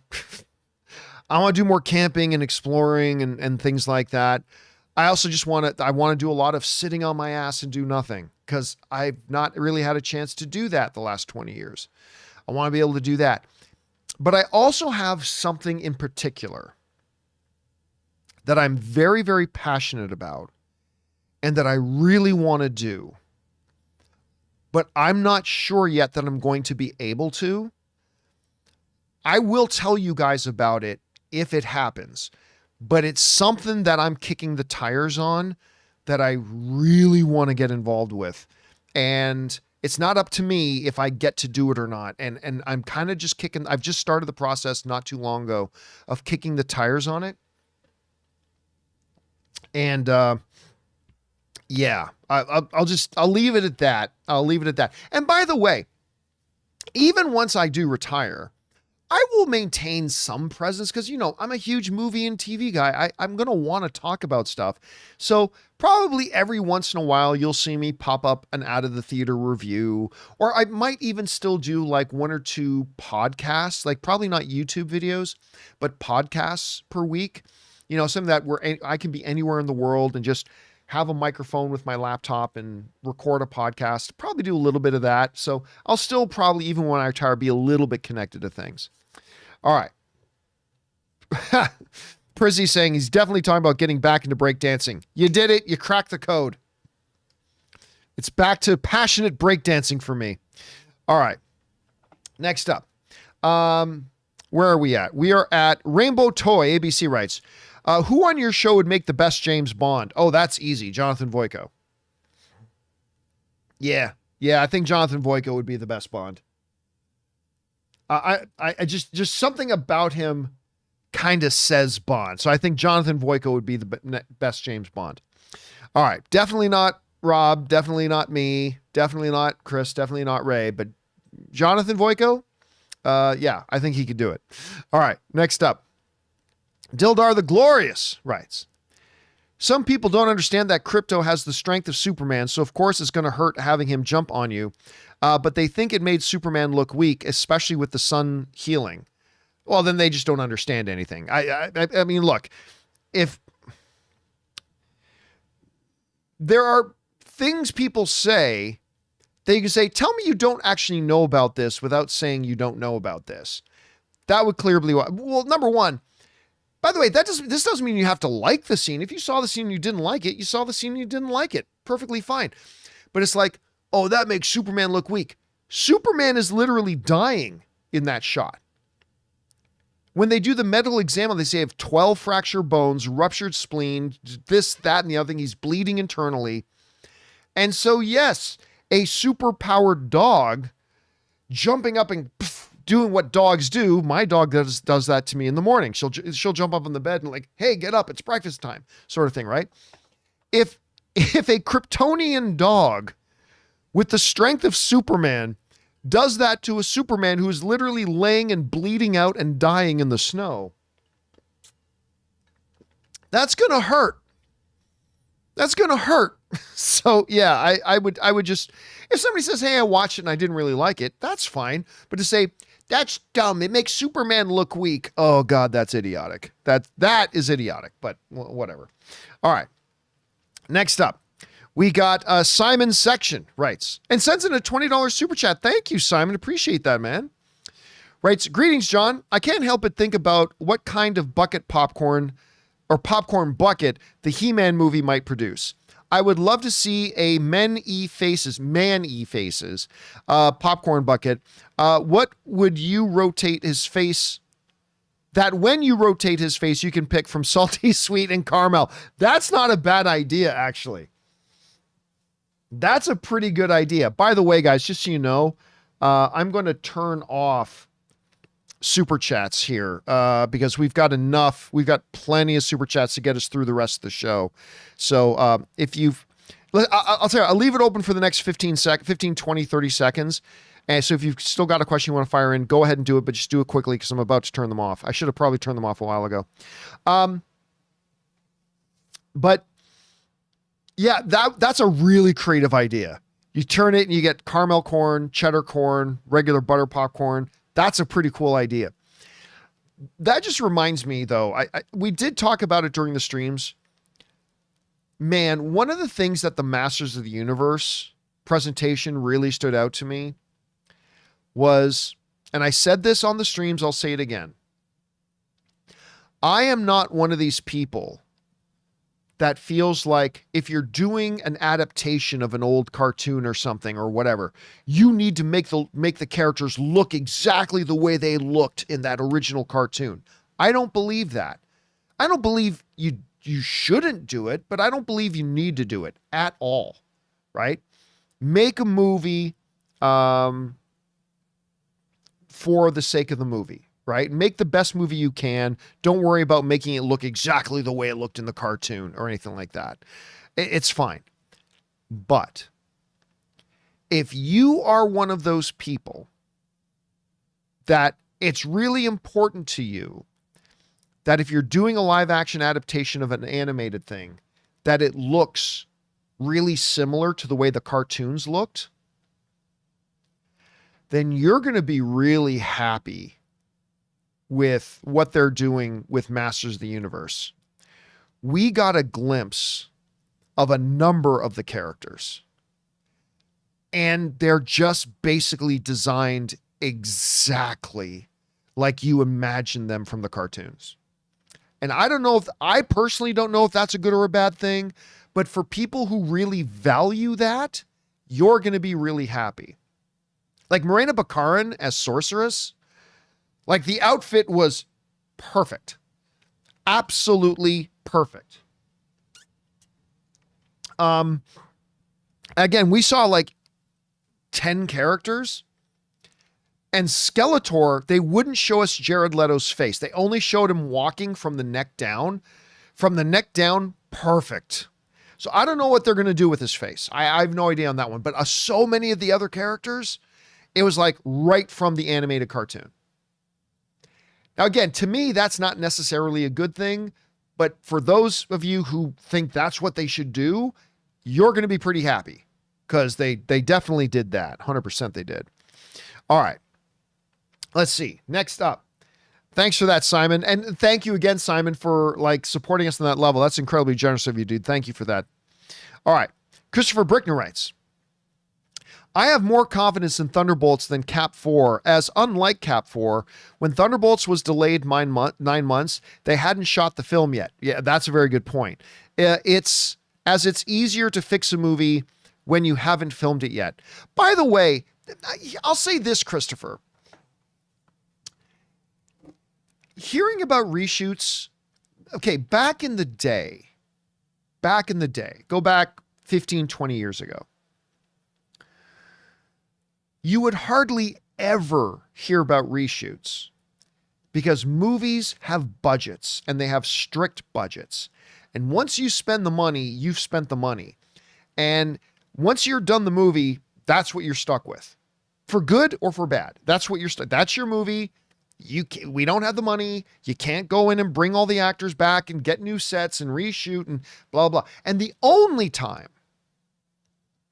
I want to do more camping and exploring and things like that. I also just want to do a lot of sitting on my ass and do nothing, because I've not really had a chance to do that the last 20 years. I want to be able to do that. But I also have something in particular that I'm very, very passionate about and that I really want to do, but I'm not sure yet that I'm going to be able to. I will tell you guys about it if it happens, but it's something that I'm kicking the tires on that I really want to get involved with. And it's not up to me if I get to do it or not. And I'm kind of just I've just started the process not too long ago of kicking the tires on it. And, yeah, I'll leave it at that. I'll leave it at that. And by the way, even once I do retire, I will maintain some presence because, I'm a huge movie and TV guy. I'm going to want to talk about stuff. So probably every once in a while, you'll see me pop up an Out of the Theater review, or I might even still do like one or two podcasts, like probably not YouTube videos, but podcasts per week. Something that I can be anywhere in the world and just have a microphone with my laptop and record a podcast. Probably do a little bit of that. So I'll still probably, even when I retire, be a little bit connected to things. All right. Prizzy saying he's definitely talking about getting back into breakdancing. You did it. You cracked the code. It's back to passionate breakdancing for me. All right. Next up. Where are we at? We are at Rainbow Toy. ABC writes, who on your show would make the best James Bond? Oh, that's easy. Jonathan Voico. Yeah. I think Jonathan Voico would be the best Bond. I just something about him kind of says Bond. So I think Jonathan Voico would be the best James Bond. All right. Definitely not Rob. Definitely not me. Definitely not Chris. Definitely not Ray. But Jonathan Voico? Yeah, I think he could do it. All right. Next up. Dildar the Glorious writes, some people don't understand that Krypto has the strength of Superman, so of course it's going to hurt having him jump on you. But they think it made Superman look weak, especially with the sun healing. Well, then they just don't understand anything. I mean, look, if there are things people say, they can say, tell me you don't actually know about this without saying you don't know about this. That would clearly, well, number one, by the way, this doesn't mean you have to like the scene. If you saw the scene and you didn't like it, you saw the scene and you didn't like it. Perfectly fine. But it's like, oh, that makes Superman look weak. Superman is literally dying in that shot. When they do the medical exam, they say I have 12 fractured bones, ruptured spleen, this, that, and the other thing. He's bleeding internally. And so, yes, a superpowered dog jumping up and doing what dogs do. My dog does that to me in the morning. She'll jump up on the bed and like, hey, get up, it's breakfast time, sort of thing, right? If a Kryptonian dog with the strength of Superman does that to a Superman who is literally laying and bleeding out and dying in the snow, that's gonna hurt. That's gonna hurt. So yeah, I would just, if somebody says, hey, I watched it and I didn't really like it, that's fine. But to say, That's dumb. It makes Superman look weak. Oh God, that's idiotic. That is idiotic, but whatever. All right. Next up, we got Simon Section writes and sends in a $20 super chat. Thank you, Simon. Appreciate that, man. Writes, greetings, John. I can't help but think about what kind of bucket popcorn or popcorn bucket the He-Man movie might produce. I would love to see a man-y faces popcorn bucket. What would you rotate his face? That when you rotate his face, you can pick from salty, sweet, and caramel. That's not a bad idea, actually. That's a pretty good idea. By the way, guys, just so you know, I'm going to turn off super chats here because we've got plenty of super chats to get us through the rest of the show. So if you've, I'll tell you, I'll leave it open for the next 15, 20, 30 seconds. And so if you've still got a question you want to fire in, go ahead and do it, but just do it quickly because I'm about to turn them off. I should have probably turned them off a while ago. But yeah, that's a really creative idea. You turn it and you get caramel corn, cheddar corn, regular butter popcorn. That's a pretty cool idea. That just reminds me, though, we did talk about it during the streams. Man, one of the things that the Masters of the Universe presentation really stood out to me was, and I said this on the streams, I'll say it again. I am not one of these people that feels like if you're doing an adaptation of an old cartoon or something or whatever, you need to make the characters look exactly the way they looked in that original cartoon. I don't believe that. I don't believe you shouldn't do it, but I don't believe you need to do it at all, right? Make a movie for the sake of the movie. Right? Make the best movie you can. Don't worry about making it look exactly the way it looked in the cartoon or anything like that. It's fine. But if you are one of those people that it's really important to you that if you're doing a live action adaptation of an animated thing, that it looks really similar to the way the cartoons looked, then you're going to be really happy with what they're doing with Masters of the Universe. We got a glimpse of a number of the characters, and they're just basically designed exactly like you imagine them from the cartoons. And I personally don't know if that's a good or a bad thing, but for people who really value that, you're going to be really happy. Like Morena Baccarin as Sorceress, like the outfit was perfect. Absolutely perfect. Again, we saw like 10 characters, and Skeletor, they wouldn't show us Jared Leto's face. They only showed him walking from the neck down. From the neck down, perfect. So I don't know what they're going to do with his face. I have no idea on that one, but so many of the other characters, it was like right from the animated cartoon. Now, again, to me, that's not necessarily a good thing, but for those of you who think that's what they should do, you're going to be pretty happy because they definitely did that. 100% they did. All right. Let's see. Next up. Thanks for that, Simon. And thank you again, Simon, for like supporting us on that level. That's incredibly generous of you, dude. Thank you for that. All right. Christopher Brickner writes, I have more confidence in Thunderbolts than Cap 4, as unlike Cap 4, when Thunderbolts was delayed 9 months, they hadn't shot the film yet. Yeah, that's a very good point. It's easier to fix a movie when you haven't filmed it yet. By the way, I'll say this, Christopher. Hearing about reshoots, okay, back in the day, go back 15, 20 years ago, you would hardly ever hear about reshoots because movies have budgets and they have strict budgets. And once you spend the money, you've spent the money. And once you're done the movie, that's what you're stuck with. For good or for bad. That's what you're stuck. That's your movie. We don't have the money. You can't go in and bring all the actors back and get new sets and reshoot and blah, blah. And the only time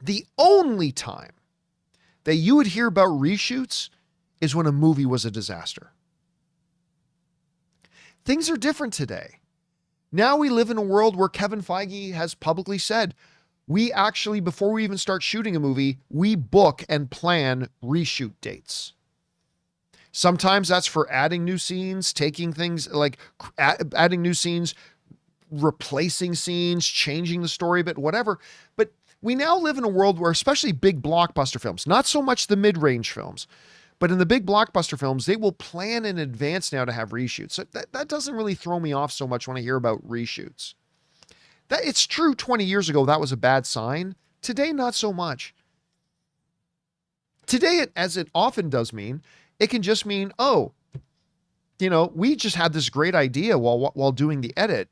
that you would hear about reshoots is when a movie was a disaster. Things are different today. Now we live in a world where Kevin Feige has publicly said, we actually, before we even start shooting a movie, we book and plan reshoot dates. Sometimes that's for adding new scenes, taking things like adding new scenes, replacing scenes, changing the story a bit, whatever. But we now live in a world where, especially big blockbuster films, not so much the mid-range films, but in the big blockbuster films, they will plan in advance now to have reshoots. So that doesn't really throw me off so much when I hear about reshoots. That it's true 20 years ago, that was a bad sign. Today, not so much. Today, as it often does mean, it can just mean, oh, we just had this great idea while doing the edit,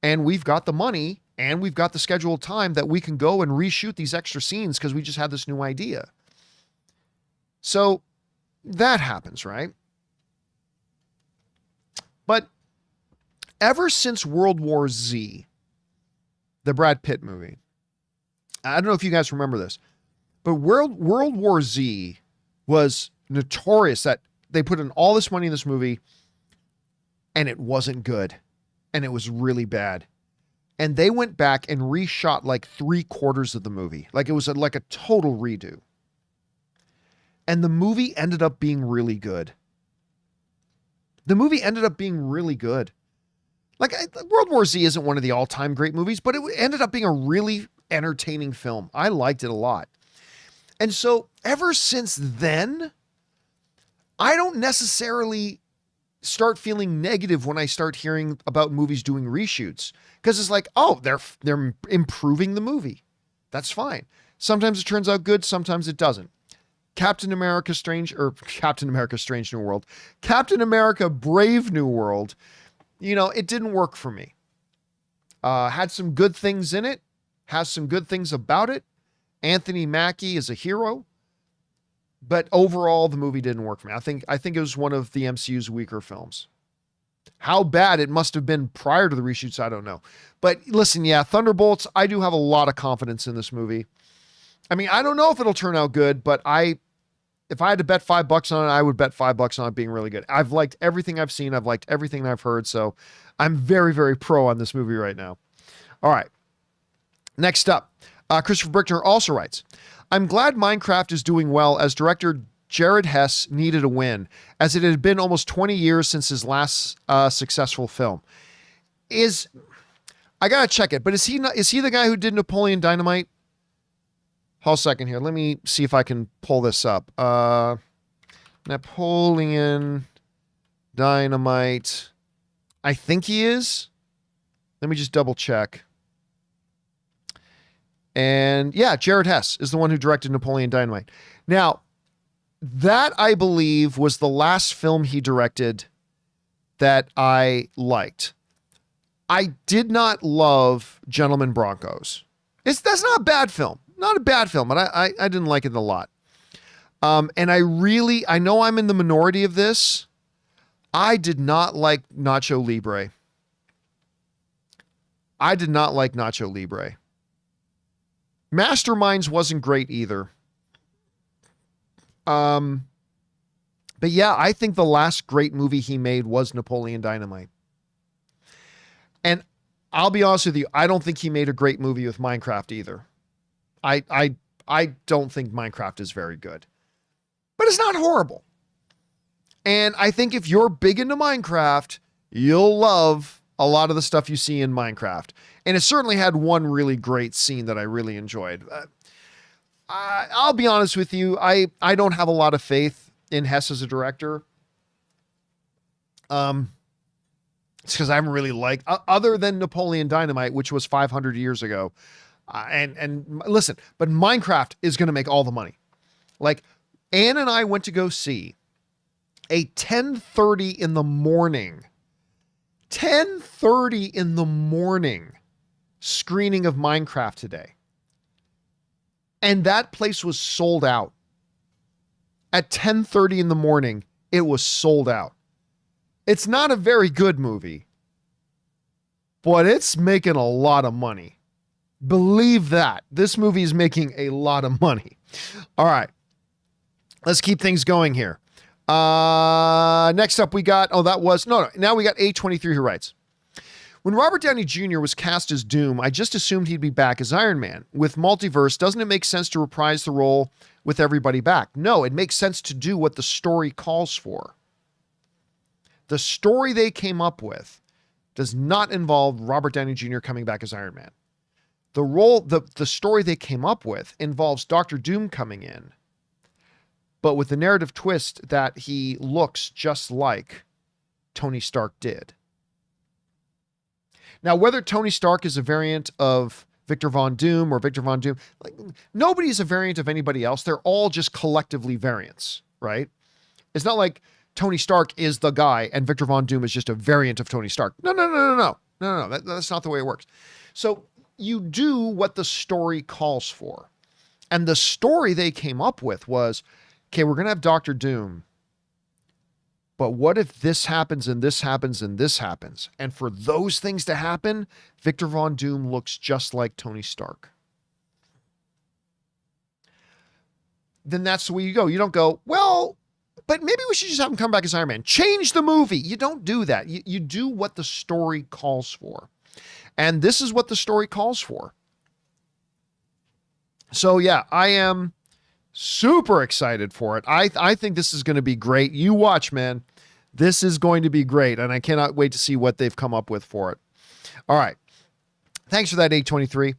and we've got the money and we've got the scheduled time that we can go and reshoot these extra scenes because we just had this new idea. So that happens, right? But ever since World War Z, the Brad Pitt movie, I don't know if you guys remember this, but World War Z was notorious that they put in all this money in this movie and it wasn't good and it was really bad. And they went back and reshot like 3/4 of the movie. Like it was like a total redo. And the movie ended up being really good. The movie ended up being really good. Like World War Z isn't one of the all-time great movies, but it ended up being a really entertaining film. I liked it a lot. And so ever since then, I don't necessarily start feeling negative when I start hearing about movies doing reshoots, because it's like, oh, they're improving the movie. That's fine. Sometimes it turns out good, sometimes it doesn't. Captain America New World, Captain America Brave New World, it didn't work for me. Had some good things in it, has some good things about it. Anthony Mackie is a hero, but overall the movie didn't work for me. I think it was one of the MCU's weaker films. How bad it must have been prior to the reshoots, I don't know. But listen, yeah, Thunderbolts, I do have a lot of confidence in this movie. I mean, I don't know if it'll turn out good, but if I had to bet $5 on it, I would bet $5 on it being really good. I've liked everything I've seen. I've liked everything I've heard. So I'm very, very pro on this movie right now. All right. Next up, Christopher Brickner also writes, I'm glad Minecraft is doing well, as director Jared Hess needed a win, as it had been almost 20 years since his last successful film. I got to check it, but is he the guy who did Napoleon Dynamite? Hold a second here. Let me see if I can pull this up. Napoleon Dynamite. I think he is. Let me just double check. And yeah, Jared Hess is the one who directed Napoleon Dynamite. Now, that I believe was the last film he directed that I liked. I did not love Gentlemen Broncos. That's not a bad film. Not a bad film, but I didn't like it a lot. And I know I'm in the minority of this. I did not like Nacho Libre. Masterminds wasn't great either. But yeah, I think the last great movie he made was Napoleon Dynamite. And I'll be honest with you, I don't think he made a great movie with Minecraft either. I don't think Minecraft is very good, but it's not horrible. And I think if you're big into Minecraft, you'll love a lot of the stuff you see in Minecraft. And it certainly had one really great scene that I really enjoyed. I'll be honest with you. I don't have a lot of faith in Hess as a director. It's because I haven't really liked, other than Napoleon Dynamite, which was 500 years ago. And listen, but Minecraft is going to make all the money. Like, Ann and I went to go see a 10:30 in the morning screening of Minecraft today. And that place was sold out. At 10:30 in the morning, it was sold out. It's not a very good movie, but it's making a lot of money. Believe that. This movie is making a lot of money. All right. Let's keep things going here. Next up, we got, now we got A23 who writes, when Robert Downey Jr. was cast as Doom, I just assumed he'd be back as Iron Man. With multiverse, doesn't it make sense to reprise the role with everybody back? No, it makes sense to do what the story calls for. The story they came up with does not involve Robert Downey Jr. coming back as Iron Man. The story they came up with involves Dr. Doom coming in, but with the narrative twist that he looks just like Tony Stark did. Now, whether Tony Stark is a variant of Victor Von Doom or Victor Von Doom, like, nobody's a variant of anybody else. They're all just collectively variants, right? It's not like Tony Stark is the guy and Victor Von Doom is just a variant of Tony Stark. No. That's not the way it works. So you do what the story calls for. And the story they came up with was, okay, we're going to have Dr. Doom. But what if this happens and this happens and this happens? And for those things to happen, Victor Von Doom looks just like Tony Stark. Then that's the way you go. You don't go, well, but maybe we should just have him come back as Iron Man. Change the movie. You don't do that. You do what the story calls for. And this is what the story calls for. So yeah, I am super excited for it. I think this is going to be great. You watch, man. This is going to be great. And I cannot wait to see what they've come up with for it. All right. Thanks for that, 823.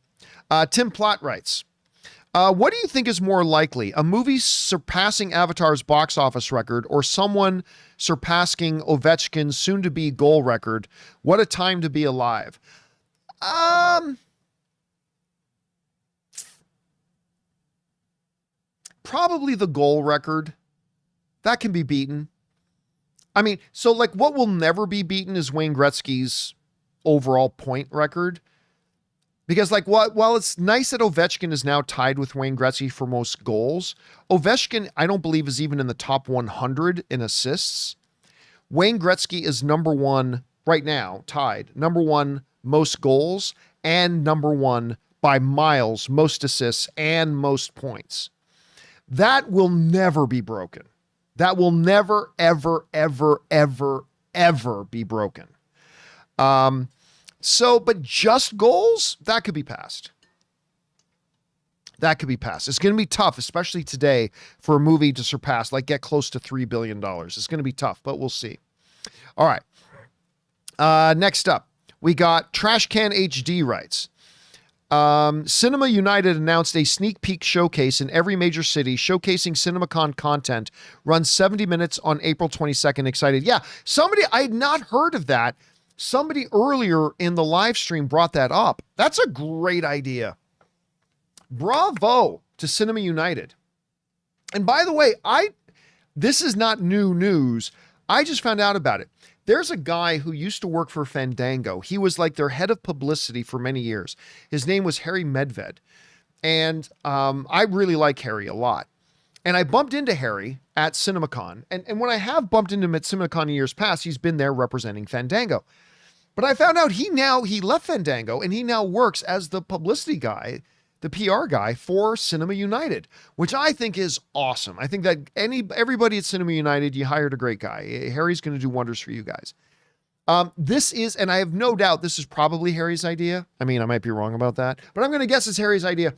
Tim Platt writes, what do you think is more likely? A movie surpassing Avatar's box office record or someone surpassing Ovechkin's soon-to-be goal record? What a time to be alive. Probably the goal record. That can be beaten. I mean, so like what will never be beaten is Wayne Gretzky's overall point record. Because like while it's nice that Ovechkin is now tied with Wayne Gretzky for most goals, Ovechkin, I don't believe, is even in the top 100 in assists. Wayne Gretzky is number one right now, tied. Number one, most goals, and number one by miles, most assists and most points. That will never be broken. That will never, ever, ever, ever, ever be broken. But just goals, that could be passed. That could be passed. It's going to be tough, especially today, for a movie to surpass, like get close to $3 billion. It's going to be tough, but we'll see. All right. Next up, we got Trash Can HD writes. Cinema United announced a sneak peek showcase in every major city showcasing CinemaCon content. Runs 70 minutes on April 22nd. Excited. Yeah, I had not heard of that. Somebody earlier in the live stream brought that up. That's a great idea. Bravo to Cinema United. And by the way, this is not new news. I just found out about it. There's a guy who used to work for Fandango. He was like their head of publicity for many years. His name was Harry Medved. And I really like Harry a lot. And I bumped into Harry at CinemaCon. And when I have bumped into him at CinemaCon in years past, he's been there representing Fandango. But I found out he left Fandango and he now works as the publicity guy, the PR guy for Cinema United, which I think is awesome. I think that everybody at Cinema United, you hired a great guy. Harry's going to do wonders for you guys. This is, and I have no doubt this is probably Harry's idea. I mean, I might be wrong about that, but I'm going to guess it's Harry's idea.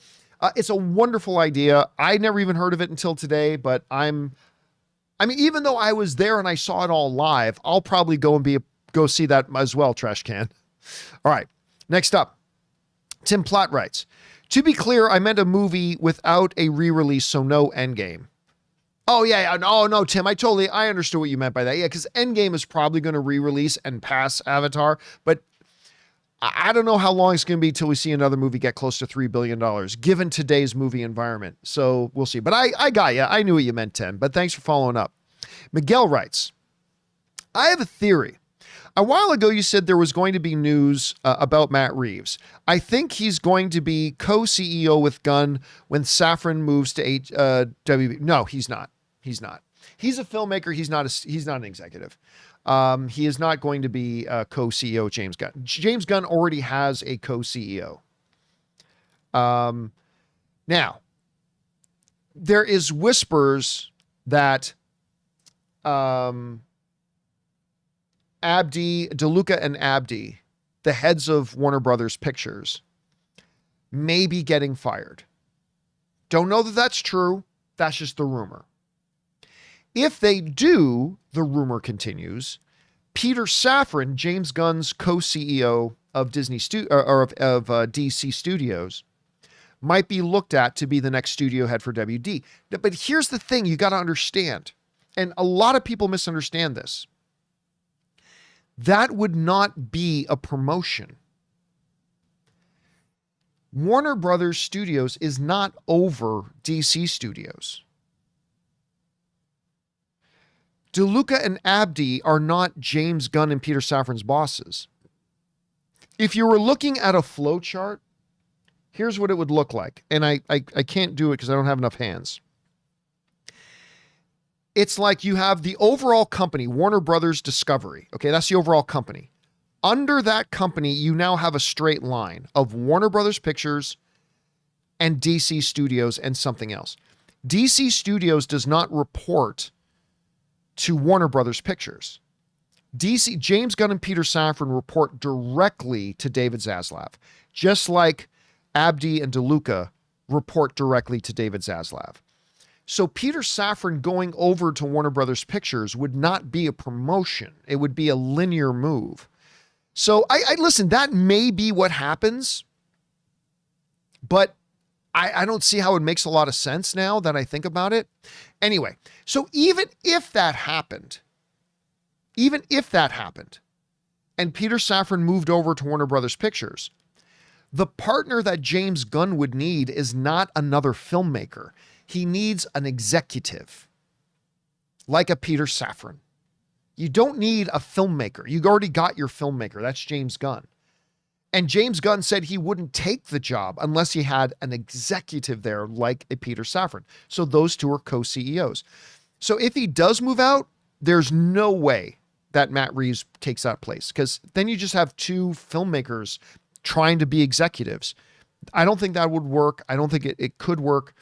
It's a wonderful idea. I never even heard of it until today, but even though I was there and I saw it all live, I'll probably go see that as well, Trash Can. All right. Next up, Tim Platt writes, to be clear, I meant a movie without a re-release, so no Endgame. Oh, yeah. Oh, no, Tim, I understood what you meant by that. Yeah, because Endgame is probably going to re-release and pass Avatar, but I don't know how long it's going to be till we see another movie get close to $3 billion, given today's movie environment. So we'll see. But I got you. I knew what you meant, Tim, but thanks for following up. Miguel writes, I have a theory. A while ago, you said there was going to be news about Matt Reeves. I think he's going to be co-CEO with Gunn when Safran moves to WB. No, he's not. He's not. He's a filmmaker. He's not an executive. He is not going to be a co-CEO, James Gunn. James Gunn already has a co-CEO. Now, there is whispers that Abdi, DeLuca and Abdi, the heads of Warner Brothers Pictures, may be getting fired. Don't know that that's true. That's just the rumor. If they do, the rumor continues, Peter Safran, James Gunn's co-CEO of DC Studios, might be looked at to be the next studio head for WD. But here's the thing you got to understand, and a lot of people misunderstand this. That would not be a promotion. Warner Brothers Studios is not over DC Studios. DeLuca and Abdi are not James Gunn and Peter Safran's bosses. If you were looking at a flow chart, here's what it would look like. And I can't do it because I don't have enough hands. It's like you have the overall company, Warner Brothers Discovery. Okay, that's the overall company. Under that company, you now have a straight line of Warner Brothers Pictures and DC Studios and something else. DC Studios does not report to Warner Brothers Pictures. James Gunn and Peter Safran report directly to David Zaslav, just like Abdi and DeLuca report directly to David Zaslav. So Peter Safran going over to Warner Brothers Pictures would not be a promotion. It would be a linear move. So I listen, that may be what happens, but I don't see how it makes a lot of sense now that I think about it. Anyway, so even if that happened, and Peter Safran moved over to Warner Brothers Pictures, the partner that James Gunn would need is not another filmmaker. He needs an executive, like a Peter Safran. You don't need a filmmaker. You already got your filmmaker. That's James Gunn. And James Gunn said he wouldn't take the job unless he had an executive there like a Peter Safran. So those two are co-CEOs. So if he does move out, there's no way that Matt Reeves takes that place, because then you just have two filmmakers trying to be executives. I don't think that would work. I don't think it could work.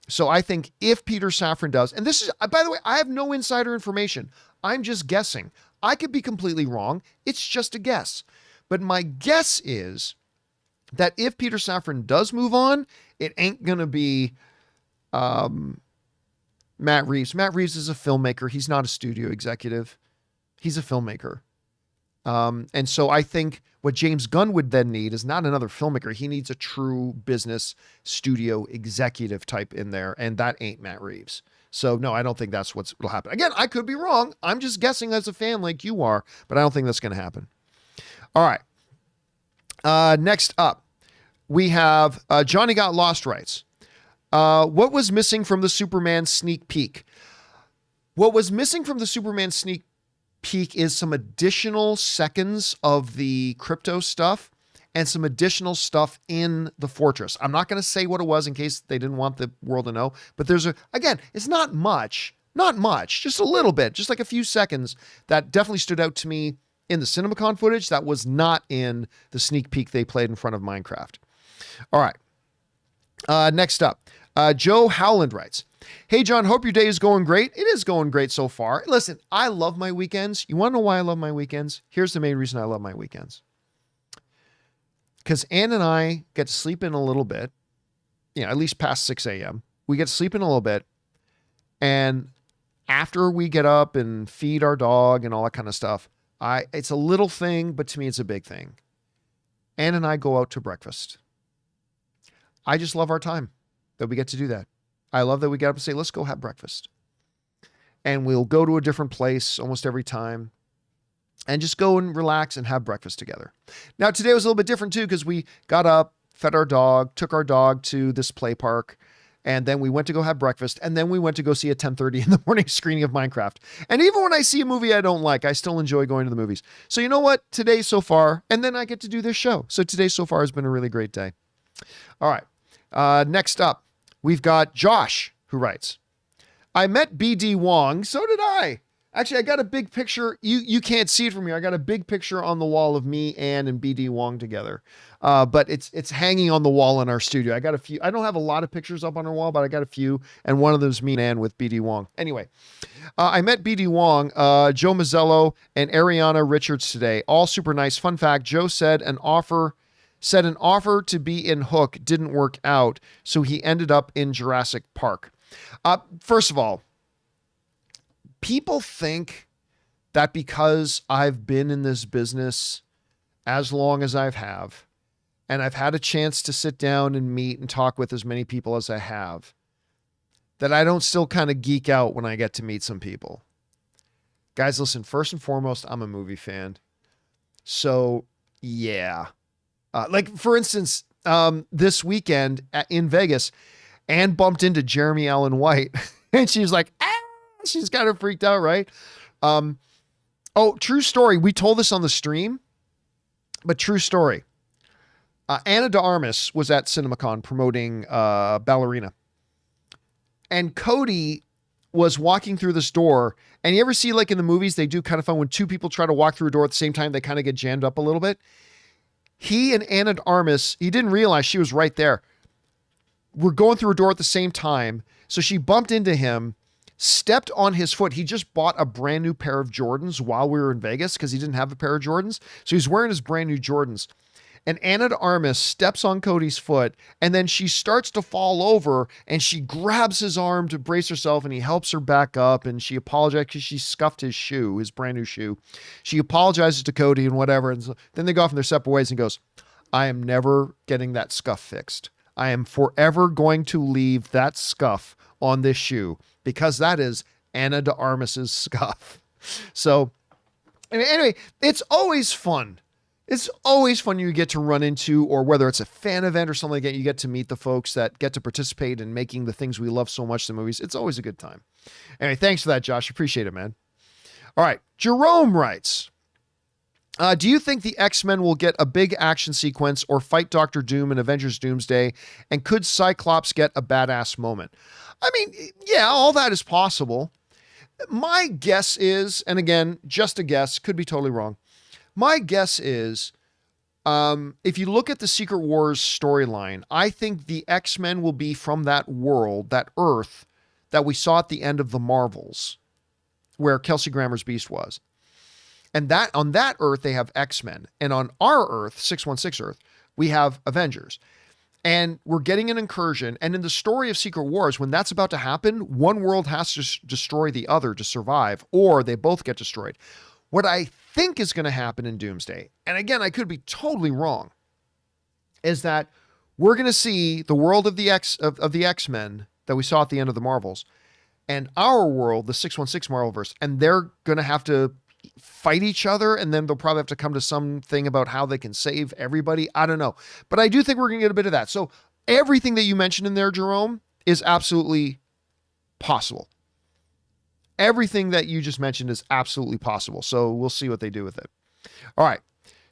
So I think if Peter Safran does, and this is, by the way, I have no insider information. I'm just guessing. I could be completely wrong. It's just a guess. But my guess is that if Peter Safran does move on, it ain't going to be Matt Reeves. Matt Reeves is a filmmaker. He's not a studio executive. He's a filmmaker. And so I think what James Gunn would then need is not another filmmaker. He needs a true business studio executive type in there. And that ain't Matt Reeves. So no, I don't think that's what'll happen. Again, I could be wrong. I'm just guessing as a fan like you are, but I don't think that's going to happen. All right. Next up, we have Johnny Got Lost writes, what was missing from the Superman sneak peek? What was missing from the Superman sneak peek is some additional seconds of the crypto stuff and some additional stuff in the fortress. I'm not going to say what it was in case they didn't want the world to know, but again, it's not much, just a little bit, just like a few seconds that definitely stood out to me in the CinemaCon footage that was not in the sneak peek they played in front of Minecraft. All right. Next up, Joe Howland writes, hey, John, hope your day is going great. It is going great so far. Listen, I love my weekends. You want to know why I love my weekends? Here's the main reason I love my weekends. Because Ann and I get to sleep in a little bit, at least past 6 a.m. We get to sleep in a little bit. And after we get up and feed our dog and all that kind of stuff, it's a little thing, but to me, it's a big thing. Ann and I go out to breakfast. I just love our time that we get to do that. I love that we get up and say, let's go have breakfast. And we'll go to a different place almost every time and just go and relax and have breakfast together. Now, today was a little bit different too, because we got up, fed our dog, took our dog to this play park, and then we went to go have breakfast, and then we went to go see a 10:30 in the morning screening of Minecraft. And even when I see a movie I don't like, I still enjoy going to the movies. So you know what? Today so far, and then I get to do this show. So today so far has been a really great day. All right. Next up, we've got Josh, who writes, I met BD Wong. So did I. Actually, I got a big picture. You can't see it from here. I got a big picture on the wall of me, Ann, and BD Wong together. But it's hanging on the wall in our studio. I got a few. I don't have a lot of pictures up on our wall, but I got a few. And one of them's me and Ann with BD Wong. Anyway, I met BD Wong, Joe Mazzello, and Ariana Richards today. All super nice. Fun fact: Joe said an offer to be in Hook didn't work out, so he ended up in Jurassic Park. First of all, people think that because I've been in this business as long as I've and I've had a chance to sit down and meet and talk with as many people as I have, that I don't still kind of geek out when I get to meet some people. Guys, listen, first and foremost, I'm a movie fan. So yeah. Like for instance, this weekend in Vegas, Ann bumped into Jeremy Allen White and she was like, she's kind of freaked out, right? Oh, true story. We told this on the stream, but true story. Anna de Armas was at CinemaCon promoting Ballerina. And Cody was walking through this door. And you ever see, like in the movies, they do kind of fun when two people try to walk through a door at the same time, they kind of get jammed up a little bit. He and Anna de Armas, he didn't realize she was right there. We're going through a door at the same time. So she bumped into him, stepped on his foot. He just bought a brand new pair of Jordans while we were in Vegas because he didn't have a pair of Jordans. So he's wearing his brand new Jordans. And Anna de Armas steps on Cody's foot, and then she starts to fall over, and she grabs his arm to brace herself, and he helps her back up, and she apologizes because she scuffed his shoe, his brand new shoe. She apologizes to Cody and whatever, and so then they go off in their separate ways and goes, I am never getting that scuff fixed. I am forever going to leave that scuff on this shoe because that is Anna de Armas's scuff. So anyway, it's always fun. It's always fun you get to run into, or whether it's a fan event or something like that, you get to meet the folks that get to participate in making the things we love so much, the movies. It's always a good time. Anyway, thanks for that, Josh. Appreciate it, man. All right. Jerome writes, do you think the X-Men will get a big action sequence or fight Doctor Doom in Avengers Doomsday? And could Cyclops get a badass moment? I mean, yeah, all that is possible. My guess is, and again, just a guess, could be totally wrong. My guess is, if you look at the Secret Wars storyline, I think the X-Men will be from that world, that Earth that we saw at the end of the Marvels, where Kelsey Grammer's Beast was. And that on that Earth, they have X-Men. And on our Earth, 616 Earth, we have Avengers. And we're getting an incursion. And in the story of Secret Wars, when that's about to happen, one world has to destroy the other to survive, or they both get destroyed. What I think is going to happen in Doomsday, and again, I could be totally wrong, is that we're going to see the world of the X-Men that we saw at the end of the Marvels, and our world, the 616 Marvelverse, and they're going to have to fight each other, and then they'll probably have to come to something about how they can save everybody. I don't know. But I do think we're going to get a bit of that. So everything that you mentioned in there, Jerome, is absolutely possible. Everything that you just mentioned is absolutely possible. So we'll see what they do with it. All right.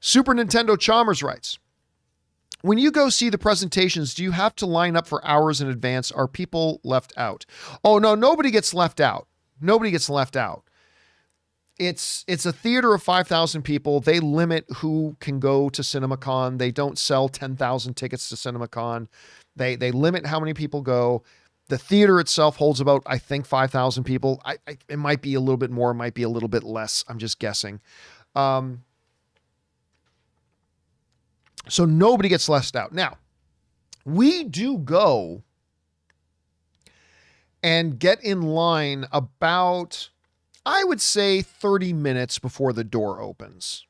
Super Nintendo Chalmers writes, when you go see the presentations, do you have to line up for hours in advance? Are people left out? Oh, no, nobody gets left out. Nobody gets left out. It's a theater of 5,000 people. They limit who can go to CinemaCon. They don't sell 10,000 tickets to CinemaCon. They limit how many people go. The theater itself holds about, I think, 5,000 people. It might be a little bit more, it might be a little bit less. I'm just guessing. So nobody gets left out. Now, we do go and get in line about, I would say, 30 minutes before the door opens.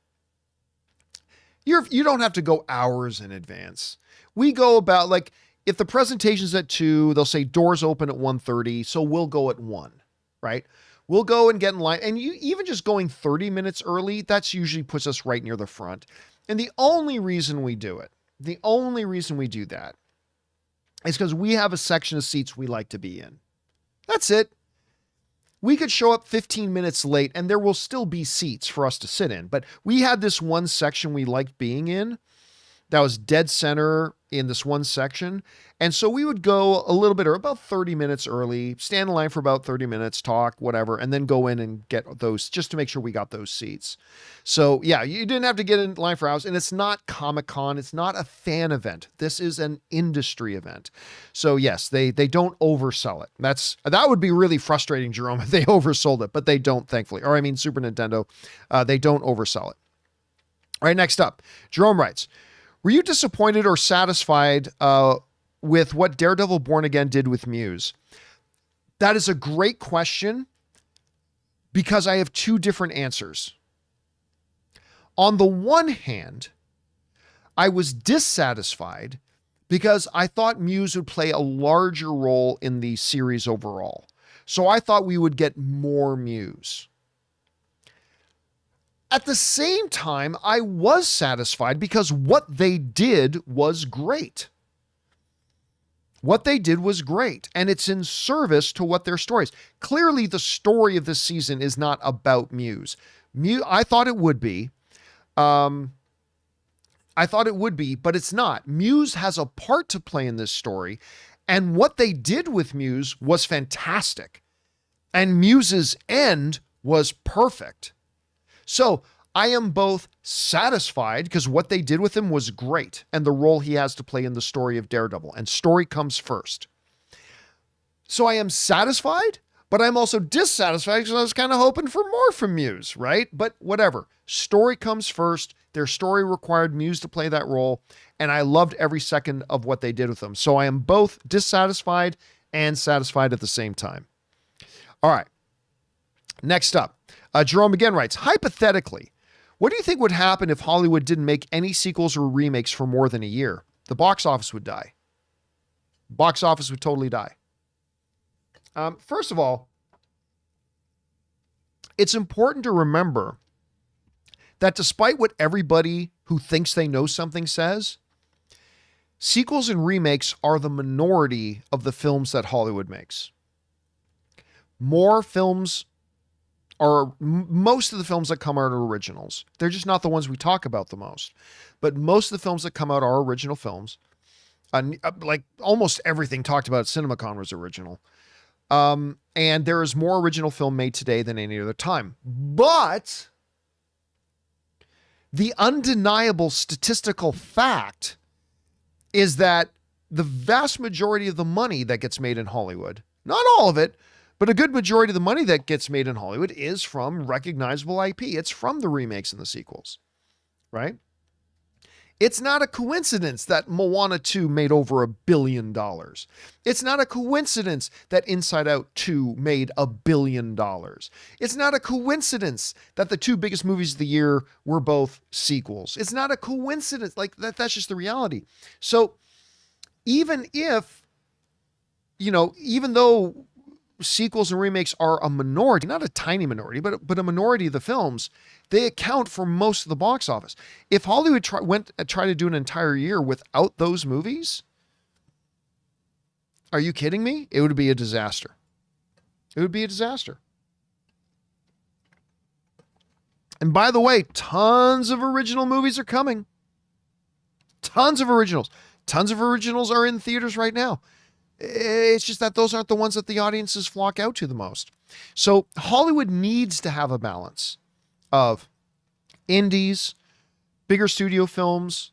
You don't have to go hours in advance. We go about, like, if the presentation's at 2, they'll say doors open at 1:30, so we'll go at 1, right? We'll go and get in line. And you even just going 30 minutes early, that's usually puts us right near the front. And the only reason we do it, the only reason we do that is because we have a section of seats we like to be in. That's it. We could show up 15 minutes late and there will still be seats for us to sit in. But we had this one section we liked being in. that was dead center in this one section. And so we would go a little bit, or about 30 minutes early, stand in line for about 30 minutes, talk, whatever, and then go in and get those just to make sure we got those seats. So yeah, you didn't have to get in line for hours, and it's not Comic-Con. It's not a fan event. This is an industry event. So yes, they don't oversell it. That would be really frustrating, Jerome, if they oversold it, but they don't, thankfully. Or I mean, Super Nintendo, they don't oversell it. All right, next up, Jerome writes, were you disappointed or satisfied with what Daredevil Born Again did with Muse? That is a great question because I have two different answers. On the one hand, I was dissatisfied because I thought Muse would play a larger role in the series overall. So I thought we would get more Muse. At the same time, I was satisfied because what they did was great. What they did was great, and it's in service to what their story is. Clearly, the story of this season is not about Muse. I thought it would be. But it's not. Muse has a part to play in this story, and what they did with Muse was fantastic. And Muse's end was perfect. So I am both satisfied because what they did with him was great and the role he has to play in the story of Daredevil, and story comes first. So I am satisfied, but I'm also dissatisfied because I was kind of hoping for more from Muse, right? But whatever. Story comes first. Their story required Muse to play that role, and I loved every second of what they did with him. So I am both dissatisfied and satisfied at the same time. All right. Next up, Jerome again writes, hypothetically, what do you think would happen if Hollywood didn't make any sequels or remakes for more than a year? The box office would die. Box office would totally die. First of all, it's important to remember that despite what everybody who thinks they know something says, sequels and remakes are the minority of the films that Hollywood makes. Most of the films that come out are originals. They're just not the ones we talk about the most. But most of the films that come out are original films. Like almost everything talked about at CinemaCon was original. And there is more original film made today than any other time. But the undeniable statistical fact is that the vast majority of the money that gets made in Hollywood, not all of it, but a good majority of the money that gets made in Hollywood is from recognizable IP. It's from the remakes and the sequels, right? It's not a coincidence that Moana 2 made over $1 billion. It's not a coincidence that Inside Out 2 made $1 billion. It's not a coincidence that the two biggest movies of the year were both sequels. It's not a coincidence. Like that's just the reality. So even if, even though sequels and remakes are a minority, not a tiny minority, but a minority of the films, they account for most of the box office. If Hollywood tried to do an entire year without those movies, are you kidding me? It would be a disaster. It would be a disaster. And by the way, tons of original movies are coming. Tons of originals. Tons of originals are in theaters right now. It's just that those aren't the ones that the audiences flock out to the most. So Hollywood needs to have a balance of indies, bigger studio films,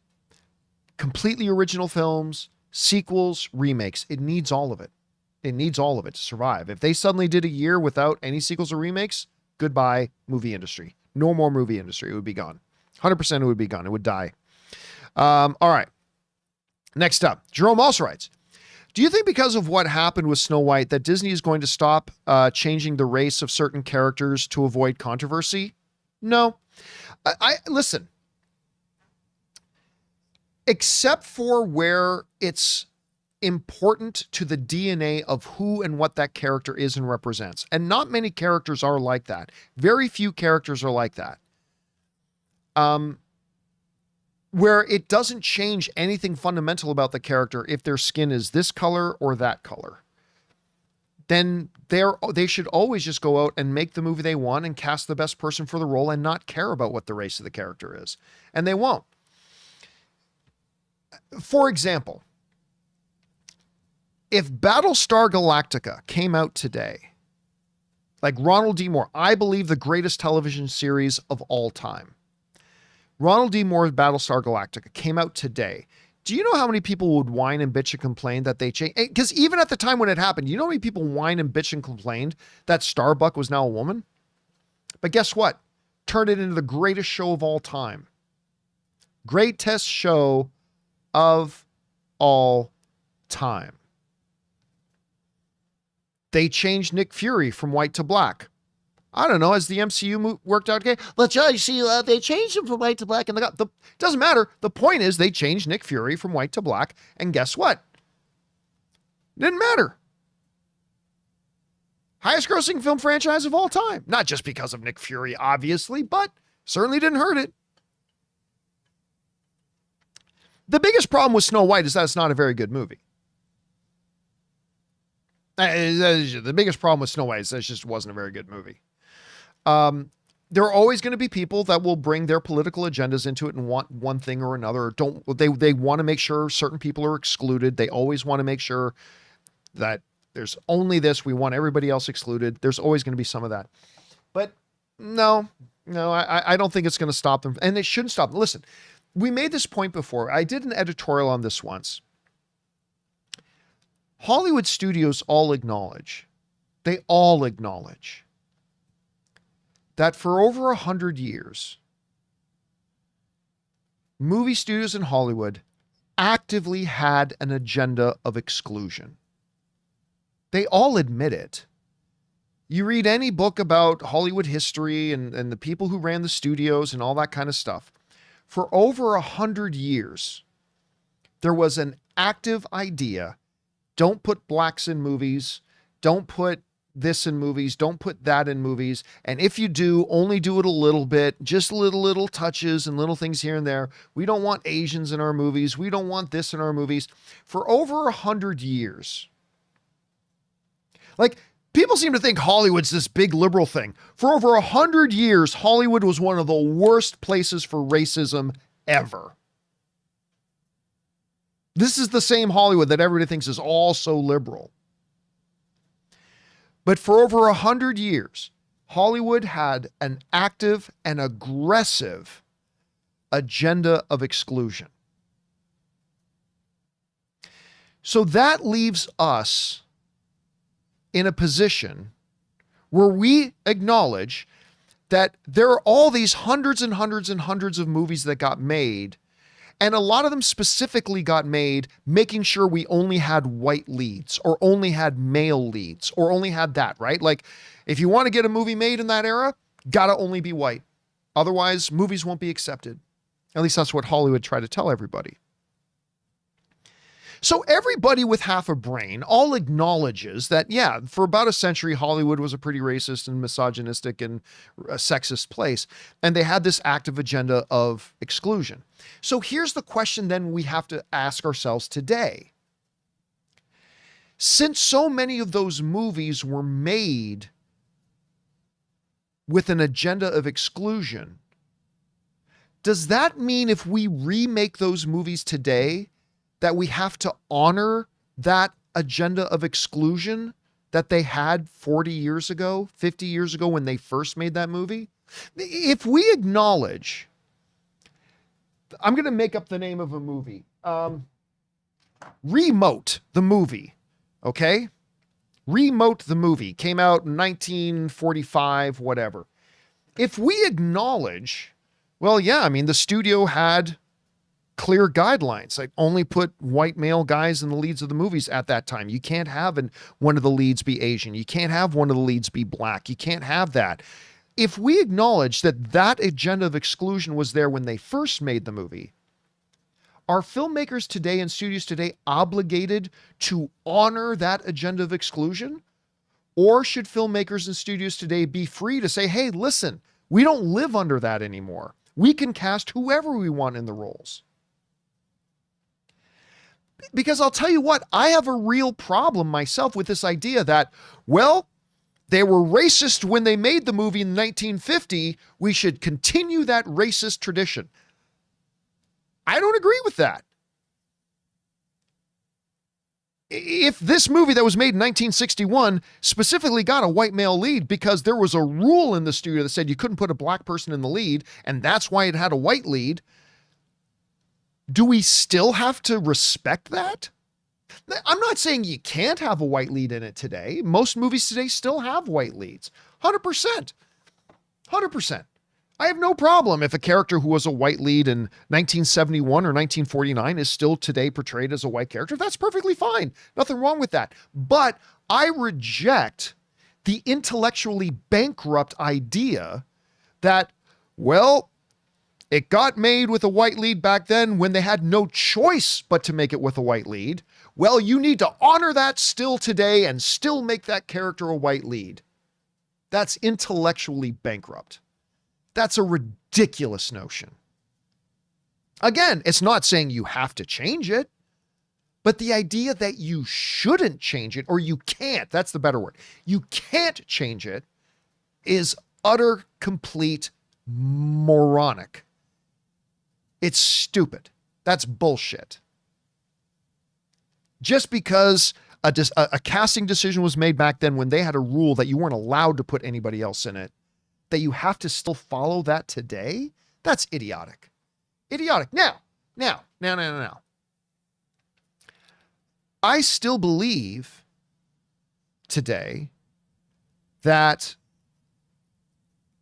completely original films, sequels, remakes. It needs all of it. It needs all of it to survive. If they suddenly did a year without any sequels or remakes, goodbye movie industry. No more movie industry. It would be gone. 100% it would be gone. It would die. All right. Next up, Jerome also writes, do you think because of what happened with Snow White that Disney is going to stop changing the race of certain characters to avoid controversy? No. Listen, except for where it's important to the DNA of who and what that character is and represents. And not many characters are like that. Very few characters are like that. Where it doesn't change anything fundamental about the character if their skin is this color or that color, then they should always just go out and make the movie they want and cast the best person for the role and not care about what the race of the character is. And they won't. For example, if Battlestar Galactica came out today, like Ronald D. Moore, I believe the greatest television series of all time. Ronald D. Moore's Battlestar Galactica came out today. Do you know how many people would whine and bitch and complain that they changed? Because even at the time when it happened, you know how many people whine and bitch and complained that Starbuck was now a woman? But guess what? Turned it into the greatest show of all time. Greatest show of all time. They changed Nick Fury from white to black. I don't know, as the MCU worked out, okay? Let's see, they changed him from white to black, and it doesn't matter. The point is they changed Nick Fury from white to black, and guess what? Didn't matter. Highest grossing film franchise of all time. Not just because of Nick Fury, obviously, but certainly didn't hurt it. The biggest problem with Snow White is that it's not a very good movie. The biggest problem with Snow White is that it just wasn't a very good movie. There are always going to be people that will bring their political agendas into it and want one thing or another. They want to make sure certain people are excluded. They always want to make sure that there's only this. We want everybody else excluded. There's always going to be some of that. But no, I don't think it's going to stop them. And it shouldn't stop them. Listen, we made this point before. I did an editorial on this once. Hollywood studios all acknowledge that for over 100 years, movie studios in Hollywood actively had an agenda of exclusion. They all admit it. You read any book about Hollywood history and the people who ran the studios and all that kind of stuff. For over 100 years, there was an active idea. Don't put blacks in movies. Don't put this in movies. Don't put that in movies. And if you do, only do it a little bit, just little touches and little things here and there. We don't want Asians in our movies. We don't want this in our movies. For over 100 years. Like, people seem to think Hollywood's this big liberal thing. For over 100 years, Hollywood was one of the worst places for racism ever. This is the same Hollywood that everybody thinks is all so liberal. But for over 100 years, Hollywood had an active and aggressive agenda of exclusion. So that leaves us in a position where we acknowledge that there are all these hundreds and hundreds and hundreds of movies that got made. And a lot of them specifically got made making sure we only had white leads or only had male leads or only had that, right? Like, if you want to get a movie made in that era, gotta only be white. Otherwise, movies won't be accepted. At least that's what Hollywood tried to tell everybody. So everybody with half a brain all acknowledges that, yeah, for about a century, Hollywood was a pretty racist and misogynistic and sexist place. And they had this active agenda of exclusion. So here's the question then we have to ask ourselves today. Since so many of those movies were made with an agenda of exclusion, does that mean if we remake those movies today, that we have to honor that agenda of exclusion that they had 40 years ago, 50 years ago when they first made that movie? If we acknowledge, I'm going to make up the name of a movie, Remote, the movie, okay? Remote, the movie, came out in 1945, whatever. If we acknowledge, well, yeah, I mean, the studio had clear guidelines. Like, only put white male guys in the leads of the movies at that time. You can't have one of the leads be Asian. You can't have one of the leads be black. You can't have that. If we acknowledge that that agenda of exclusion was there when they first made the movie, are filmmakers today and studios today obligated to honor that agenda of exclusion? Or should filmmakers and studios today be free to say, hey, listen, we don't live under that anymore. We can cast whoever we want in the roles. Because I'll tell you what, I have a real problem myself with this idea that, well, they were racist when they made the movie in 1950. We should continue that racist tradition. I don't agree with that. if this movie that was made in 1961 specifically got a white male lead because there was a rule in the studio that said you couldn't put a black person in the lead, and that's why it had a white lead, do we still have to respect that? I'm not saying you can't have a white lead in it today. Most movies today still have white leads. 100%. 100%. I have no problem if a character who was a white lead in 1971 or 1949 is still today portrayed as a white character. That's perfectly fine. Nothing wrong with that. But I reject the intellectually bankrupt idea that, well, it got made with a white lead back then when they had no choice but to make it with a white lead. Well, you need to honor that still today and still make that character a white lead. That's intellectually bankrupt. That's a ridiculous notion. Again, it's not saying you have to change it, but the idea that you shouldn't change it, or you can't, that's the better word, you can't change it, is utter, complete moronic. It's stupid. That's bullshit. Just because a casting decision was made back then when they had a rule that you weren't allowed to put anybody else in it, that you have to still follow that today? That's idiotic. Idiotic. Now. I still believe today that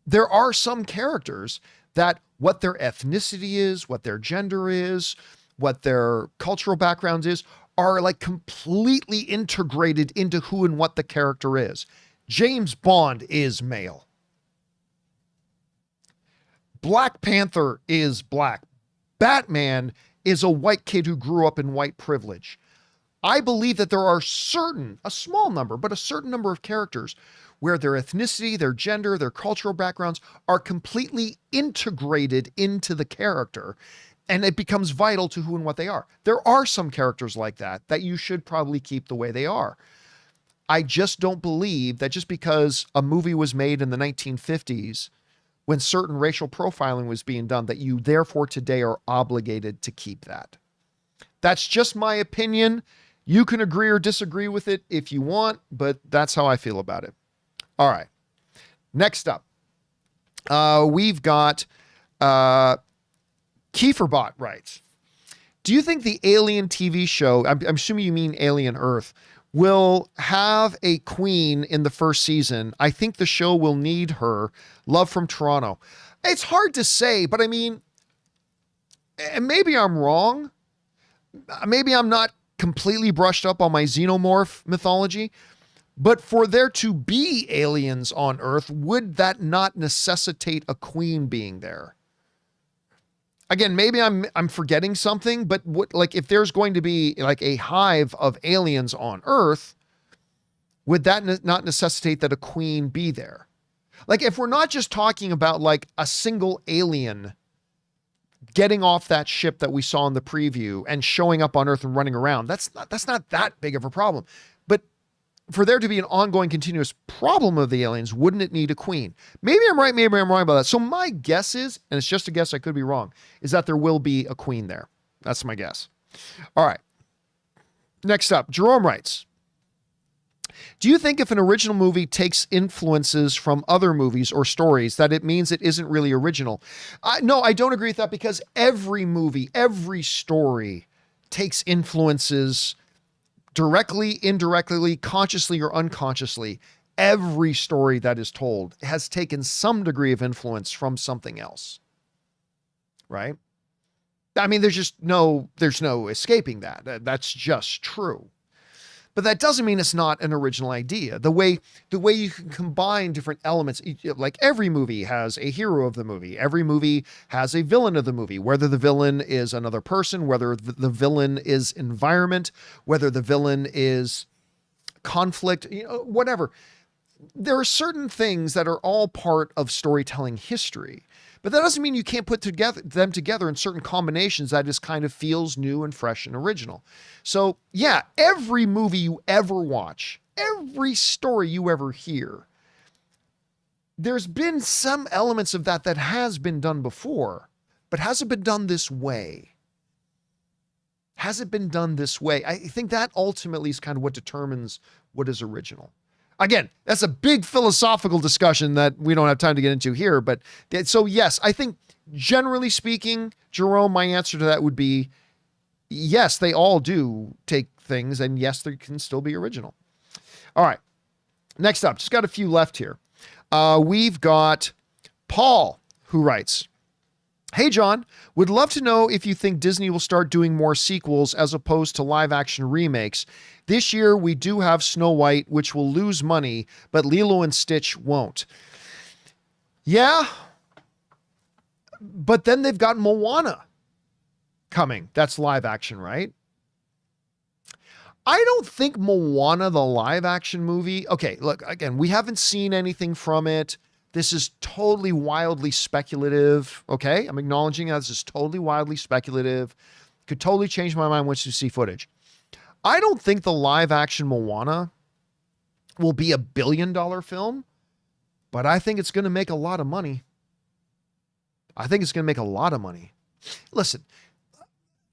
there are some characters that what their ethnicity is, what their gender is, what their cultural background is, are like completely integrated into who and what the character is. James Bond is male. Black Panther is black. Batman is a white kid who grew up in white privilege. I believe that there are a small number, but a certain number of characters where their ethnicity, their gender, their cultural backgrounds are completely integrated into the character, and it becomes vital to who and what they are. There are some characters like that you should probably keep the way they are. I just don't believe that just because a movie was made in the 1950s when certain racial profiling was being done, that you therefore today are obligated to keep that. That's just my opinion. You can agree or disagree with it if you want, but that's how I feel about it. All right. Next up, we've got Kieferbot writes, do you think the Alien TV show, I'm assuming you mean Alien Earth, will have a queen in the first season? I think the show will need her. Love from Toronto. It's hard to say, but I mean, and maybe I'm wrong. Maybe I'm not completely brushed up on my xenomorph mythology, but for there to be aliens on Earth, would that not necessitate a queen being there? Again, maybe I'm forgetting something, but like if there's going to be like a hive of aliens on Earth, would that not necessitate that a queen be there? Like if we're not just talking about like a single alien getting off that ship that we saw in the preview and showing up on Earth and running around, that's not that big of a problem. But for there to be an ongoing continuous problem of the aliens, wouldn't it need a queen? Maybe I'm right, maybe I'm wrong about that. So my guess is, and it's just a guess, I could be wrong, is that there will be a queen there. That's my guess. All right. Next up, Jerome writes, do you think if an original movie takes influences from other movies or stories that it means it isn't really original? No, I don't agree with that, because every movie, every story takes influences directly, indirectly, consciously or unconsciously. Every story that is told has taken some degree of influence from something else, right? I mean, there's no escaping that. That's just true. But that doesn't mean it's not an original idea. The way you can combine different elements, like every movie has a hero of the movie. Every movie has a villain of the movie, whether the villain is another person, whether the villain is environment, whether the villain is conflict, whatever. There are certain things that are all part of storytelling history. But that doesn't mean you can't put them together in certain combinations that just kind of feels new and fresh and original. So yeah, every movie you ever watch, every story you ever hear, there's been some elements of that has been done before, but hasn't been done this way. Has it been done this way? I think that ultimately is kind of what determines what is original. Again, that's a big philosophical discussion that we don't have time to get into here. But so, yes, I think generally speaking, Jerome, my answer to that would be yes, they all do take things, and yes, they can still be original. All right. Next up, just got a few left here. We've got Paul, who writes, "Hey, John, would love to know if you think Disney will start doing more sequels as opposed to live action remakes. This year, we do have Snow White, which will lose money, but Lilo and Stitch won't." Yeah, but then they've got Moana coming. That's live action, right? I don't think Moana, the live action movie. Okay, look, again, we haven't seen anything from it. This is totally wildly speculative. Okay, I'm acknowledging that this is totally wildly speculative. Could totally change my mind once you see footage. I don't think the live action Moana will be a $1 billion film, but I think it's going to make a lot of money. I think it's going to make a lot of money. Listen,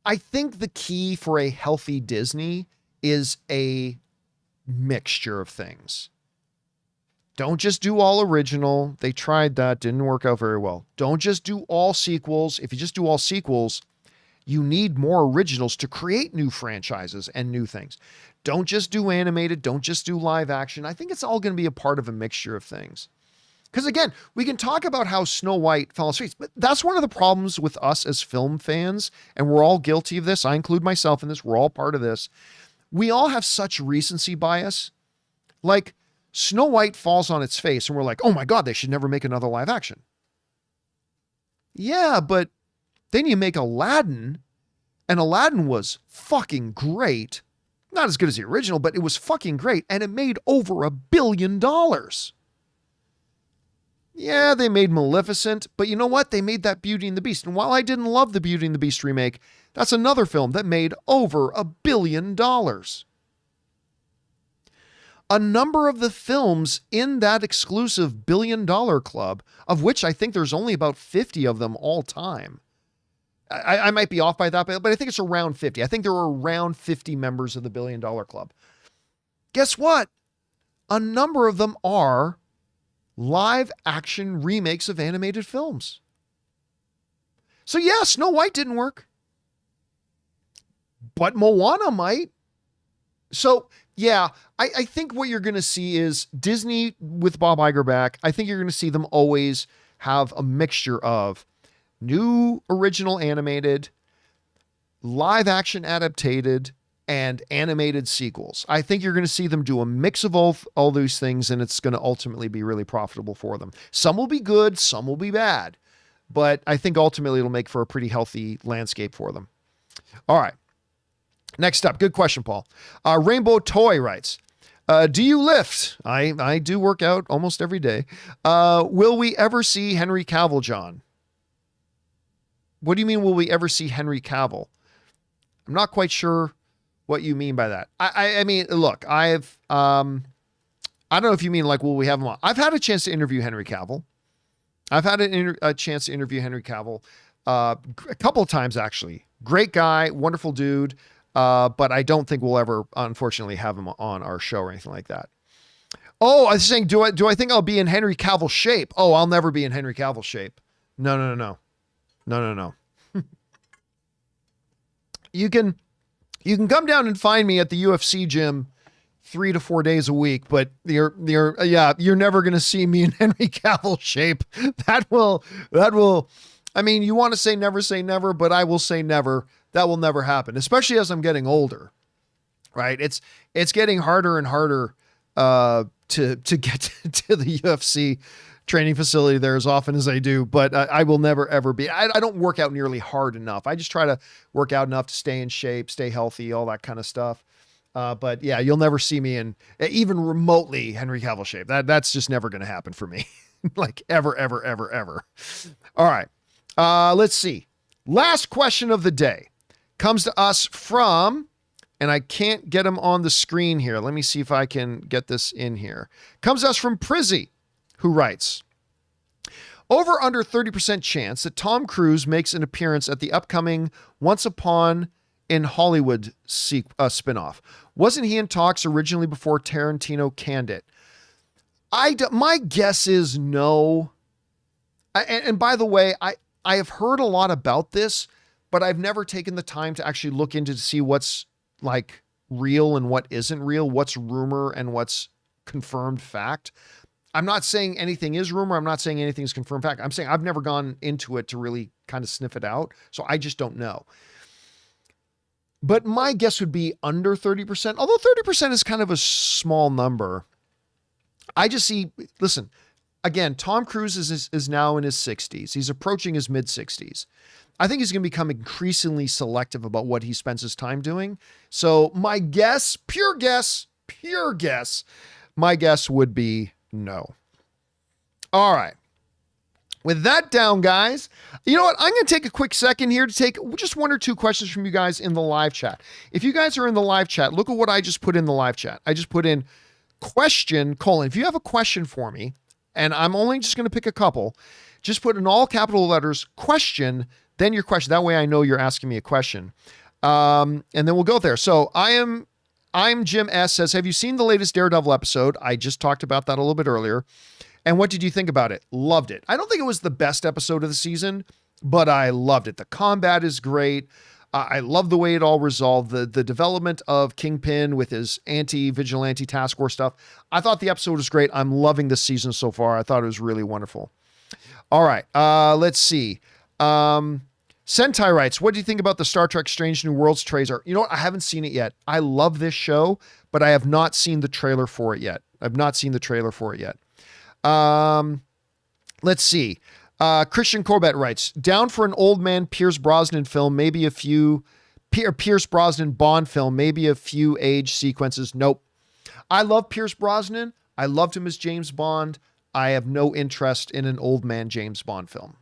I think the key for a healthy Disney is a mixture of things. Don't just do all original. They tried that, didn't work out very well. Don't just do all sequels. If you just do all sequels, you need more originals to create new franchises and new things. Don't just do animated. Don't just do live action. I think it's all going to be a part of a mixture of things. Because again, we can talk about how Snow White fell on the streets, but that's one of the problems with us as film fans, and we're all guilty of this. I include myself in this. We're all part of this. We all have such recency bias. Like, Snow White falls on its face and we're like, oh my God, they should never make another live action. Yeah, but then you make Aladdin, and Aladdin was fucking great. Not as good as the original, but it was fucking great. And it made over $1 billion. Yeah, they made Maleficent, but you know what? They made that Beauty and the Beast. And while I didn't love the Beauty and the Beast remake, that's another film that made over $1 billion. A number of the films in that exclusive $1 billion club, of which I think there's only about 50 of them all time. I might be off by that, but I think it's around 50. I think there are around 50 members of the $1 billion club. Guess what? A number of them are live action remakes of animated films. So yeah, Snow White didn't work, but Moana might. So yeah, I think what you're going to see is Disney with Bob Iger back. I think you're going to see them always have a mixture of new original animated, live action adapted, and animated sequels. I think you're going to see them do a mix of all those things, and it's going to ultimately be really profitable for them. Some will be good, some will be bad, but I think ultimately it'll make for a pretty healthy landscape for them. All right. Next up, good question, Paul. Rainbow Toy writes, do you lift? I do work out almost every day. Will we ever see Henry Cavill, John? What do you mean, will we ever see Henry Cavill? I'm not quite sure what you mean by that. I mean, look, I don't know if you mean like, will we have him on? I've had a chance to interview Henry Cavill. I've had a chance to interview Henry Cavill a couple of times, actually. Great guy, wonderful dude. But I don't think we'll ever, unfortunately, have him on our show or anything like that. Oh, I was saying, do I think I'll be in Henry Cavill shape? Oh, I'll never be in Henry Cavill shape. No. You can come down and find me at the UFC gym 3 to 4 days a week, but you're never going to see me in Henry Cavill shape. That will, I mean, you want to say never, but I will say never. That will never happen, especially as I'm getting older, right? It's getting harder and harder to get to the UFC training facility there as often as I do, but I will never, ever be. I don't work out nearly hard enough. I just try to work out enough to stay in shape, stay healthy, all that kind of stuff. But yeah, you'll never see me in even remotely Henry Cavill shape. That's just never going to happen for me. Like ever. All right. Let's see. Last question of the day comes to us from, and I can't get him on the screen here. Let me see if I can get this in here. Comes to us from Prizzy, who writes, over under 30% chance that Tom Cruise makes an appearance at the upcoming Once Upon in Hollywood spinoff? Wasn't he in talks originally before Tarantino canned it? My guess is no. And by the way, I have heard a lot about this, but I've never taken the time to actually look into to see what's like real and what isn't real, what's rumor and what's confirmed fact. I'm not saying anything is rumor. I'm not saying anything is confirmed fact. I'm saying I've never gone into it to really kind of sniff it out. So I just don't know. But my guess would be under 30%, although 30% is kind of a small number. I just see, listen, again, Tom Cruise is now in his 60s. He's approaching his mid 60s. I think he's going to become increasingly selective about what he spends his time doing. So my guess, pure guess, my guess would be no. All right. With that down, guys, you know what? I'm going to take a quick second here to take just one or two questions from you guys in the live chat. If you guys are in the live chat, look at what I just put in the live chat. I just put in question, : if you have a question for me, and I'm only just going to pick a couple, just put in all capital letters, question, then your question. That way I know you're asking me a question. And then we'll go there. So I'm Jim S. says, have you seen the latest Daredevil episode? I just talked about that a little bit earlier. And what did you think about it? Loved it. I don't think it was the best episode of the season, but I loved it. The combat is great. I love the way it all resolved. The development of Kingpin with his anti-vigilante task force stuff. I thought the episode was great. I'm loving this season so far. I thought it was really wonderful. All right. Let's see. Sentai writes, what do you think about the Star Trek Strange New Worlds trailer? You know what? I haven't seen it yet. I love this show, but I have not seen the trailer for it yet. Let's see. Christian Corbett writes, down for an old man Pierce Brosnan film, maybe a few Pierce Brosnan Bond film, maybe a few age sequences. Nope. I love Pierce Brosnan. I loved him as James Bond. I have no interest in an old man James Bond film.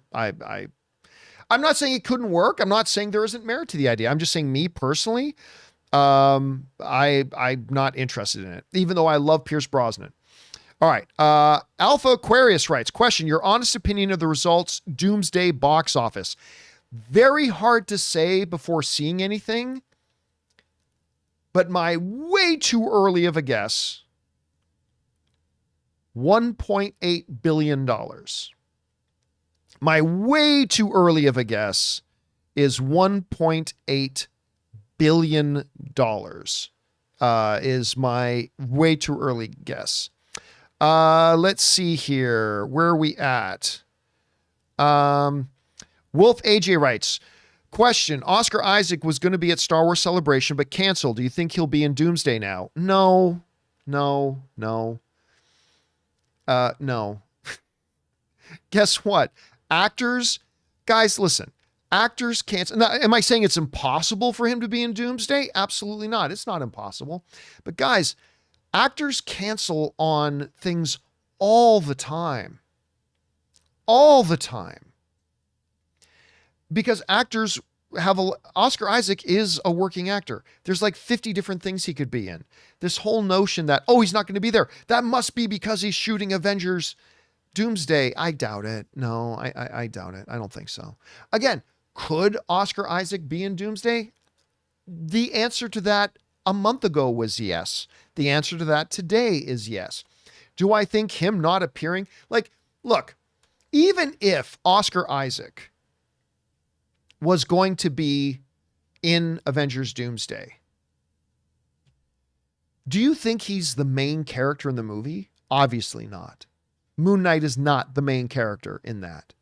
I'm not saying it couldn't work. I'm not saying there isn't merit to the idea. I'm just saying me personally, I'm not interested in it, even though I love Pierce Brosnan. All right. Alpha Aquarius writes, question, your honest opinion of the results Doomsday box office. Very hard to say before seeing anything, but my way too early of a guess, $1.8 billion. My way too early of a guess is $1.8 billion is my way too early guess. Let's see here. Where are we at? Wolf AJ writes, question, Oscar Isaac was going to be at Star Wars Celebration, but canceled. Do you think he'll be in Doomsday now? No. Guess what? Actors, guys, listen, actors can't. Now, am I saying it's impossible for him to be in Doomsday? Absolutely not. It's not impossible. But guys, actors cancel on things all the time. All the time. Because actors have Oscar Isaac is a working actor. There's like 50 different things he could be in. This whole notion that, oh, he's not going to be there. That must be because he's shooting Avengers Doomsday. I doubt it. No, I doubt it. I don't think so. Again, could Oscar Isaac be in Doomsday? The answer to that a month ago was yes. The answer to that today is yes. Do I think him not appearing? Like, look, even if Oscar Isaac was going to be in Avengers Doomsday, do you think he's the main character in the movie? Obviously not. Moon Knight is not the main character in that.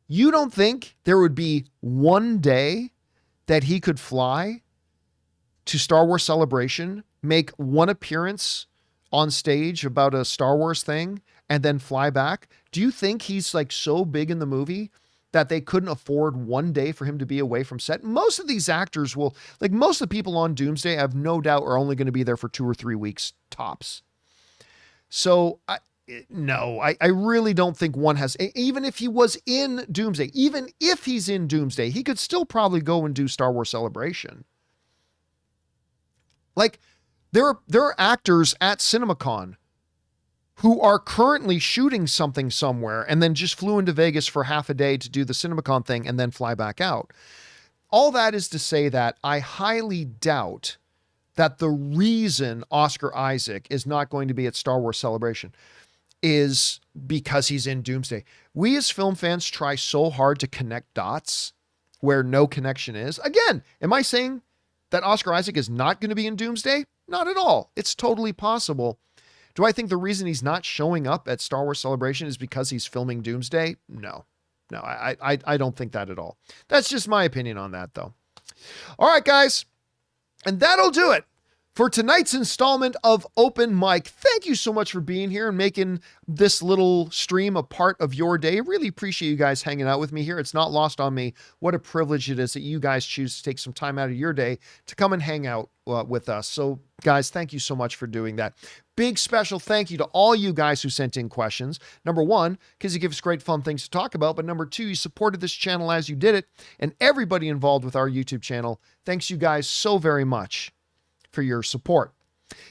You don't think there would be one day that he could fly to Star Wars Celebration, make one appearance on stage about a Star Wars thing, and then fly back? Do you think he's like so big in the movie that they couldn't afford one day for him to be away from set? Most of these actors will, like most of the people on Doomsday, I have no doubt are only going to be there for 2 or 3 weeks tops. So I really don't think one has, even if he was in Doomsday, even if he's in Doomsday, he could still probably go and do Star Wars Celebration. Like there are actors at CinemaCon who are currently shooting something somewhere and then just flew into Vegas for half a day to do the CinemaCon thing and then fly back out. all that is to say that I highly doubt that the reason Oscar Isaac is not going to be at Star Wars Celebration is because he's in Doomsday. We as film fans try so hard to connect dots where no connection is. Again, am I saying that Oscar Isaac is not going to be in Doomsday? Not at all. It's totally possible. Do I think the reason he's not showing up at Star Wars Celebration is because he's filming Doomsday? No. No, I don't think that at all. That's just my opinion on that, though. All right, guys. And that'll do it for tonight's installment of Open Mic. Thank you so much for being here and making this little stream a part of your day. I really appreciate you guys hanging out with me here. It's not lost on me what a privilege it is that you guys choose to take some time out of your day to come and hang out with us. So, guys, thank you so much for doing that. Big special thank you to all you guys who sent in questions. Number one, because you give us great fun things to talk about. But number two, you supported this channel as you did it. And everybody involved with our YouTube channel, thanks you guys so very much for your support.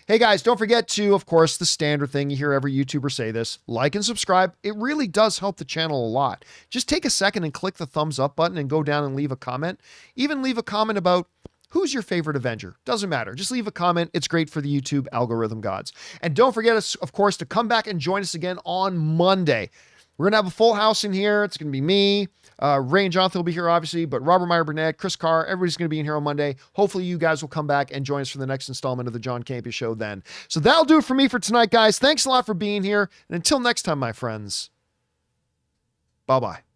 Hey guys, don't forget to, of course, the standard thing. You hear every YouTuber say this, like and subscribe. It really does help the channel a lot. Just take a second and click the thumbs up button and go down and leave a comment. Even leave a comment about who's your favorite Avenger. Doesn't matter. Just leave a comment. It's great for the YouTube algorithm gods. And don't forget us, of course, to come back and join us again on Monday. We're going to have a full house in here. It's going to be me. Ray and Jonathan will be here, obviously, but Robert Meyer Burnett, Chris Carr, everybody's going to be in here on Monday. Hopefully you guys will come back and join us for the next installment of the John Campea Show then. So that'll do it for me for tonight, guys. Thanks a lot for being here. And until next time, my friends, bye-bye.